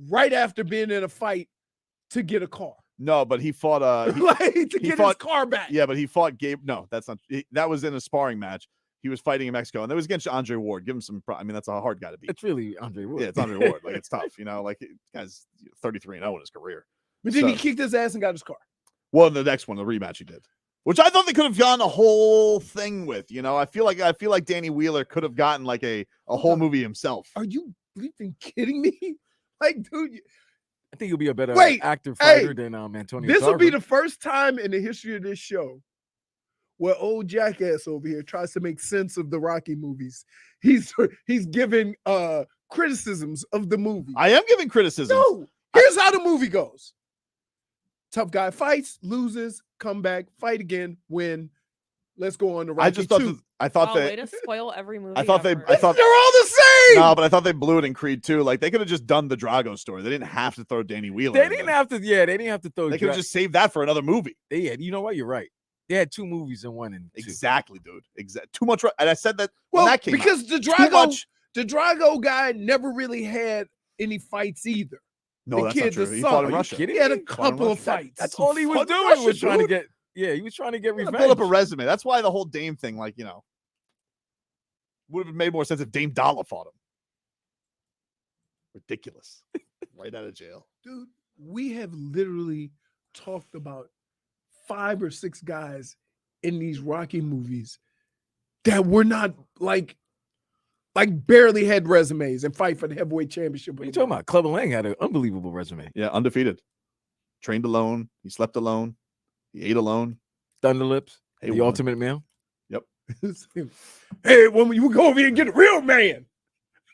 Right after being in a fight to get a car. No, but he fought To get fought- his car back. yeah, but he fought Gabe. No, that's not. That was in a sparring match. He was fighting in Mexico, and that was against Andre Ward. Give him some. I mean, that's a hard guy to beat. It's really Andre Wood. Yeah, it's Andre Ward. Like it's tough, you know. Like the guy's 33-0 in his career. But then he So- kicked his ass and got his car. Well, the next one, the rematch, he did, which I thought they could have gone a whole thing with. You know, I feel like Danny Wheeler could have gotten like a whole movie himself. Are you bleeping kidding me? Like, dude, I think he'll be a better Wait, actor hey, fighter than Antonio. this will be Tarver. the first time in the history of this show where old jackass over here tries to make sense of the Rocky movies. He's giving criticisms of the movie. I am giving criticism. No, here's how the movie goes. Tough guy fights, loses, come back, fight again, win. Let's go on to Rocky I just thought 2. I thought Way that to spoil every movie. I thought ever. I thought They're all the same. no, but I thought they blew it in Creed too. Like they could have just done the Drago story. They didn't have to throw Danny Wheeler. They in didn't there. have to. Yeah, they didn't have to throw. They could have just saved that for another movie. They had. You know what? You're right. They had two movies in one and two. Exactly, dude. Too much. And I said that Well, when that came because out. the Too Drago, much. the Drago guy never really had any fights either. No, the that's kid, not true. the He son. fought Are in you Russia. kidding He had a He fought in couple of Russia. fights. That's all he was Fuck doing Russia, was trying to dude. get. Yeah, he was trying to get Gotta revenge. build up a resume. That's why the whole Dame thing, like, you know. Would have made more sense if Dame Dollar fought him. Ridiculous. Right out of jail. Dude, we have literally talked about 5 or 6 guys in these Rocky movies that were not like barely had resumes and fight for the heavyweight championship. What are you talking about? Clubber Lang had an unbelievable resume. Yeah, undefeated. Trained alone. He slept alone. He ate alone. Thunder Lips. Hey, the woman. ultimate male. Yep. Hey, woman, you go over here and get a real man.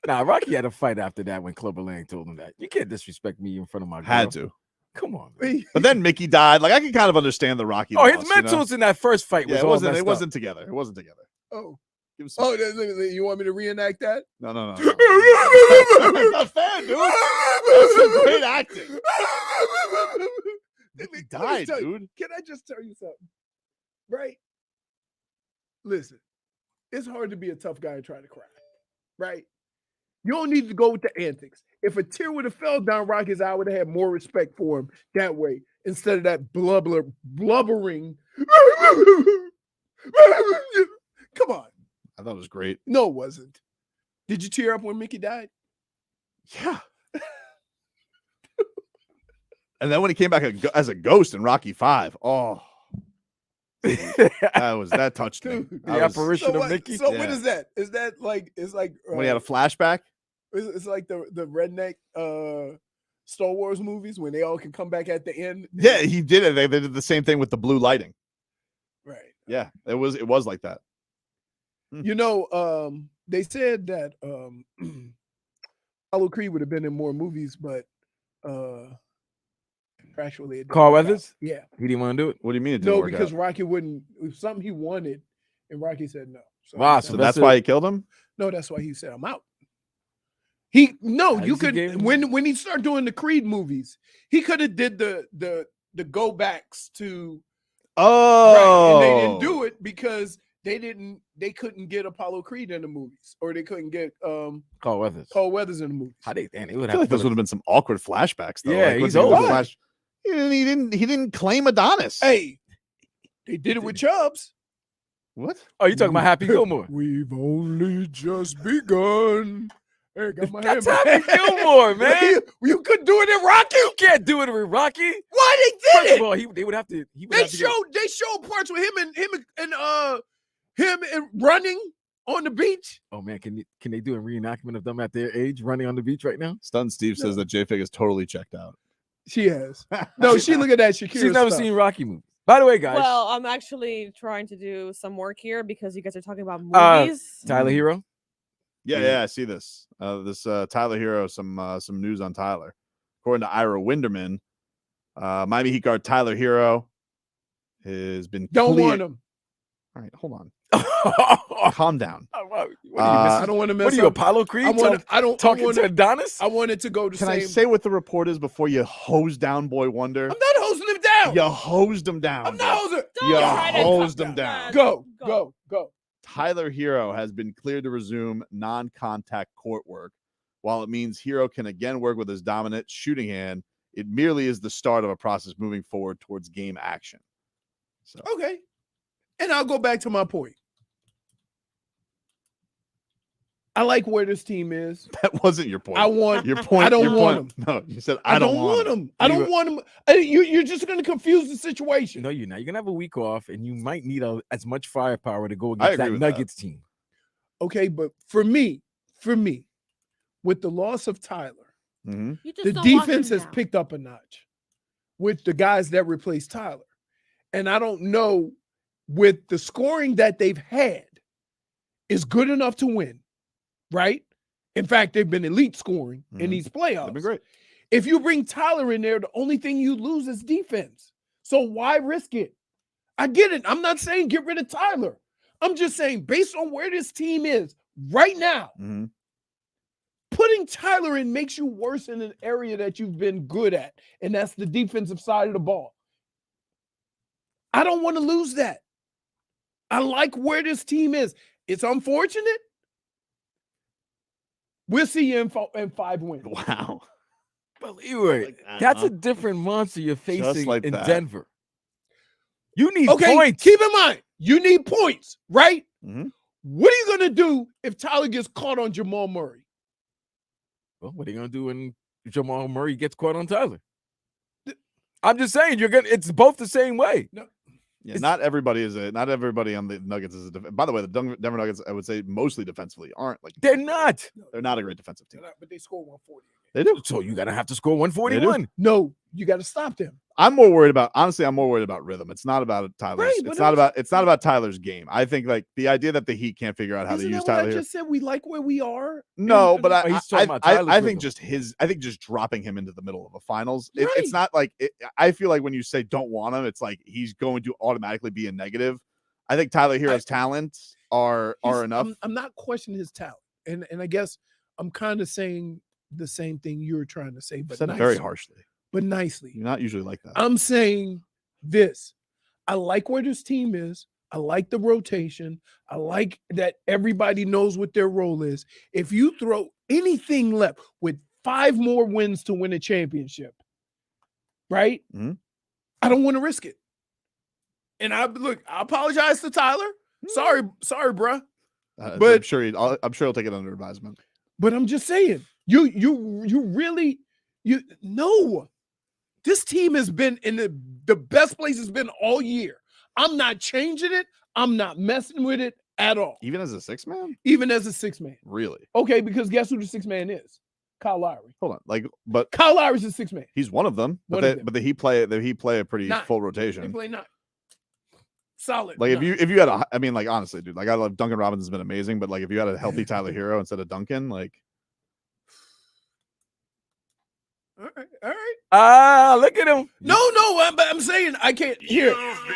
Nah, Rocky had a fight after that when Clubber Lang told him that. You can't disrespect me in front of my girl. Had to. Come on, man. But then Mickey died. Like, I can kind of understand the Rocky Oh, his loss, you know? mentals in that first fight was Yeah, it all wasn't. messed It up. wasn't together. It wasn't together. Oh. Give him some. Oh, you want me to reenact that? No. That's not fair, dude. That's some great acting. Mickey died, dude. Can I just tell you something? Right? Listen, it's hard to be a tough guy and try to cry. Right? You don't need to go with the antics. If a tear would have fell down Rocky's eye, I would have had more respect for him that way instead of that blubbering. Come on. I thought it was great. No, it wasn't. Did you tear up when Mickey died? Yeah. And then when he came back as a ghost in Rocky 5, oh, that touched me. Dude, the apparition of Mickey. So Yeah. what is that? Is that like it's like When he had a flashback? it's like the redneck Star Wars movies when they all can come back at the end? Yeah, he did it. They did the same thing with the blue lighting. Right. Yeah, it was like that. You know, they said that Apollo Creed would have been in more movies, but actually it didn't Carl work out. Weathers? Yeah. He didn't want to do it. What do you mean it didn't No, work because out? Rocky wouldn't. It was something he wanted, and Rocky said no. Wow, So that's why he killed him? No, that's why he said I'm out. You does he could gave him- when he started doing the Creed movies, he could have did the go backs to Oh, and they didn't do it because they couldn't get Apollo Creed in the movies, or they couldn't get Carl Weathers. Carl Weathers in the movies. How they would I feel have like this would have been some awkward flashbacks, though. Yeah, Like, he's what's he gonna old. flash- He didn't claim Adonis. Hey, they did it with Chubbs. What? Oh, you talking about Happy Gilmore? We've only just begun. Hey, got my That's hand. Happy Gilmore, man. You couldn't do it in Rocky. You can't do it with Rocky. Why they First did of it? all, they would have to. He would They have to get- showed parts with him and running on the beach. Oh man, can they do a reenactment of them at their age running on the beach right now? Stun Steve says that J-Fig is totally checked out. She has. No, she look at that Shakira. She's never stuff. seen Rocky movies. By the way, guys, Well, I'm actually trying to do some work here because you guys are talking about Uh, movies. Tyler Herro. Yeah, I see this. This Tyler Herro, some news on Tyler. According to Ira Winderman, Miami Heat guard Tyler Herro has been Don't cleared- want him. All right, hold on. What Calm down. are you I missing? don't want to mess What are you, up. Apollo Creed? I don't talking want to Adonis? I want it to go the Can same. I say what the report is before you hose down Boy Wonder? I'm not hosing him down. You hosed him down. I'm not hosing. Don't You try to hosed cut him that. down. Go. Tyler Herro has been cleared to resume non-contact court work. While it means Herro can again work with his dominant shooting hand, it merely is the start of a process moving forward towards game action. So Okay. And I'll go back to my point. I like where this team is. that wasn't your point. I want. your point. I don't your want point- No, you said I don't want him. I don't want him. You're just going to confuse the situation. No, you're not. You're gonna have a week off, and you might need as much firepower to go I against agree that with that. Nuggets team. Okay, but for me, with the loss of Tyler, Mhm. You just the don't want defense him has now. picked up a notch with the guys that replaced Tyler. And I don't know, with the scoring that they've had, is good enough to win, right? In fact, they've been elite scoring in Mhm. these playoffs. That'd be great. If you bring Tyler in there, the only thing you lose is defense. So why risk it? I get it. I'm not saying get rid of Tyler. I'm just saying, based on where this team is right now, Mhm. putting Tyler in makes you worse in an area that you've been good at, and that's the defensive side of the ball. I don't want to lose that. I like where this team is. It's unfortunate. We'll see you in 5 wins. Wow. But Leroy, Like that, that's huh? a different monster you're facing like in that. Denver. You need Okay, points. keep in mind, you need points, right? Mhm. What are you going to do if Tyler gets caught on Jamal Murray? Well, what are you gonna do when Jamal Murray gets caught on Tyler? I'm just saying it's both the same way. No. Yeah, not everybody on the Nuggets is by the way, the Denver Nuggets, I would say mostly defensively aren't like They're not. They're not a great defensive team. But they score 140. They do. So you gotta have to score 141. No, you got to stop them. I'm more worried about rhythm. It's not about Tyler's. Right, It's not about Tyler's game. I think like the idea that the Heat can't figure out how to use Tyler. I just said we like where we are. No, but I think just dropping him into the middle of a finals. It's not like I feel like when you say don't want him, it's like he's going to automatically be a negative. I think Tyler Herro's talents are enough. I'm not questioning his talent, and I guess I'm kind of saying the same thing you're trying to say, but said it very harshly. But nicely. You're not usually like that. I'm saying this. I like where this team is. I like the rotation. I like that everybody knows what their role is. If you throw anything left with 5 more wins to win a championship, right? Mm-hmm. I don't want to risk it. And I apologize to Tyler. Sorry, bruh. But I'm sure he'll take it under advisement. But I'm just saying, you really know. This team has been in the best place it's been all year. I'm not changing it. I'm not messing with it at all. Even as a 6-man? Even as a 6-man. Really? Okay, because guess who the 6-man is? Kyle Lowry. Hold on. But Kyle Lowry's a 6-man. He's one of them. But the Heat play a pretty full rotation. They play 9. Solid. Like if you had honestly, dude, like I love Duncan Robinson's been amazing, but like if you had a healthy Tyler Herro instead of Duncan, like all right. Look at him. No, but I'm saying I can't hear.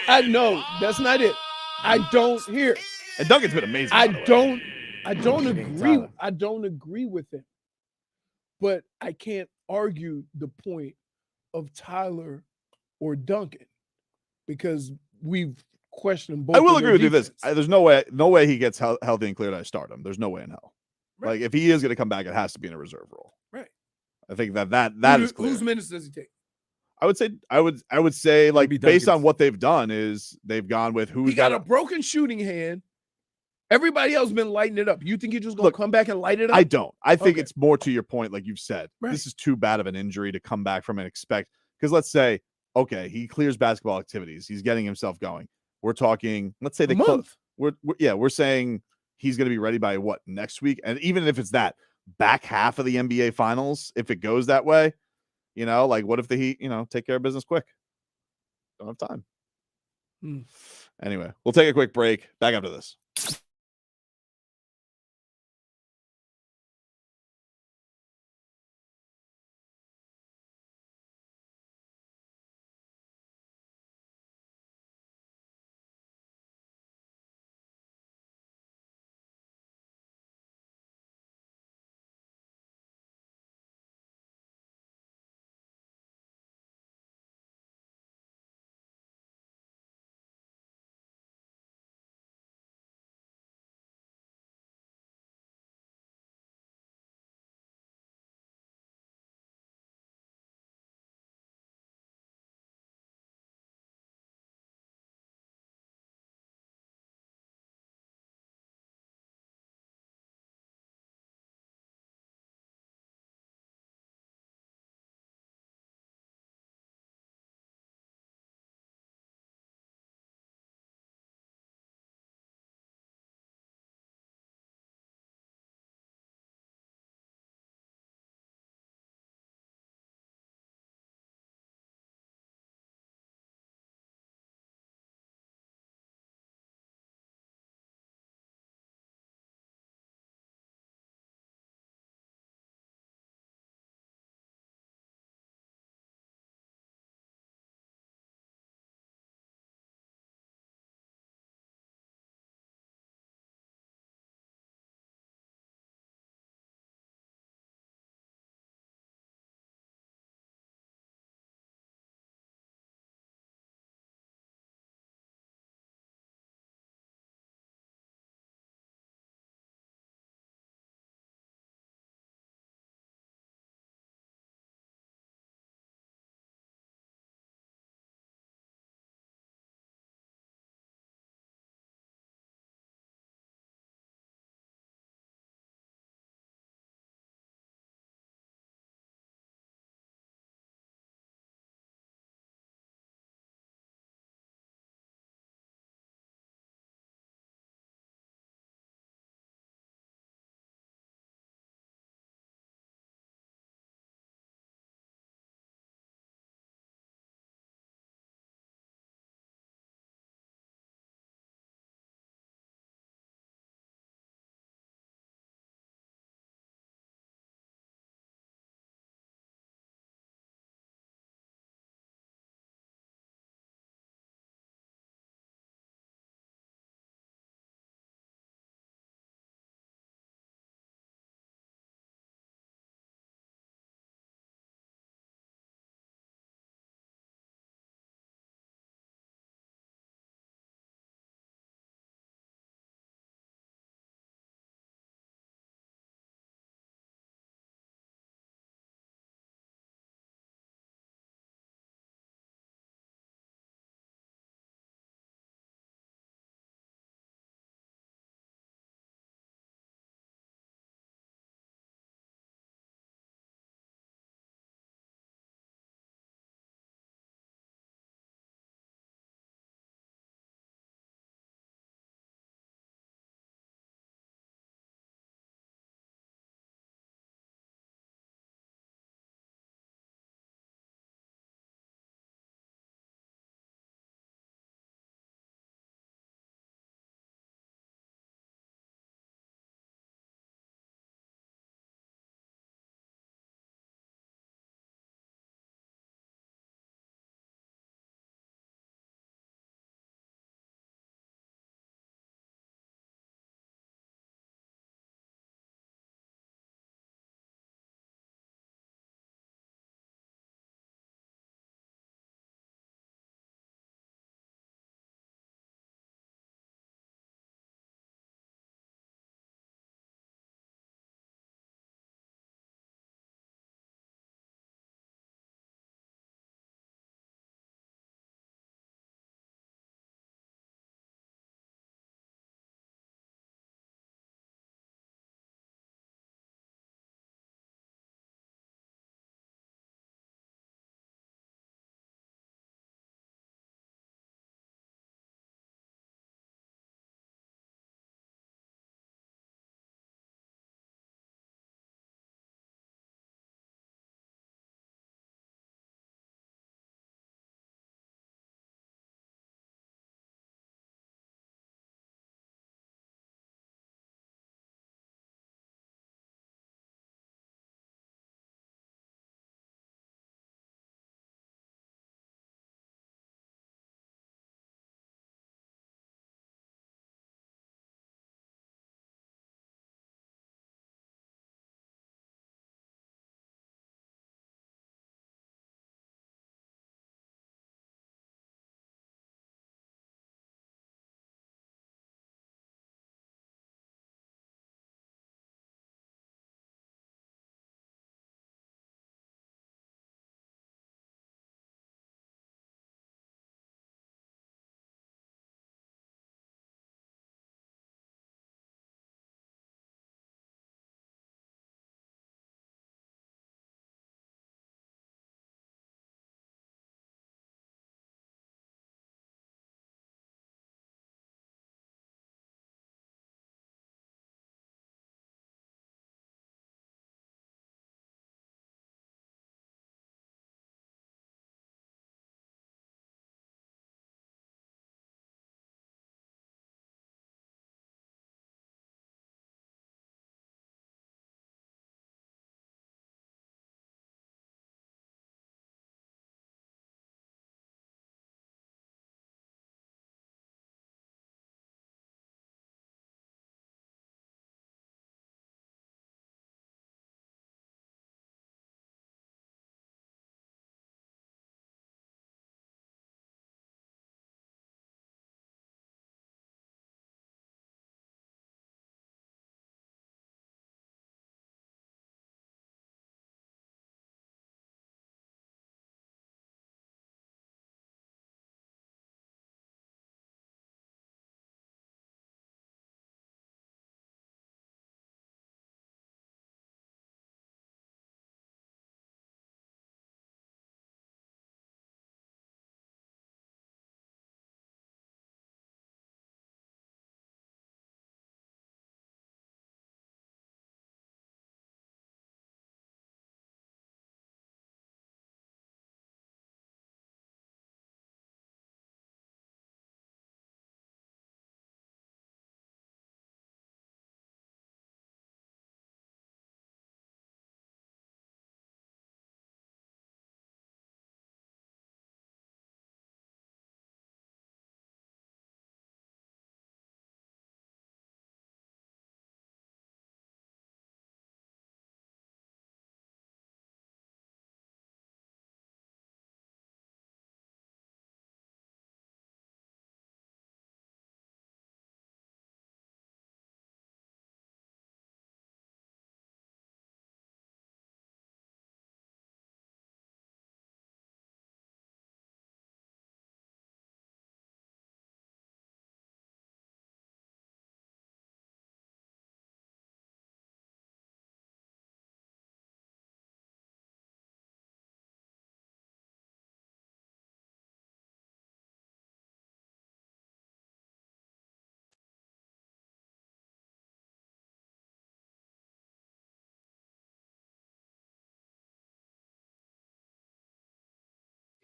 I know that's not it. I don't hear. And Duncan's been amazing. I don't agree. I don't agree with him. But I can't argue the point of Tyler or Duncan because we've questioned both. I will agree with you this. There's no way he gets healthy and cleared. I start him. There's no way in hell. Right. Like if he is going to come back, it has to be in a reserve role. Right. I think that is clear. Whose minutes does he take? I would say like based on what they've done is they've gone with who's got a broken shooting hand. Everybody else been lighting it up. You think you're just going to come back and light it up? I don't. I think it's more to your point, like you've said. Right. This is too bad of an injury to come back from and expect. Because let's say, okay, he clears basketball activities. He's getting himself going. We're talking. Let's say we're saying he's going to be ready by next week, and even if it's that back half of the NBA Finals, if it goes that way, like what if the Heat, take care of business quick? Don't have time. Anyway, we'll take a quick break. Back after this.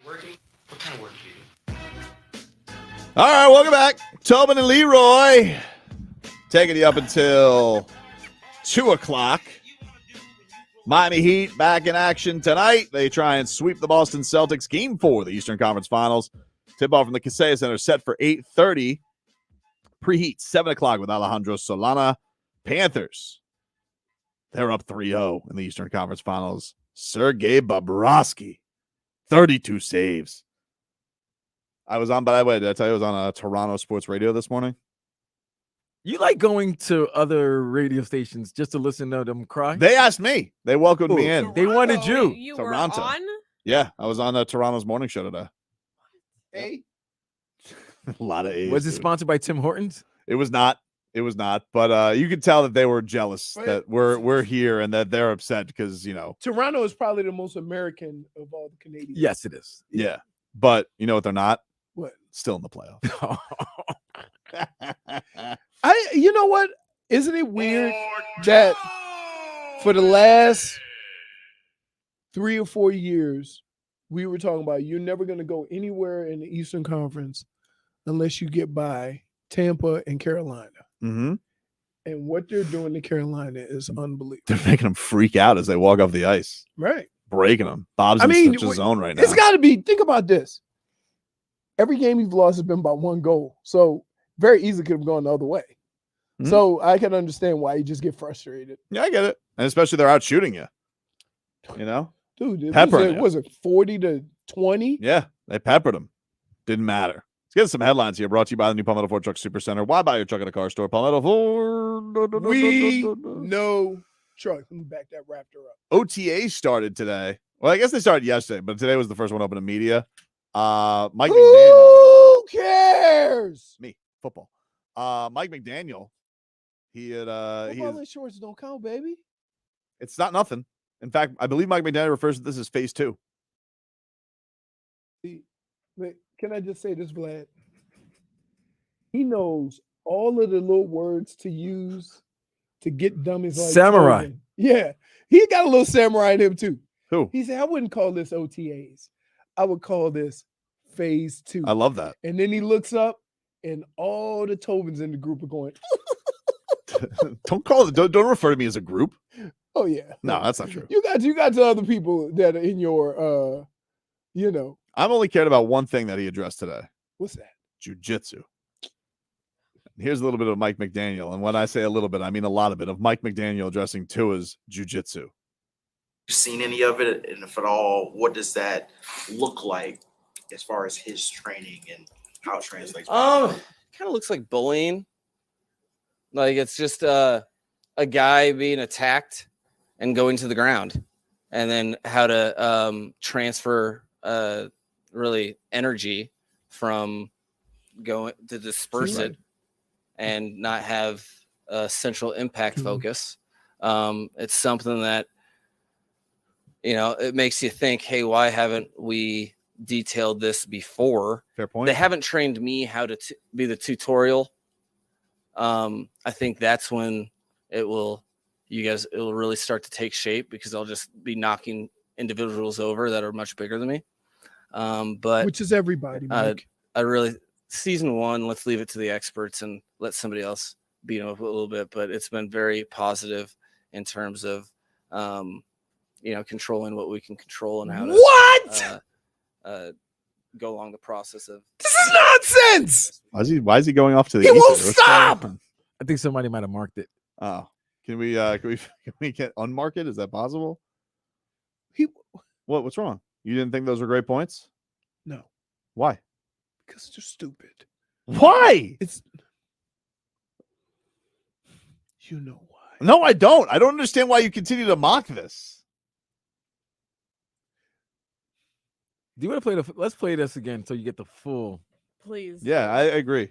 Working? What kind of work do you do? All right, welcome back. Tobin and Leroy taking you up until 2 o'clock. Miami Heat back in action tonight. They try and sweep the Boston Celtics. Game 4 of the Eastern Conference Finals. Tip-off from the Kaseya Center set for 8:30. Preheat, 7 o'clock with Alejandro Solana. Panthers, they're up 3-0 in the Eastern Conference Finals. Sergei Bobrovsky, 32 saves. I was on, by the way, did I tell you I was on a Toronto sports radio this morning? You like going to other radio stations just to listen to them cry? They asked me. They welcomed me in. They wanted you. You Toronto. were on? Yeah, I was on Toronto's morning show today. Hey, A lot of A's. Was it dude. sponsored by Tim Hortons? It was not. It was not. But you could tell that they were jealous But- that we're here and that they're upset because, you know, Toronto is probably the most American of all the Canadians. Yes, it is. yeah. But you know what they're not? What? Still in the playoffs. You know what? Isn't it weird that for the last 3 or 4 years, we were talking about you're never going to go anywhere in the Eastern Conference unless you get by Tampa and Carolina. Mm-hmm. And what they're doing to Carolina is unbelievable. They're making them freak out as they walk off the ice, Right. breaking them. Bob's I in mean, such a zone right now. It's got to be. Think about this. Every game you've lost has been by 1 goal. So very easily could have gone the other way. Mhm. So I can understand why you just get frustrated. Yeah, I get it. And especially they're out shooting you. You know? Dude, it Peppering you. was it 40-20? Yeah, they peppered them. Didn't matter. Let's get some headlines here. Brought to you by the new Palmetto Ford Truck Super Center. Why buy your truck at a car store? Palmetto Ford. We know truck. Let me back that Raptor up. OTA started today. Well, I guess they started yesterday, but today was the first one open to media. Mike McDaniel. Who cares? Me, football. Mike McDaniel. He had Football and shorts don't count, baby. it's not nothing. In fact, I believe Mike McDaniel refers to this as phase 2. See, but can I just say this, Vlad? He knows all of the little words to use to get dummies like Samurai. Tobin. Yeah, he got a little samurai in him too. Who? He said, "I wouldn't call this OTAs. I would call this phase 2." I love that. And then he looks up, and all the Tobins in the group are going, Don't refer to me as a group. "Oh yeah, No, that's not true. You got to other people that are in your, I'm only cared about one thing that he addressed today. what's that?" Jiu-jitsu. Here's a little bit of Mike McDaniel. And when I say a little bit, I mean a lot of it of Mike McDaniel addressing Tuas Jiu-Jitsu. Seen any of it, and if at all, what does that look like as far as his training and how it translates? Kind of looks like bullying. Like it's just a guy being attacked and going to the ground, and then how to transfer really energy from going to disperse it and not have a central impact focus. It's something that, it makes you think, hey, why haven't we detailed this before? Fair point. They haven't trained me how to be the tutorial. I think that's when it will really start to take shape, because I'll just be knocking individuals over that are much bigger than me. But Which is everybody, Mike. I really, season 1, let's leave it to the experts and let somebody else beat them up a little bit. But it's been very positive in terms of, controlling what we can control and how to go along the process of. This is nonsense. Why is he going off to the He ether? won't What's going stop! on? I think somebody might have marked it. Oh, can we get unmark it? Is that possible? What's wrong? You didn't think those were great points? No, Why? because they're stupid. Why? It's you know why. No, I don't. I don't understand why you continue to mock this. Do you want to play let's play this again so you get the full. Please. Yeah, I agree.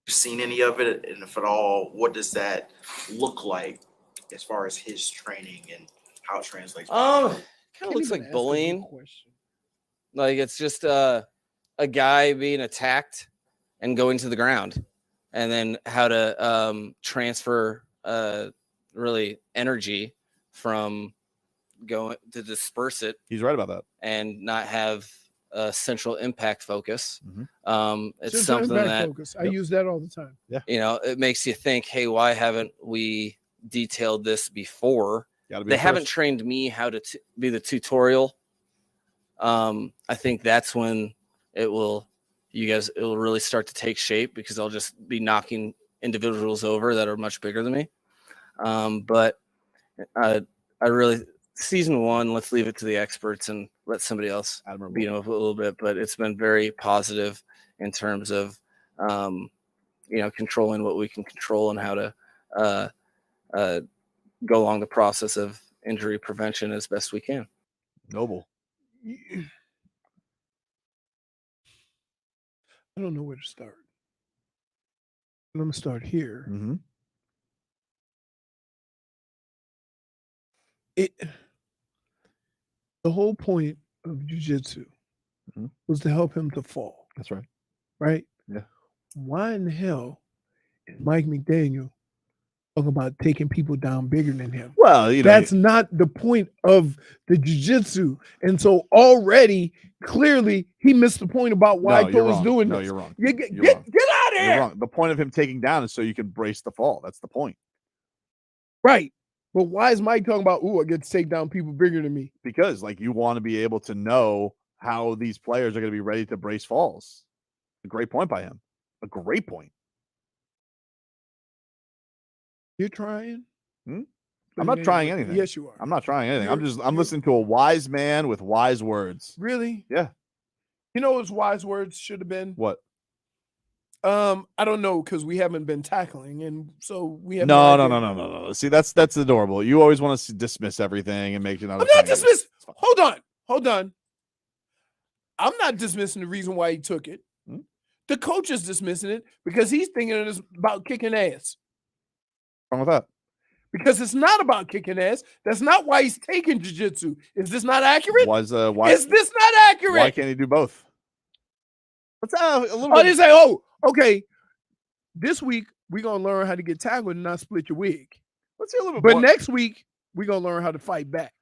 Seen any of it, and if at all, what does that look like as far as his training and how it translates? Kind of looks like bullying. Like it's just a guy being attacked and going to the ground, and then how to transfer really energy from go to disperse it. He's right about that. And not have a central impact focus. It's Central something impact that focus. I use that all the time. Yeah. You know, it makes you think, hey, why haven't we detailed this before? They haven't trained me how to be the tutorial. I think that's when it will really start to take shape, because I'll just be knocking individuals over that are much bigger than me. But I really, season 1, let's leave it to the experts and let somebody else beat them up a little bit. But it's been very positive in terms of, controlling what we can control and how to go along the process of injury prevention as best we can. Noble. I don't know where to start. I'm going to start here. The whole point of jiu-jitsu was to help him to fall. That's right. Right? Yeah. Why in the hell is Mike McDaniel talking about taking people down bigger than him? Well, that's not the point of the jiu-jitsu. And so already, clearly, he missed the point about why To's doing this. No, you're wrong. Get out of You're here. wrong. The point of him taking down is so you can brace the fall. That's the point. Right. But why is Mike talking about, I get to take down people bigger than me? Because, you want to be able to know how these players are going to be ready to brace falls. A great point by him. A great point. You're trying? I'm not trying anything. Yes, you are. I'm not trying anything. I'm listening to a wise man with wise words. Really? Yeah. You know what his wise words should have been? What? I don't know, because we haven't been tackling, and so we have no. See, that's adorable. You always want to dismiss everything and make it not. I'm not dismissing. Hold on. I'm not dismissing the reason why he took it. The coach is dismissing it because he's thinking it's about kicking ass. What's wrong with that? Because it's not about kicking ass. That's not why he's taking jiu-jitsu. Is this not accurate? Why? Is this not accurate? Why can't he do both? Let's have a little. They say, okay, this week we're gonna learn how to get tackled and not split your wig. Let's hear a little bit But more. next week we're gonna learn how to fight back.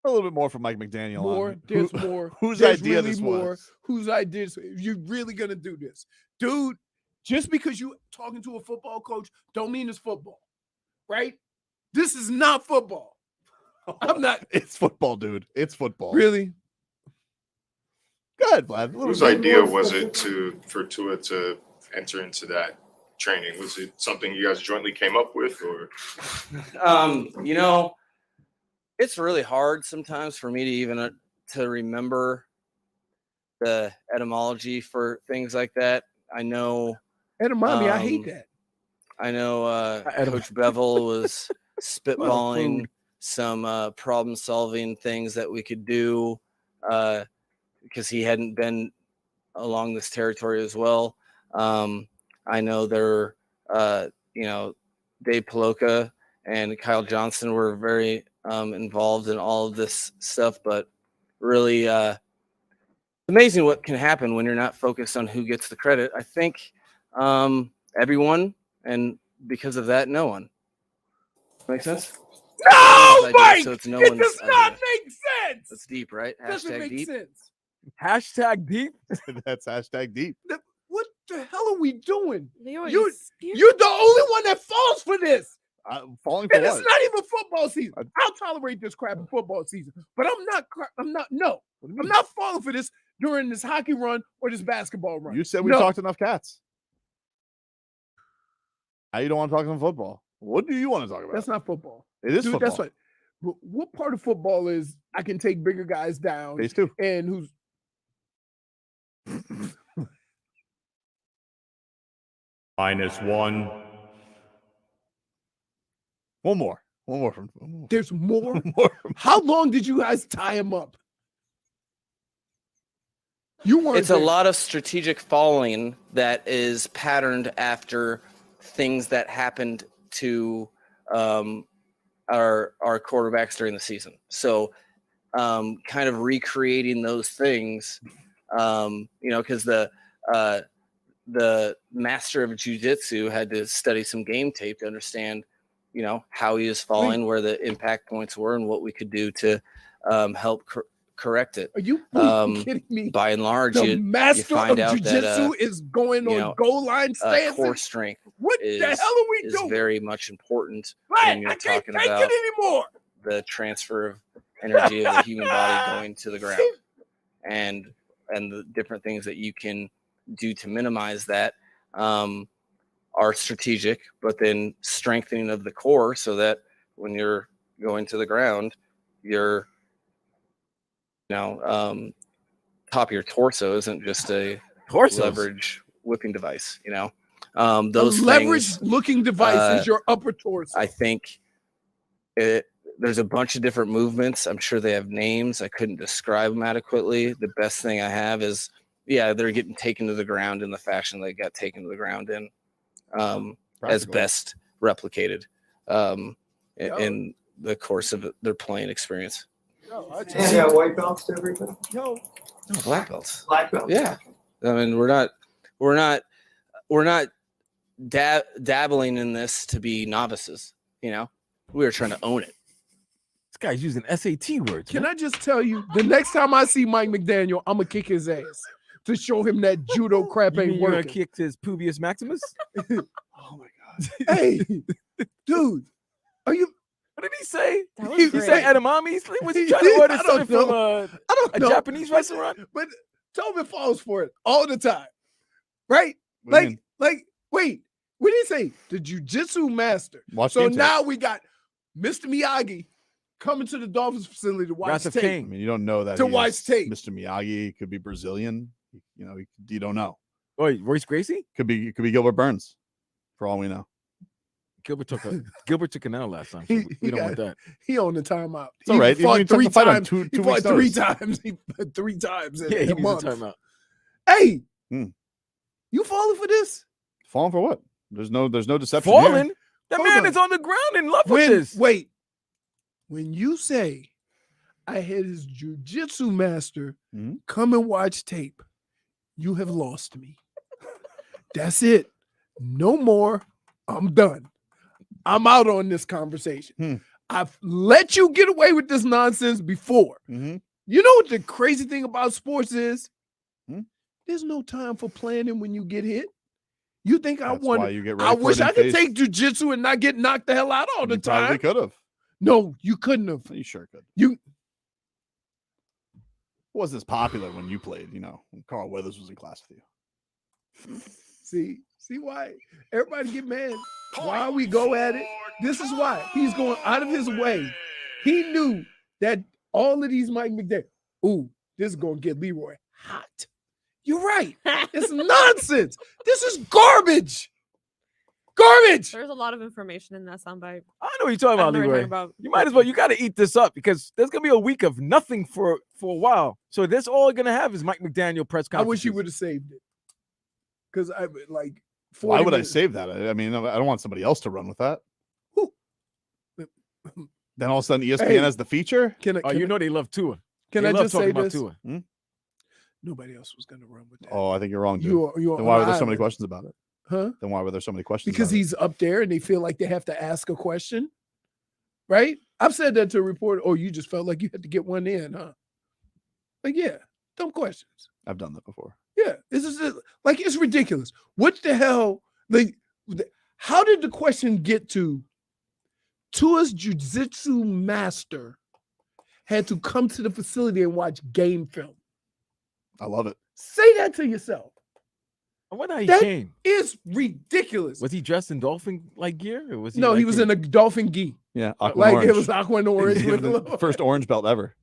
A little bit more from Mike McDaniel. There's more. Whose There's idea really this more. was? Whose idea? You're really gonna do this, dude? Just because you talking to a football coach, don't mean it's football, right? This is not football. I'm not. It's football, dude. It's football. Really? Go ahead, Vlad. Whose idea was it for Tua to enter into that training? Was it something you guys jointly came up with, or? It's really hard sometimes for me to even to remember the etymology for things like that. I know etymology. I hate that. I know Coach Bevel was spitballing some problem-solving things that we could do because he hadn't been along this territory as well. I know there, Dave Paloka and Kyle Johnson were very involved in all of this stuff, but really amazing what can happen when you're not focused on who gets the credit. I think everyone, and because of that, no one. Make sense? No, Mike! So it's no it one's does not idea. make sense. That's deep, right? Doesn't Hashtag make deep. sense. Hashtag deep. That's hashtag deep. What the hell are we doing? Leroy, You're the only one that falls for this. Falling for And what? it's not even football season. I'll tolerate this crap in football season, but I'm not falling for this during this hockey run or this basketball run. You said we talked enough cats. Now you don't want to talk some football. What do you want to talk about? That's not football. It is Dude, football. That's what part of football is I can take bigger guys down. Phase 2. And who's -1. One more from. There's more. More. How long did you guys tie him up? You weren't. It's a lot of strategic falling that is patterned after things that happened to our quarterbacks during the season. So kind of recreating those things, because the master of jiu-jitsu had to study some game tape to understand how he was falling, where the impact points were, and what we could do to help correct it. Are you kidding me? By and large, The you master find of out jiu-jitsu that, is going on goal line stance. core strength What the hell are we is doing? very much important Right, when you're I can't talking take about it anymore. the transfer of energy of the human body going to the ground, and the different things that you can do to minimize that are strategic, but then strengthening of the core so that when you're going to the ground, you're top of your torso isn't just a leverage whipping device. Those leverage things, looking device is your upper torso. I think there's a bunch of different movements. I'm sure they have names. I couldn't describe them adequately. The best thing I have is, they're getting taken to the ground in the fashion they got taken to the ground in, as best replicated in the course of their playing experience. White belts to everybody. Yo, No, black belts. Black belts. Yeah, I mean we're not dabbling in this to be novices. We are trying to own it. This guy's using SAT words. Can I just tell you, the next time I see Mike McDaniel, I'm gonna kick his ass to show him that judo crap ain't You're gonna working. kick his Pubius Maximus? Oh my god! Hey, dude, are you? What did he say? That was He great. said edamame? Was he trying to order I don't something from know. I don't a know. Japanese restaurant? But Tobin falls for it all the time, right? What do you mean? Wait, what did he say? The jiu-jitsu master. Watch So game tape. now we got Mr. Miyagi coming to the Dolphins facility to watch Wrath of tape. King. I mean, you don't know that To he watch is tape. Mr. Miyagi could be Brazilian. You don't know. Wait, Royce Gracie? Could be Gilbert Burns, for all we know. Gilbert took an L last time. So He we don't got- want that. He on the timeout. It's all right. He fought You took three the fight on times. two He weeks' fought three notice. times. He fought 3 times in Yeah, he a needs a month. timeout. Hey, Hmm. you falling for this? Falling for what? There's no deception Falling? here. That Hold man on. is on the ground in love with this. Wait, when you say I had his jiu-jitsu master Mhm. come and watch tape, you have lost me. That's it. No more. I'm done. I'm out on this conversation. I've let you get away with this nonsense before. Mhm. You know what the crazy thing about sports is? Hmm? There's no time for planning when you get hit. You think I That's want? why you get ready I for wish it in I could phase. take jujitsu and not get knocked the hell out all the You probably time. could have. No, you couldn't have. You sure could. You It wasn't as popular when you played, when Carl Weathers was in class with you. see why everybody get mad. Why we go at it? This is why he's going out of his way. He knew that all of these Mike McDaniel. Ooh, this is gonna get Leroy hot. You're right. It's nonsense. This is garbage. Garbage. There's a lot of information in that soundbite. I know what you're talking I about, know what you're Leroy. talking about. You might as well. You got to eat this up because there's gonna be a week of nothing for a while. So that's all you're gonna have is Mike McDaniel press I conferences. wish he would have saved it. Because I like. Why 40 would I minutes- save that? I mean, I don't want somebody else to run with that. Then all of a sudden ESPN Hey, has the feature. Can I? Oh, Can, you know they love Tua. can They I love just talking say about this? Tua. Nobody else was gonna run with that. Oh, I think you're wrong, dude. You are Then why were on there so many island. questions about it? Huh? Then why were there so many questions? Because about it? he's up there and they feel like they have to ask a question, right? I've said that to a reporter. Oh, you just felt like you had to get one in, huh? Like, yeah, dumb questions. I've done that before. Yeah, this is like it's ridiculous. What the hell? Like, how did the question get to Tuas Jiu-Jitsu master had to come to the facility and watch game film? I love it. Say that to yourself. I wonder how he That came. is ridiculous. Was he dressed in dolphin like gear, or was he? No, like he was in a dolphin gi. Yeah, aqua Like orange. it was aqua and orange. He with was a the little- first orange belt ever.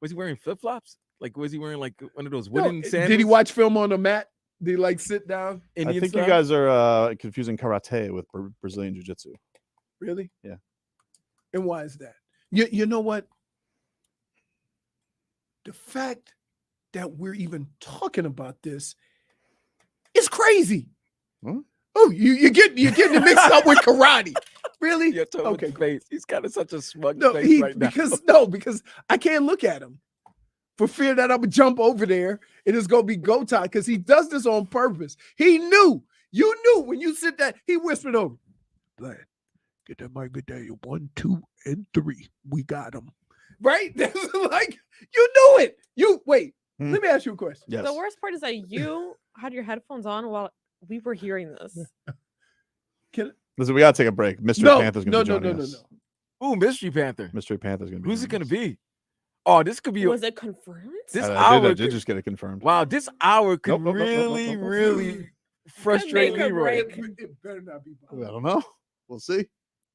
Was he wearing flip flops? Like, was he wearing like one of those No, wooden sandals? did he watch film on the mat? Did he like sit down? I think you guys are confusing karate with Brazilian jiu-jitsu. Really? Yeah. And why is that? You know what? The fact that we're even talking about this is crazy. Huh? Oh, you're getting it mixed up with karate. Really? You're talking Okay, with the face. He's got such a smug No, face right now. because I can't look at him for fear that I'm gonna jump over there and it's gonna be go time because he does this on purpose. He knew, you knew when you sit there, he whispered over, Black, Get that mic medallion. 1, 2, and 3. We got them. Right? That's like, you knew it. You wait. Let me ask you a question. Yes. The worst part is that you had your headphones on while we were hearing this. Listen, we gotta take a break. Mystery Panther's gonna be joining us. Ooh, Mystery Panther. Mystery Panther's gonna be. Who's it gonna be? Oh, this could be. Was it confirmed? This I hour did just get it confirmed. Wow, this hour could Nope. really frustrate make or Leroy. break. It better not be. I don't know. We'll see.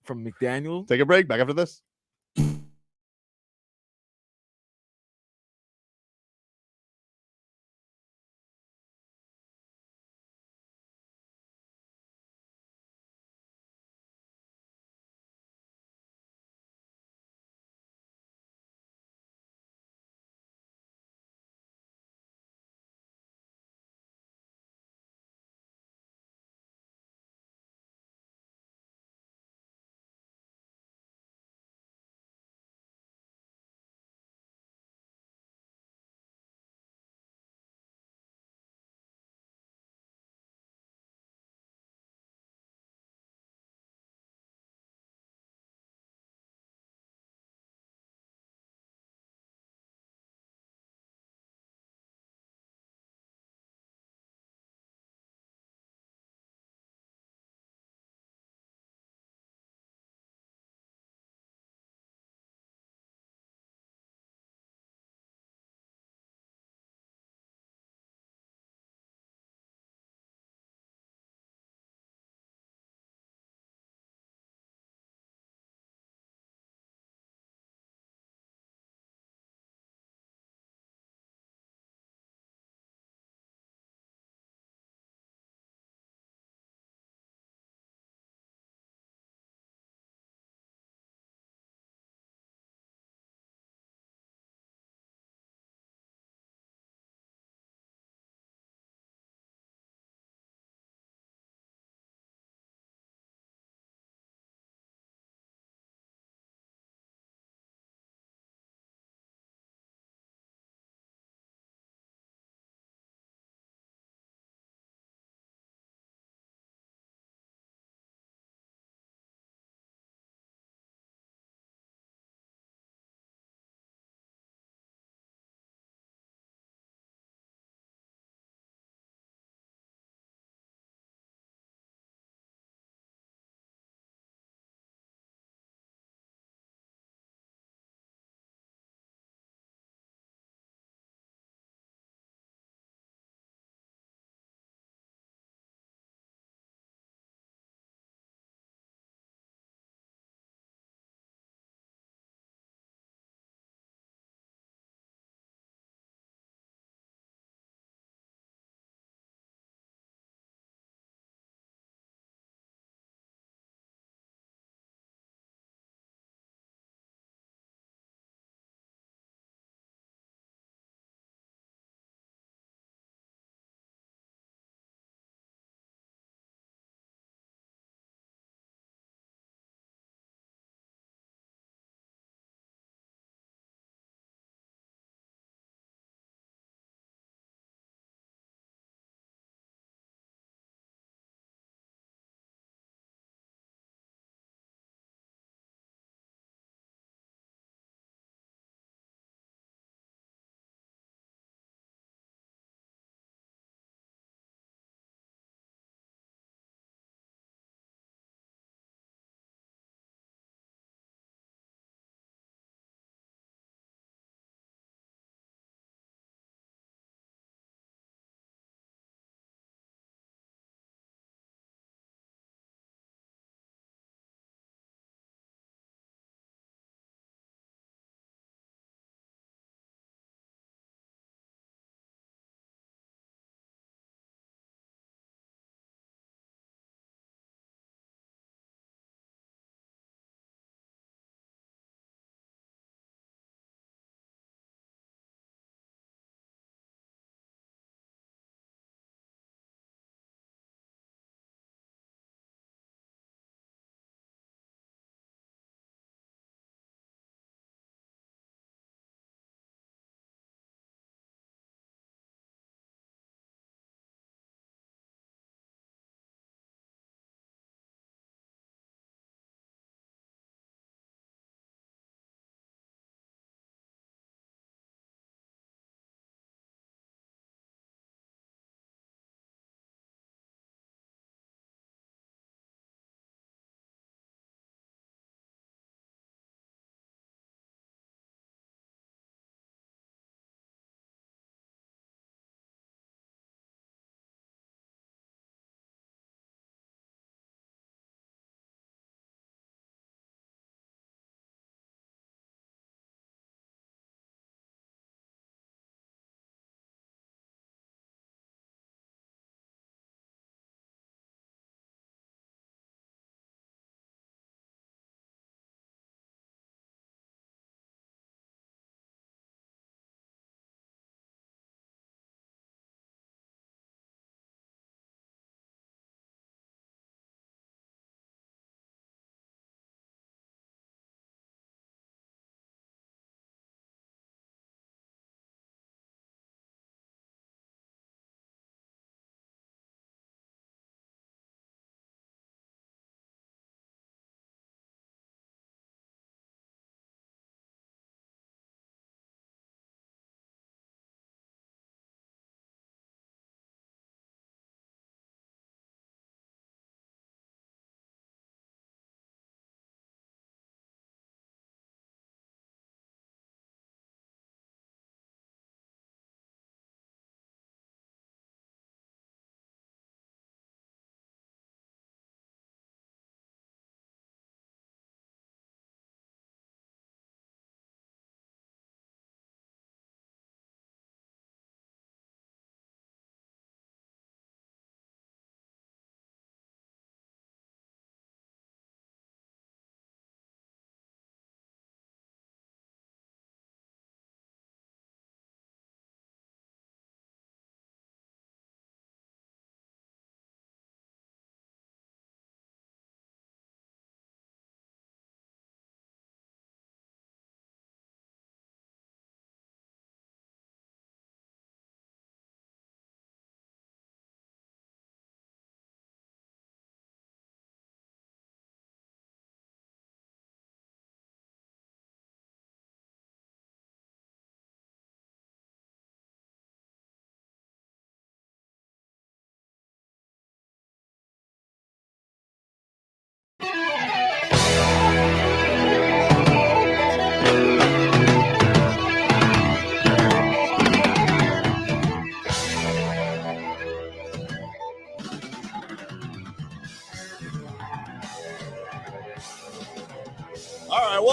From McDaniels. Take a break. Back after this.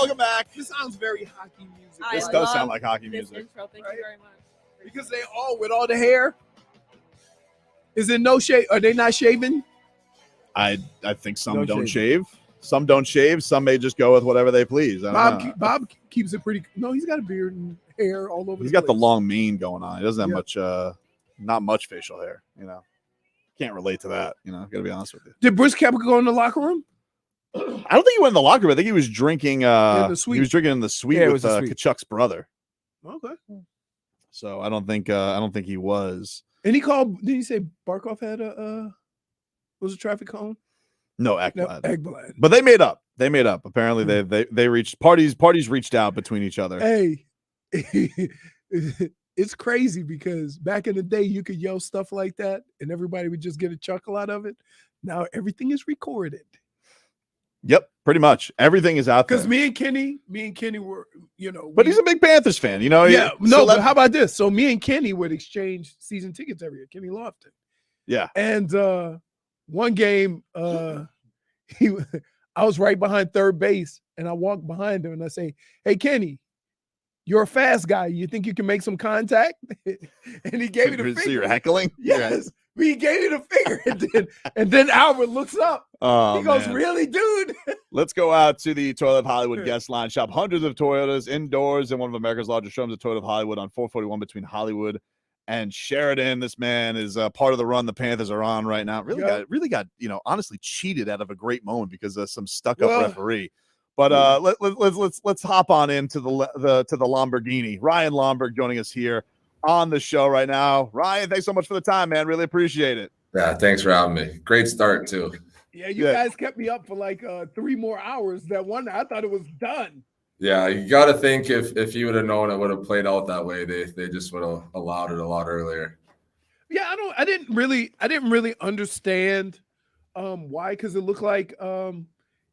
welcome back. This sounds very hockey music. This does sound like hockey music. Intro. Thank you very much. Because they all with all the hair. Is it no shave? Are they not shaving? I think some No don't shaving. shave. Some don't shave. Some may just go with whatever they please. I don't know. Bob keeps it pretty. No, he's got a beard and hair all over. He's the got the place. long mane going on. He doesn't have Yeah. much, not much facial hair. Can't relate to that. Gotta be honest with you. Did Bruce Kepka go in the locker room? I don't think he went in the locker room. I think he was drinking. the suite. He was drinking in the suite Yeah, it with was the suite. Kachuk's brother. Okay. So I don't think he was. And he called. Did he say Barkov had a was a traffic cone? No, No, Ekblad. Ekblad. But they made up. Apparently they reached parties reached out between each other. Hey, it's crazy because back in the day you could yell stuff like that and everybody would just get a chuckle out of it. Now everything is recorded. Yep, pretty much everything is out there. Because me and Kenny were, But he's a big Panthers fan, Yeah, no, so but how about this? So me and Kenny would exchange season tickets every year. Kenny Lofton. Yeah. And one game, I was right behind third base, and I walked behind him, and I say, "Hey, Kenny, you're a fast guy. You think you can make some contact?" And he gave me the finger. So you're heckling? Yes. He gave me the finger, and then Albert looks up. Oh, He goes, man. "Really, dude?" Let's go out to the Toyota of Hollywood guest line. Shop hundreds of Toyotas indoors in one of America's largest showrooms, the Toyota of Hollywood on 441 between Hollywood and Sheridan. This man is part of the run the Panthers are on right now. Really got honestly cheated out of a great moment because of some stuck-up referee. But let's hop on into the Lamborghini. Ryan Lomberg joining us here on the show right now. Ryan, thanks so much for the time, man. Really appreciate it. Yeah, thanks for having me. Great start too. Yeah, you guys kept me up for like 3 more hours. That one, I thought it was done. Yeah, you got to think if you would have known it would have played out that way, they just would have allowed it a lot earlier. Yeah, I didn't really understand why, because it looked like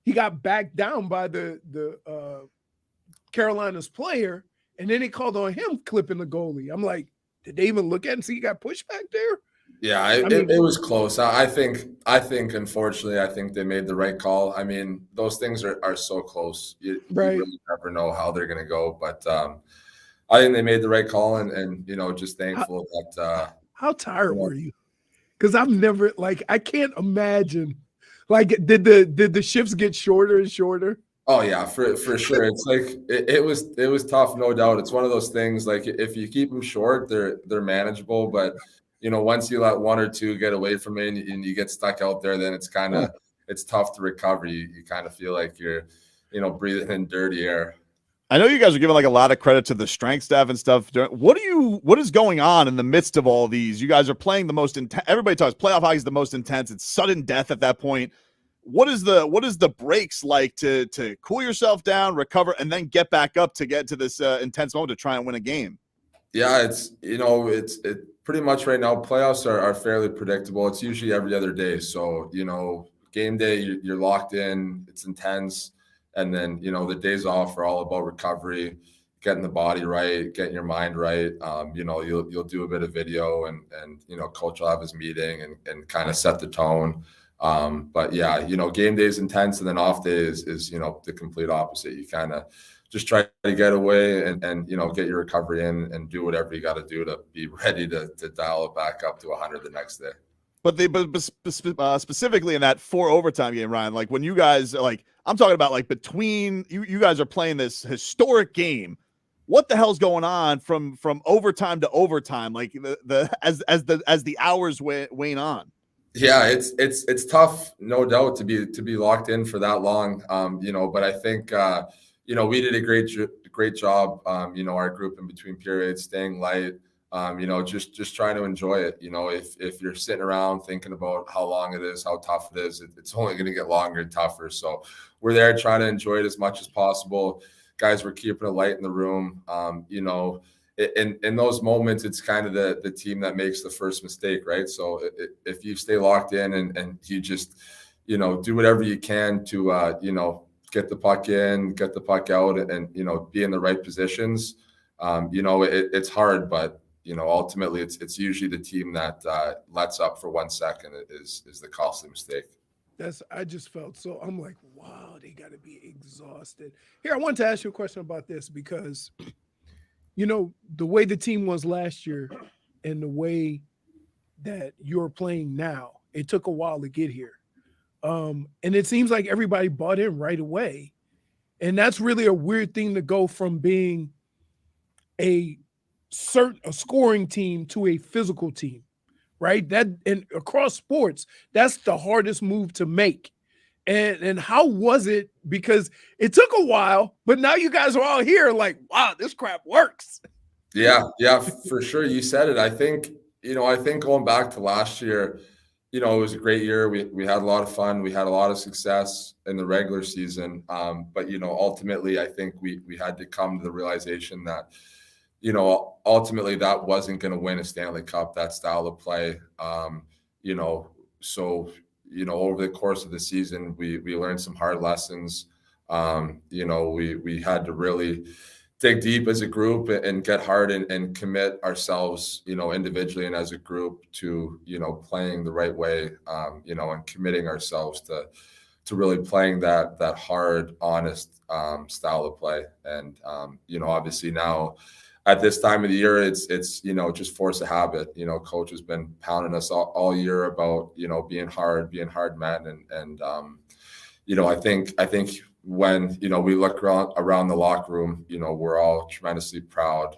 he got backed down by the Carolina's player, and then they called on him clipping the goalie. I'm like, did they even look at it and see he got pushed back there? Yeah, it was close. I think unfortunately, I think they made the right call. I mean, those things are so close. You really never know how they're going to go. But I think they made the right call, and just thankful that. How tired were you? Because I've never I can't imagine. Did the shifts get shorter and shorter? Oh yeah, for sure. It's like it was tough, no doubt. It's one of those things. Like if you keep them short, they're manageable, but. Once you let one or two get away from it and you get stuck out there, then it's it's tough to recover. You kind of feel like you're, breathing in dirty air. I know you guys are giving a lot of credit to the strength staff and stuff. What is going on in the midst of all these? You guys are playing the most intense. Everybody talks playoff hockey is the most intense. It's sudden death at that point. What is the breaks like to cool yourself down, recover, and then get back up to get to this intense moment to try and win a game? Yeah, it's pretty much right now. Playoffs are fairly predictable. It's usually every other day. So game day you're locked in. It's intense, and then the days off are all about recovery, getting the body right, getting your mind right. You'll do a bit of video, and coach will have his meeting and kind of set the tone. But yeah, game day is intense, and then off day is the complete opposite. You kind of just try to get away and get your recovery in and do whatever you got to do to be ready to dial it back up to 100 the next day. But specifically in that 4 overtime game, Ryan, when you guys I'm talking about between you guys are playing this historic game. What the hell's going on from overtime to overtime? As the hours wane on. Yeah, it's tough, no doubt, to be locked in for that long. But I think we did a great job. Our group in between periods, staying light. Just trying to enjoy it. If you're sitting around thinking about how long it is, how tough it is, it's only going to get longer and tougher. So we're there trying to enjoy it as much as possible. Guys, we're keeping it light in the room. In those moments, it's kind of the team that makes the first mistake, right? So if you stay locked in and you just, do whatever you can to, get the puck in, get the puck out, and be in the right positions. It's hard, but ultimately it's usually the team that lets up for 1 second is the costly mistake. I just felt so. I'm like, wow, they got to be exhausted. Here, I want to ask you a question about this because, the way the team was last year and the way that you're playing now, it took a while to get here. And it seems like everybody bought in right away. And that's really a weird thing to go from being a scoring team to a physical team, right? And across sports, that's the hardest move to make. And how was it? Because it took a while, but now you guys are all here like, wow, this crap works. Yeah, for sure. You said it. I think going back to last year, it was a great year. We had a lot of fun. We had a lot of success in the regular season. But ultimately, I think we had to come to the realization that, ultimately that wasn't going to win a Stanley Cup, that style of play. So over the course of the season, we learned some hard lessons. We had to really dig deep as a group and get hard and commit ourselves, individually and as a group to, playing the right way, and committing ourselves to really playing that hard, honest style of play. And, obviously now at this time of the year, it's just force of habit. Coach has been pounding us all year about, being hard men. And I think when, we look around the locker room, we're all tremendously proud,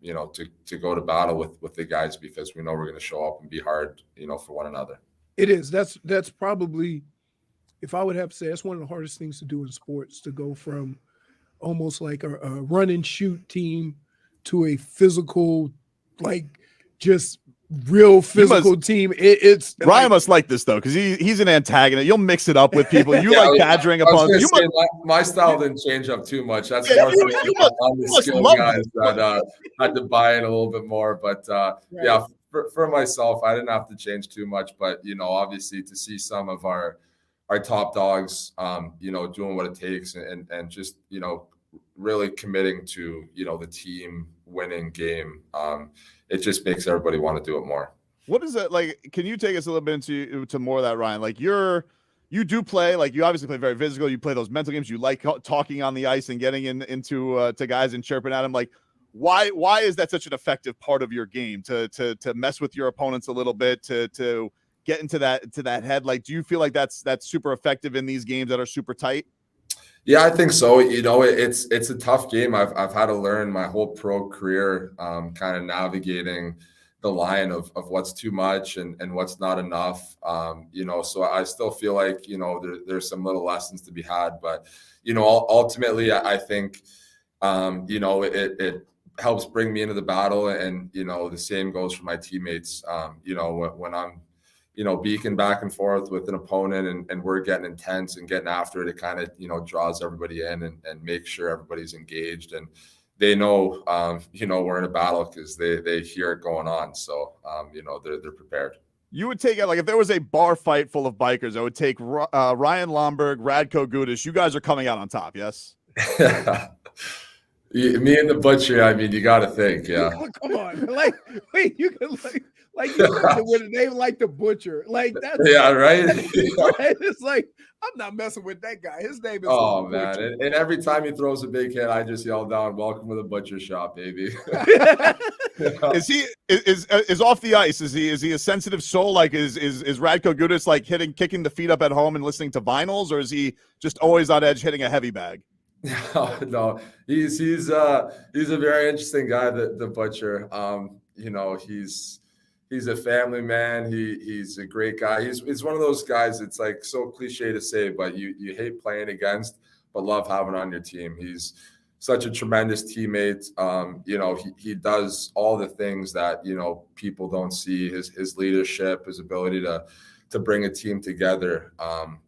to go to battle with the guys because we know we're going to show up and be hard, for one another. It is. That's probably, if I would have to say, that's one of the hardest things to do in sports, to go from almost like a run and shoot team to a physical, like just real physical team. It's Ryan must like this though, because he's an antagonist. You'll mix it up with people. You like badgering upon. My style didn't change up too much. That's more for the skill guys that had to buy in a little bit more. But for myself, I didn't have to change too much. But obviously to see some of our top dogs, doing what it takes and just really committing to the team winning game, it just makes everybody want to do it more. What is it like? Can you take us a little bit into more of that, Ryan? Like you do play, like you obviously play very physical. You play those mental games. You like talking on the ice and getting into to guys and chirping at them. Like why is that such an effective part of your game to mess with your opponents a little bit, to get into that head? Like, do you feel like that's super effective in these games that are super tight? Yeah, I think so. It's a tough game. I've had to learn my whole pro career, kind of navigating the line of what's too much and what's not enough. So I still feel like, there's some little lessons to be had, but, ultimately I think, it helps bring me into the battle, and, the same goes for my teammates. When I'm, beaking back and forth with an opponent and we're getting intense and getting after it, kind of, draws everybody in and makes sure everybody's engaged and they know, we're in a battle because they hear it going on. So, they're prepared. You would take it, like if there was a bar fight full of bikers, I would take Ryan Lomberg, Radko Gudas. You guys are coming out on top, yes? Me and the Butcher, I mean, you got to think, yeah. Come on. Wait, you can like you said with a name like the Butcher. Like that's right. It's like, I'm not messing with that guy. His name is man. And every time he throws a big hit, I just yell down, "Welcome to the Butcher Shop, baby." Is he is off the ice? Is he a sensitive soul? Like is Radko Gudas like kicking the feet up at home and listening to vinyls, or is he just always on edge hitting a heavy bag? No, he's a very interesting guy, the Butcher. He's a family man. He's a great guy. He's one of those guys. It's like so cliche to say, but you hate playing against, but love having on your team. He's such a tremendous teammate. He does all the things that people don't see. His leadership, his ability to bring a team together.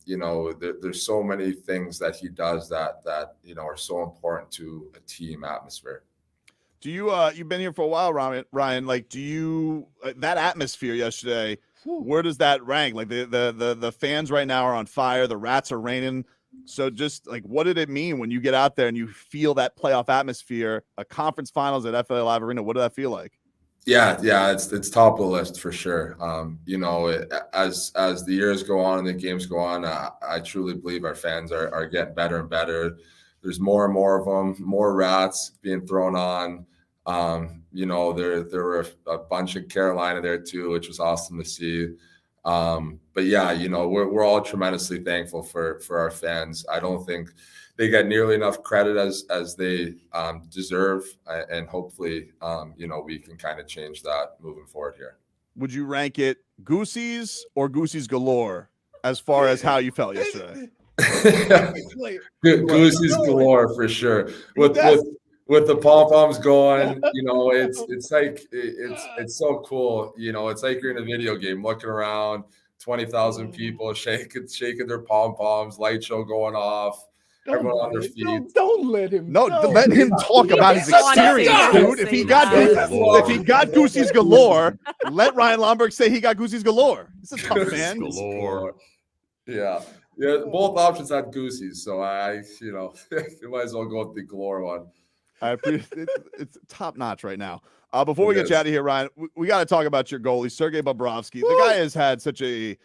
There's so many things that he does that are so important to a team atmosphere. Do you you've been here for a while, Ryan? Like, do you that atmosphere yesterday? Where does that rank? Like the fans right now are on fire. The rats are raining. So just like, what did it mean when you get out there and you feel that playoff atmosphere? A conference finals at FLA Live Arena. What did that feel like? Yeah, it's top of the list for sure. As the years go on and the games go on, I truly believe our fans are getting better and better. There's more and more of them, more rats being thrown on. There were a bunch in Carolina there too, which was awesome to see. But yeah, we're all tremendously thankful for our fans. I don't think they get nearly enough credit as they deserve, and hopefully, we can kind of change that moving forward here. Would you rank it Goosey's or Goosey's galore as far as how you felt yesterday? Goosey's galore for sure. With the pom poms going, it's so cool. It's like you're in a video game, looking around, 20,000 people shaking their pom poms, light show going off. Everyone on their feet. Don't let him. No, let him talk about his experience, dude. If he got Goosey's galore, let Ryan Lomberg say he got Goosey's galore. It's a tough man. Galore. Yeah, both options had Goosey's, so you might as well go with the galore one. I appreciate it's top notch right now. Before we get you out of here, Ryan, we got to talk about your goalie, Sergei Bobrovsky. The guy has had such a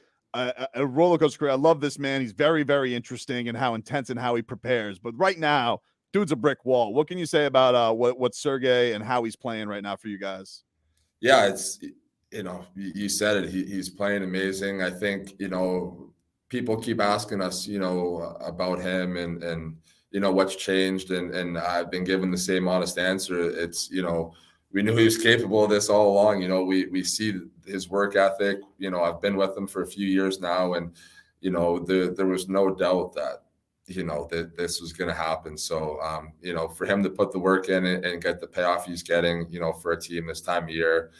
roller coaster career. I love this man. He's very, very interesting and how intense and how he prepares. But right now, dude's a brick wall. What can you say about what Sergei and how he's playing right now for you guys? Yeah, it's you said it. He's playing amazing. I think people keep asking us about him and what's changed, and I've been given the same honest answer. It's we knew he was capable of this all along. We see his work ethic. I've been with him for a few years now, and there was no doubt that that this was going to happen. So for him to put the work in and get the payoff he's getting, for a team this time of year,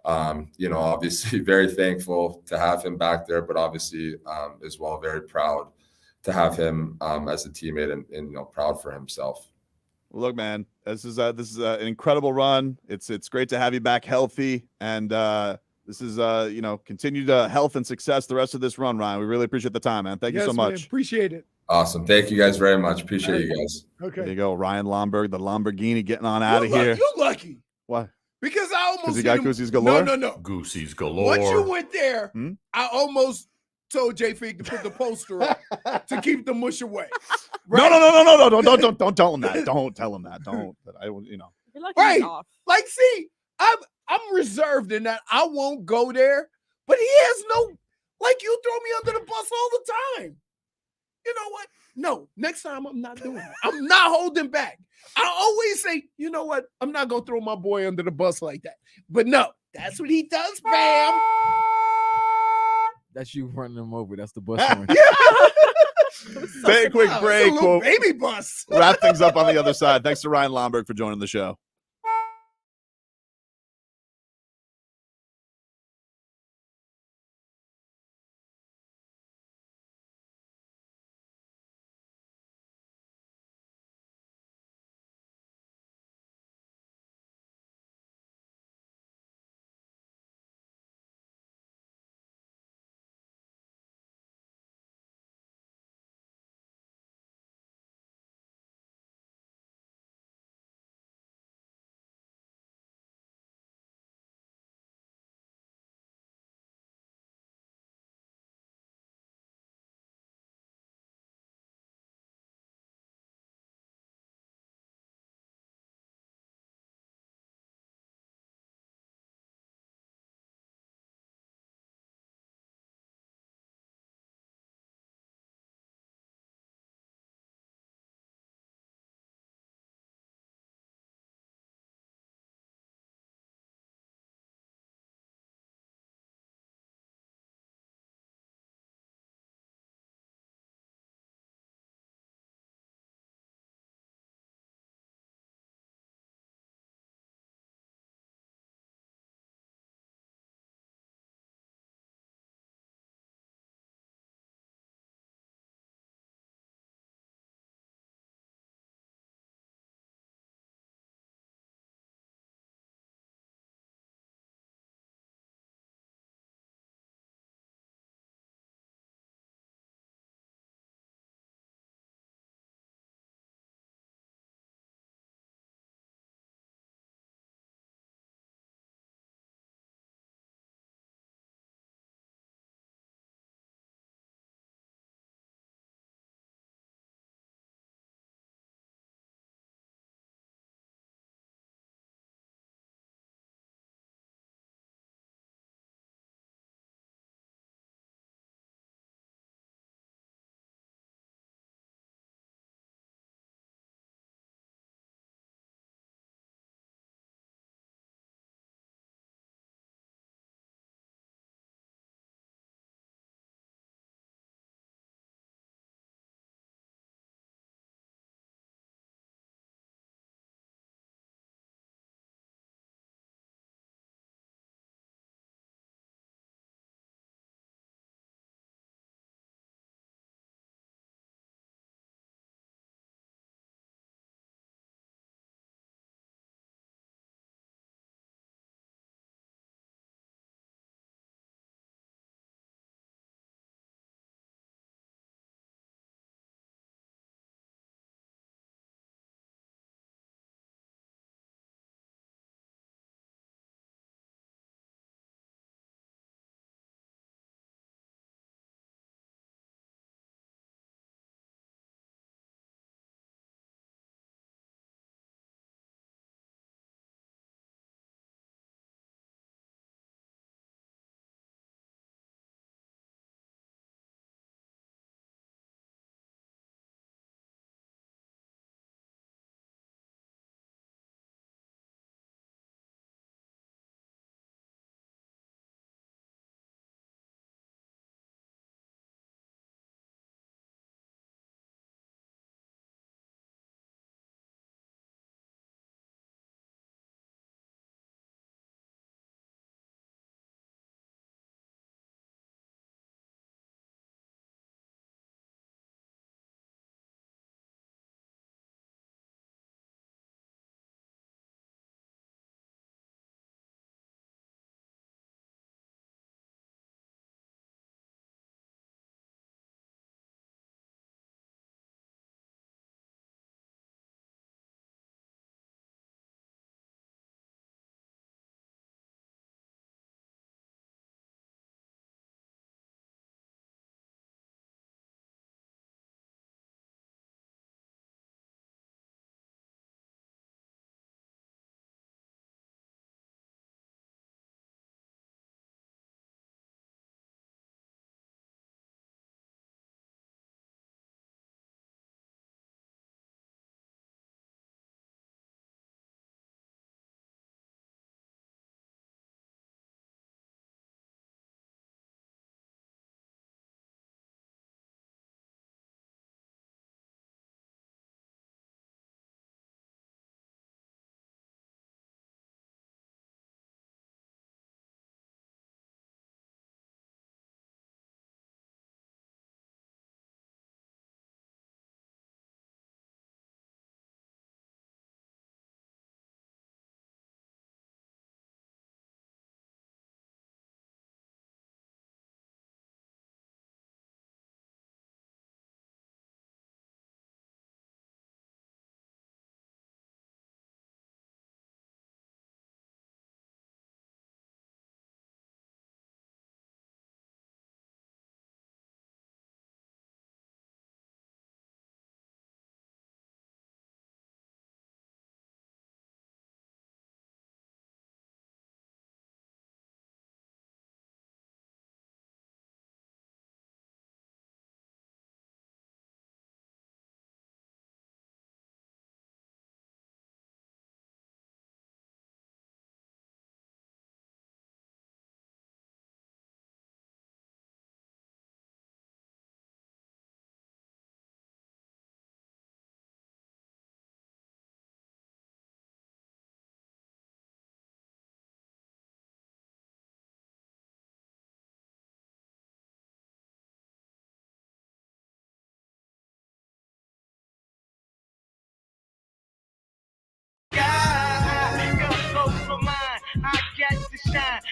obviously very thankful to have him back there, but obviously as well very proud to have him as a teammate and proud for himself. Well, look, man, this is an incredible run. It's great to have you back healthy, and this is continued health and success the rest of this run, Ryan. We really appreciate the time, man. Thank you so much. Man, appreciate it. Awesome. Thank you guys very much. Appreciate you guys. Okay. There you go, Ryan Lomberg, the Lamborghini, getting on out of here. You're lucky. What? Because I almost because he got Goosey's galore. No. Goosey's galore. Once you went there, I almost told J Fig to put the poster up to keep the mush away. Right? No, don't tell him that. Don't tell him that. Don't. You're lucky right. he's off. Like, see, I'm reserved in that I won't go there, but he has no, like, you throw me under the bus all the time. You know what? No, next time I'm not doing it. I'm not holding back. I always say, you know what? I'm not going to throw my boy under the bus like that. But no, that's what he does, fam. That's you running him over. That's the bus one. Take a quick break. We'll baby bus. Wrap things up on the other side. Thanks to Ryan Lomberg for joining the show.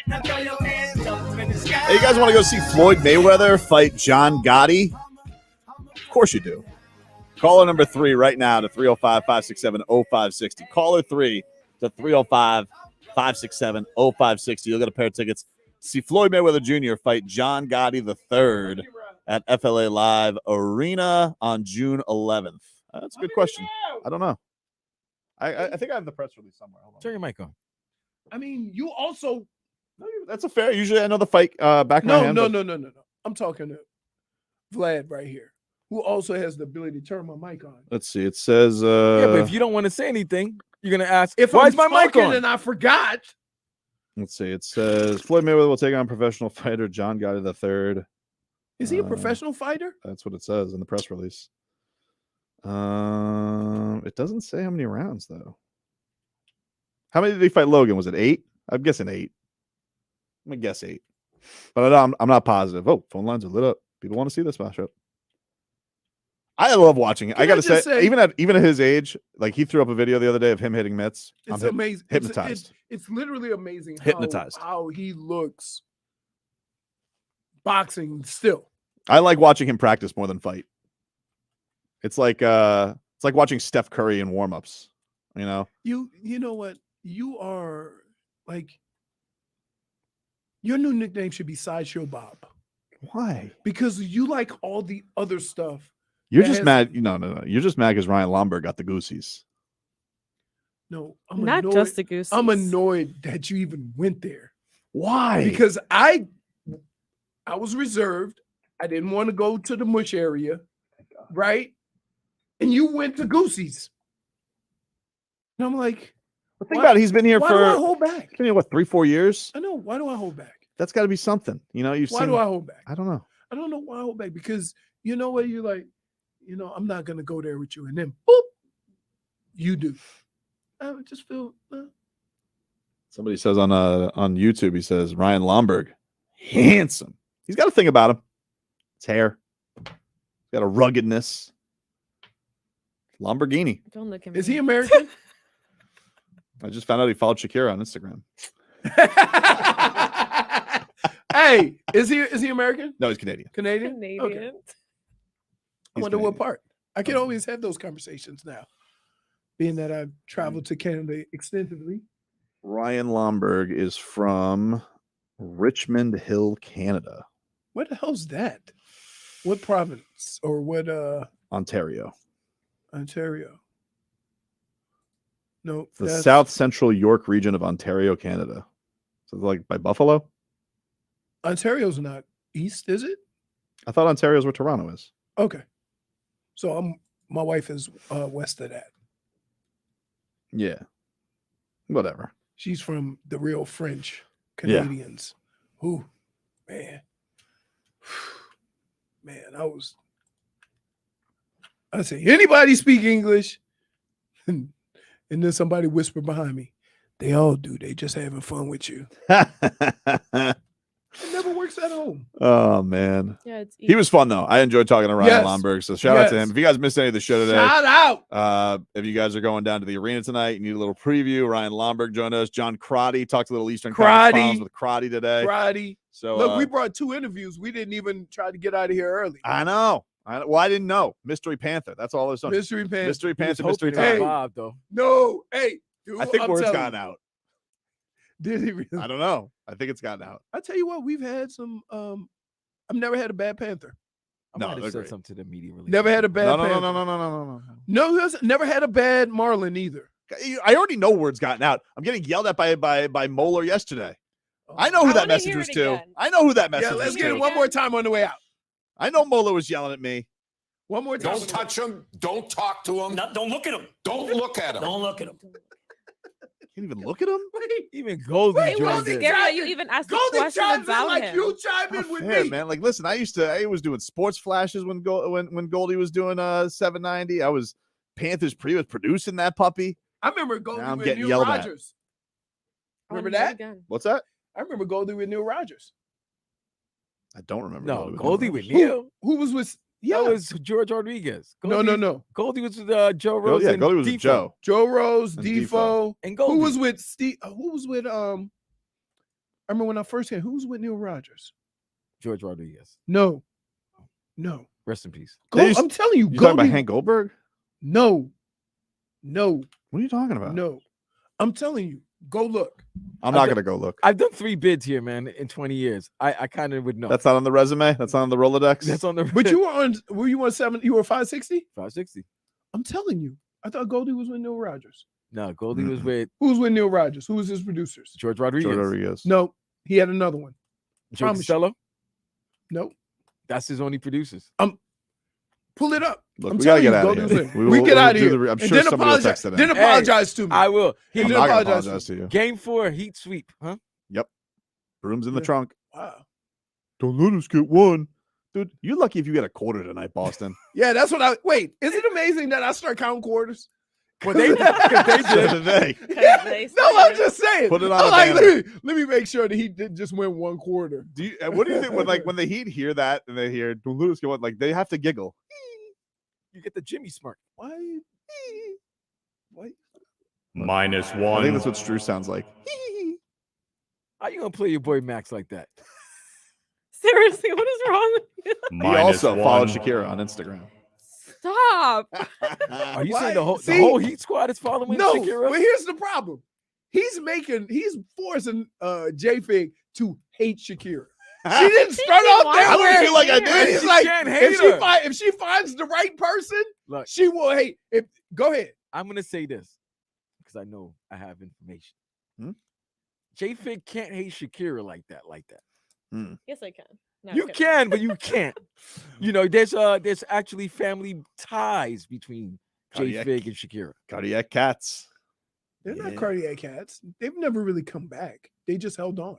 Hey, you guys want to go see Floyd Mayweather fight John Gotti? Of course you do. Caller number 3 right now to 305-567-0560. Caller 3 to 305-567-0560. You'll get a pair of tickets to see Floyd Mayweather Jr. fight John Gotti III at FLA Live Arena on June 11th. That's a good question. I don't know. I think I have the press release somewhere. Hold on. Turn your mic on. I mean, you also. That's a fair. Usually I know the fight back in my hand. No. I'm talking to Vlad right here, who also has the ability to turn my mic on. Let's see. It says. Yeah, but if you don't want to say anything, you're gonna ask. If Why I'm is my mic talking on? and I forgot. Let's see. It says Floyd Mayweather will take on professional fighter John Gotti III. Is he a professional fighter? That's what it says in the press release. It doesn't say how many rounds though. How many did he fight Logan? Was it 8? I'm guessing 8. I'm gonna guess 8, but I'm not positive. Oh, phone lines are lit up. People want to see this matchup. I love watching it. I gotta say, even at his age, like he threw up a video the other day of him hitting mitts. It's amazing. Hypnotized. It's literally amazing. Hypnotized. How he looks boxing still. I like watching him practice more than fight. It's like watching Steph Curry in warm-ups. You know. You know what? You are like. Your new nickname should be Sideshow Bob. Why? Because you like all the other stuff. You're just mad. No. You're just mad because Ryan Lomberg got the goosies. No, I'm not annoyed. just the goosies. I'm annoyed that you even went there. Why? Because I was reserved. I didn't want to go to the mush area, right? And you went to goosies. And I'm like, think about it. He's been here why for. do I hold back? Been here, what, 3-4 years? I know. Why do I hold back? That's got to be something. You know, Why do I hold back? I don't know. I don't know why I hold back, because you know what, you're like, I'm not gonna go there with you, and then boop, you do. I just feel. Somebody says on YouTube, he says Ryan Lomberg, handsome. He's got a thing about him. His hair. He's got a ruggedness. Lamborghini. Don't look at me. Is he American? I just found out he followed Shakira on Instagram. Hey, is he American? No, he's Canadian. Canadian? Canadian. Okay. I wonder what part. I can always have those conversations now, being that I've traveled to Canada extensively. Ryan Lomberg is from Richmond Hill, Canada. What the hell's that? What province or what? Ontario. Ontario. No, The South Central York region of Ontario, Canada. So like by Buffalo? Ontario's not east, is it? I thought Ontario's where Toronto is. Okay. So my wife is west of that. Yeah. Whatever. She's from the real French Canadians. Yeah. Ooh, man. Man, I say, anybody speak English? And then somebody whispered behind me, they all do. They just having fun with you. It never works at home. Oh, man. Yeah, it's he was fun, though. I enjoyed talking to Ryan Lomberg. So shout out to him. If you guys missed any of the show today, shout out. If you guys are going down to the arena tonight, you need a little preview. Ryan Lomberg joined us. John Crotty talked a little Eastern Conference Finals with Crotty today. Crotty. So look, we brought 2 interviews. We didn't even try to get out of here early. I know. Well, I didn't know. Mystery Panther. That's all there's on. Mystery Panther. Mystery Panther. Mystery Hey, Bob, though. No, hey, dude, I think word's gotten out. Did he really? I don't know. I think it's gotten out. I tell you what, we've had some. I've never had a bad Panther. I might have said something to the media release. Never had a bad Panther. No. No, never had a bad Marlin either. I already know word's gotten out. I'm getting yelled at by Moller yesterday. I know who that message was to. I know who that message was to. Yeah, let's get it one more time on the way out. I know Moller was yelling at me. One more time. Don't touch him. Don't talk to him. No, don't look at him. Don't look at him. Don't look at him. Can't even look at him. Even Goldie It was joined in. scary that you even asked the question about him. You chime in with me, man. Like, listen, I was doing sports flashes when Goldie was doing 790. I was Panthers was producing that puppy. I remember Goldie Now I'm with getting Neil yelled at. Rogers. Remember that? What's that? I remember Goldie with Neil Rogers. I don't remember. No, Goldie with Neil. Who was with? Yeah, that was George Rodriguez. No. Goldie was with Joe Rose. Yeah, and Goldie was with Joe. Joe Rose, And Defoe, and Goldie. Who was with Steve? Who was with I remember when I first came, who was with Neil Rogers? George Rodriguez. No. Rest in peace. I'm telling you, You talking about Hank Goldberg? No. What are you talking about? No. I'm telling you, go look. I'm not gonna go look. I've done 3 bids here, man, in 20 years. I kind of would know. That's not on the resume. That's not on the Rolodex. That's on the. But were you on 7? You were 560? 560. I'm telling you. I thought Goldie was with Neil Rogers. No, Goldie was with Who was with Neil Rogers? Who was his producers? George Rodriguez. No, he had another one. Joe Promise you. Costello. No. That's his only producers. Pull it up. Look, I'm we gotta telling you, get out of Goldie here. was in. We get out of here. I'm And sure then somebody will apologize. text it in. Then apologize to me. I will. I'm not gonna apologize to you. Game 4, Heat sweep, huh? Yep. Brooms in the trunk. Wow. Don't let us get one. Dude, you're lucky if you get a quarter tonight, Boston. Yeah, that's what I wait. Is it amazing that I start counting quarters? Well, they did. No, I'm just saying. Put it on I'm a like, banner. let me make sure that he did just win one quarter. What do you think when the Heat hear that and they hear don't let us get one, like they have to giggle? You get the Jimmy smirk. Why? -1. I think that's what Strew sounds like. How you gonna play your boy Max like that? Seriously, what is wrong with you? He also followed Shakira on Instagram. Stop. Are you Why? saying the See? whole Heat squad is following No, Shakira? but here's the problem. He's forcing J-Fig to hate Shakira. She didn't start off why that I don't way. feel like I did. And he's She like, can't hate if she finds the right person, Look, she will hate. Go ahead. I'm gonna say this because I know I have information. J-Fig can't hate Shakira like that. Yes, I can. No, You okay. can, but you can't. You know, there's actually family ties between J-Fig and Shakira. Cardiac cats. They're not cardiac cats. They've never really come back. They just held on.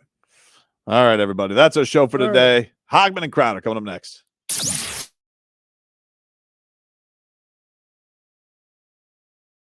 All right, everybody. That's our show for All today. Hogman and Crowder coming up next.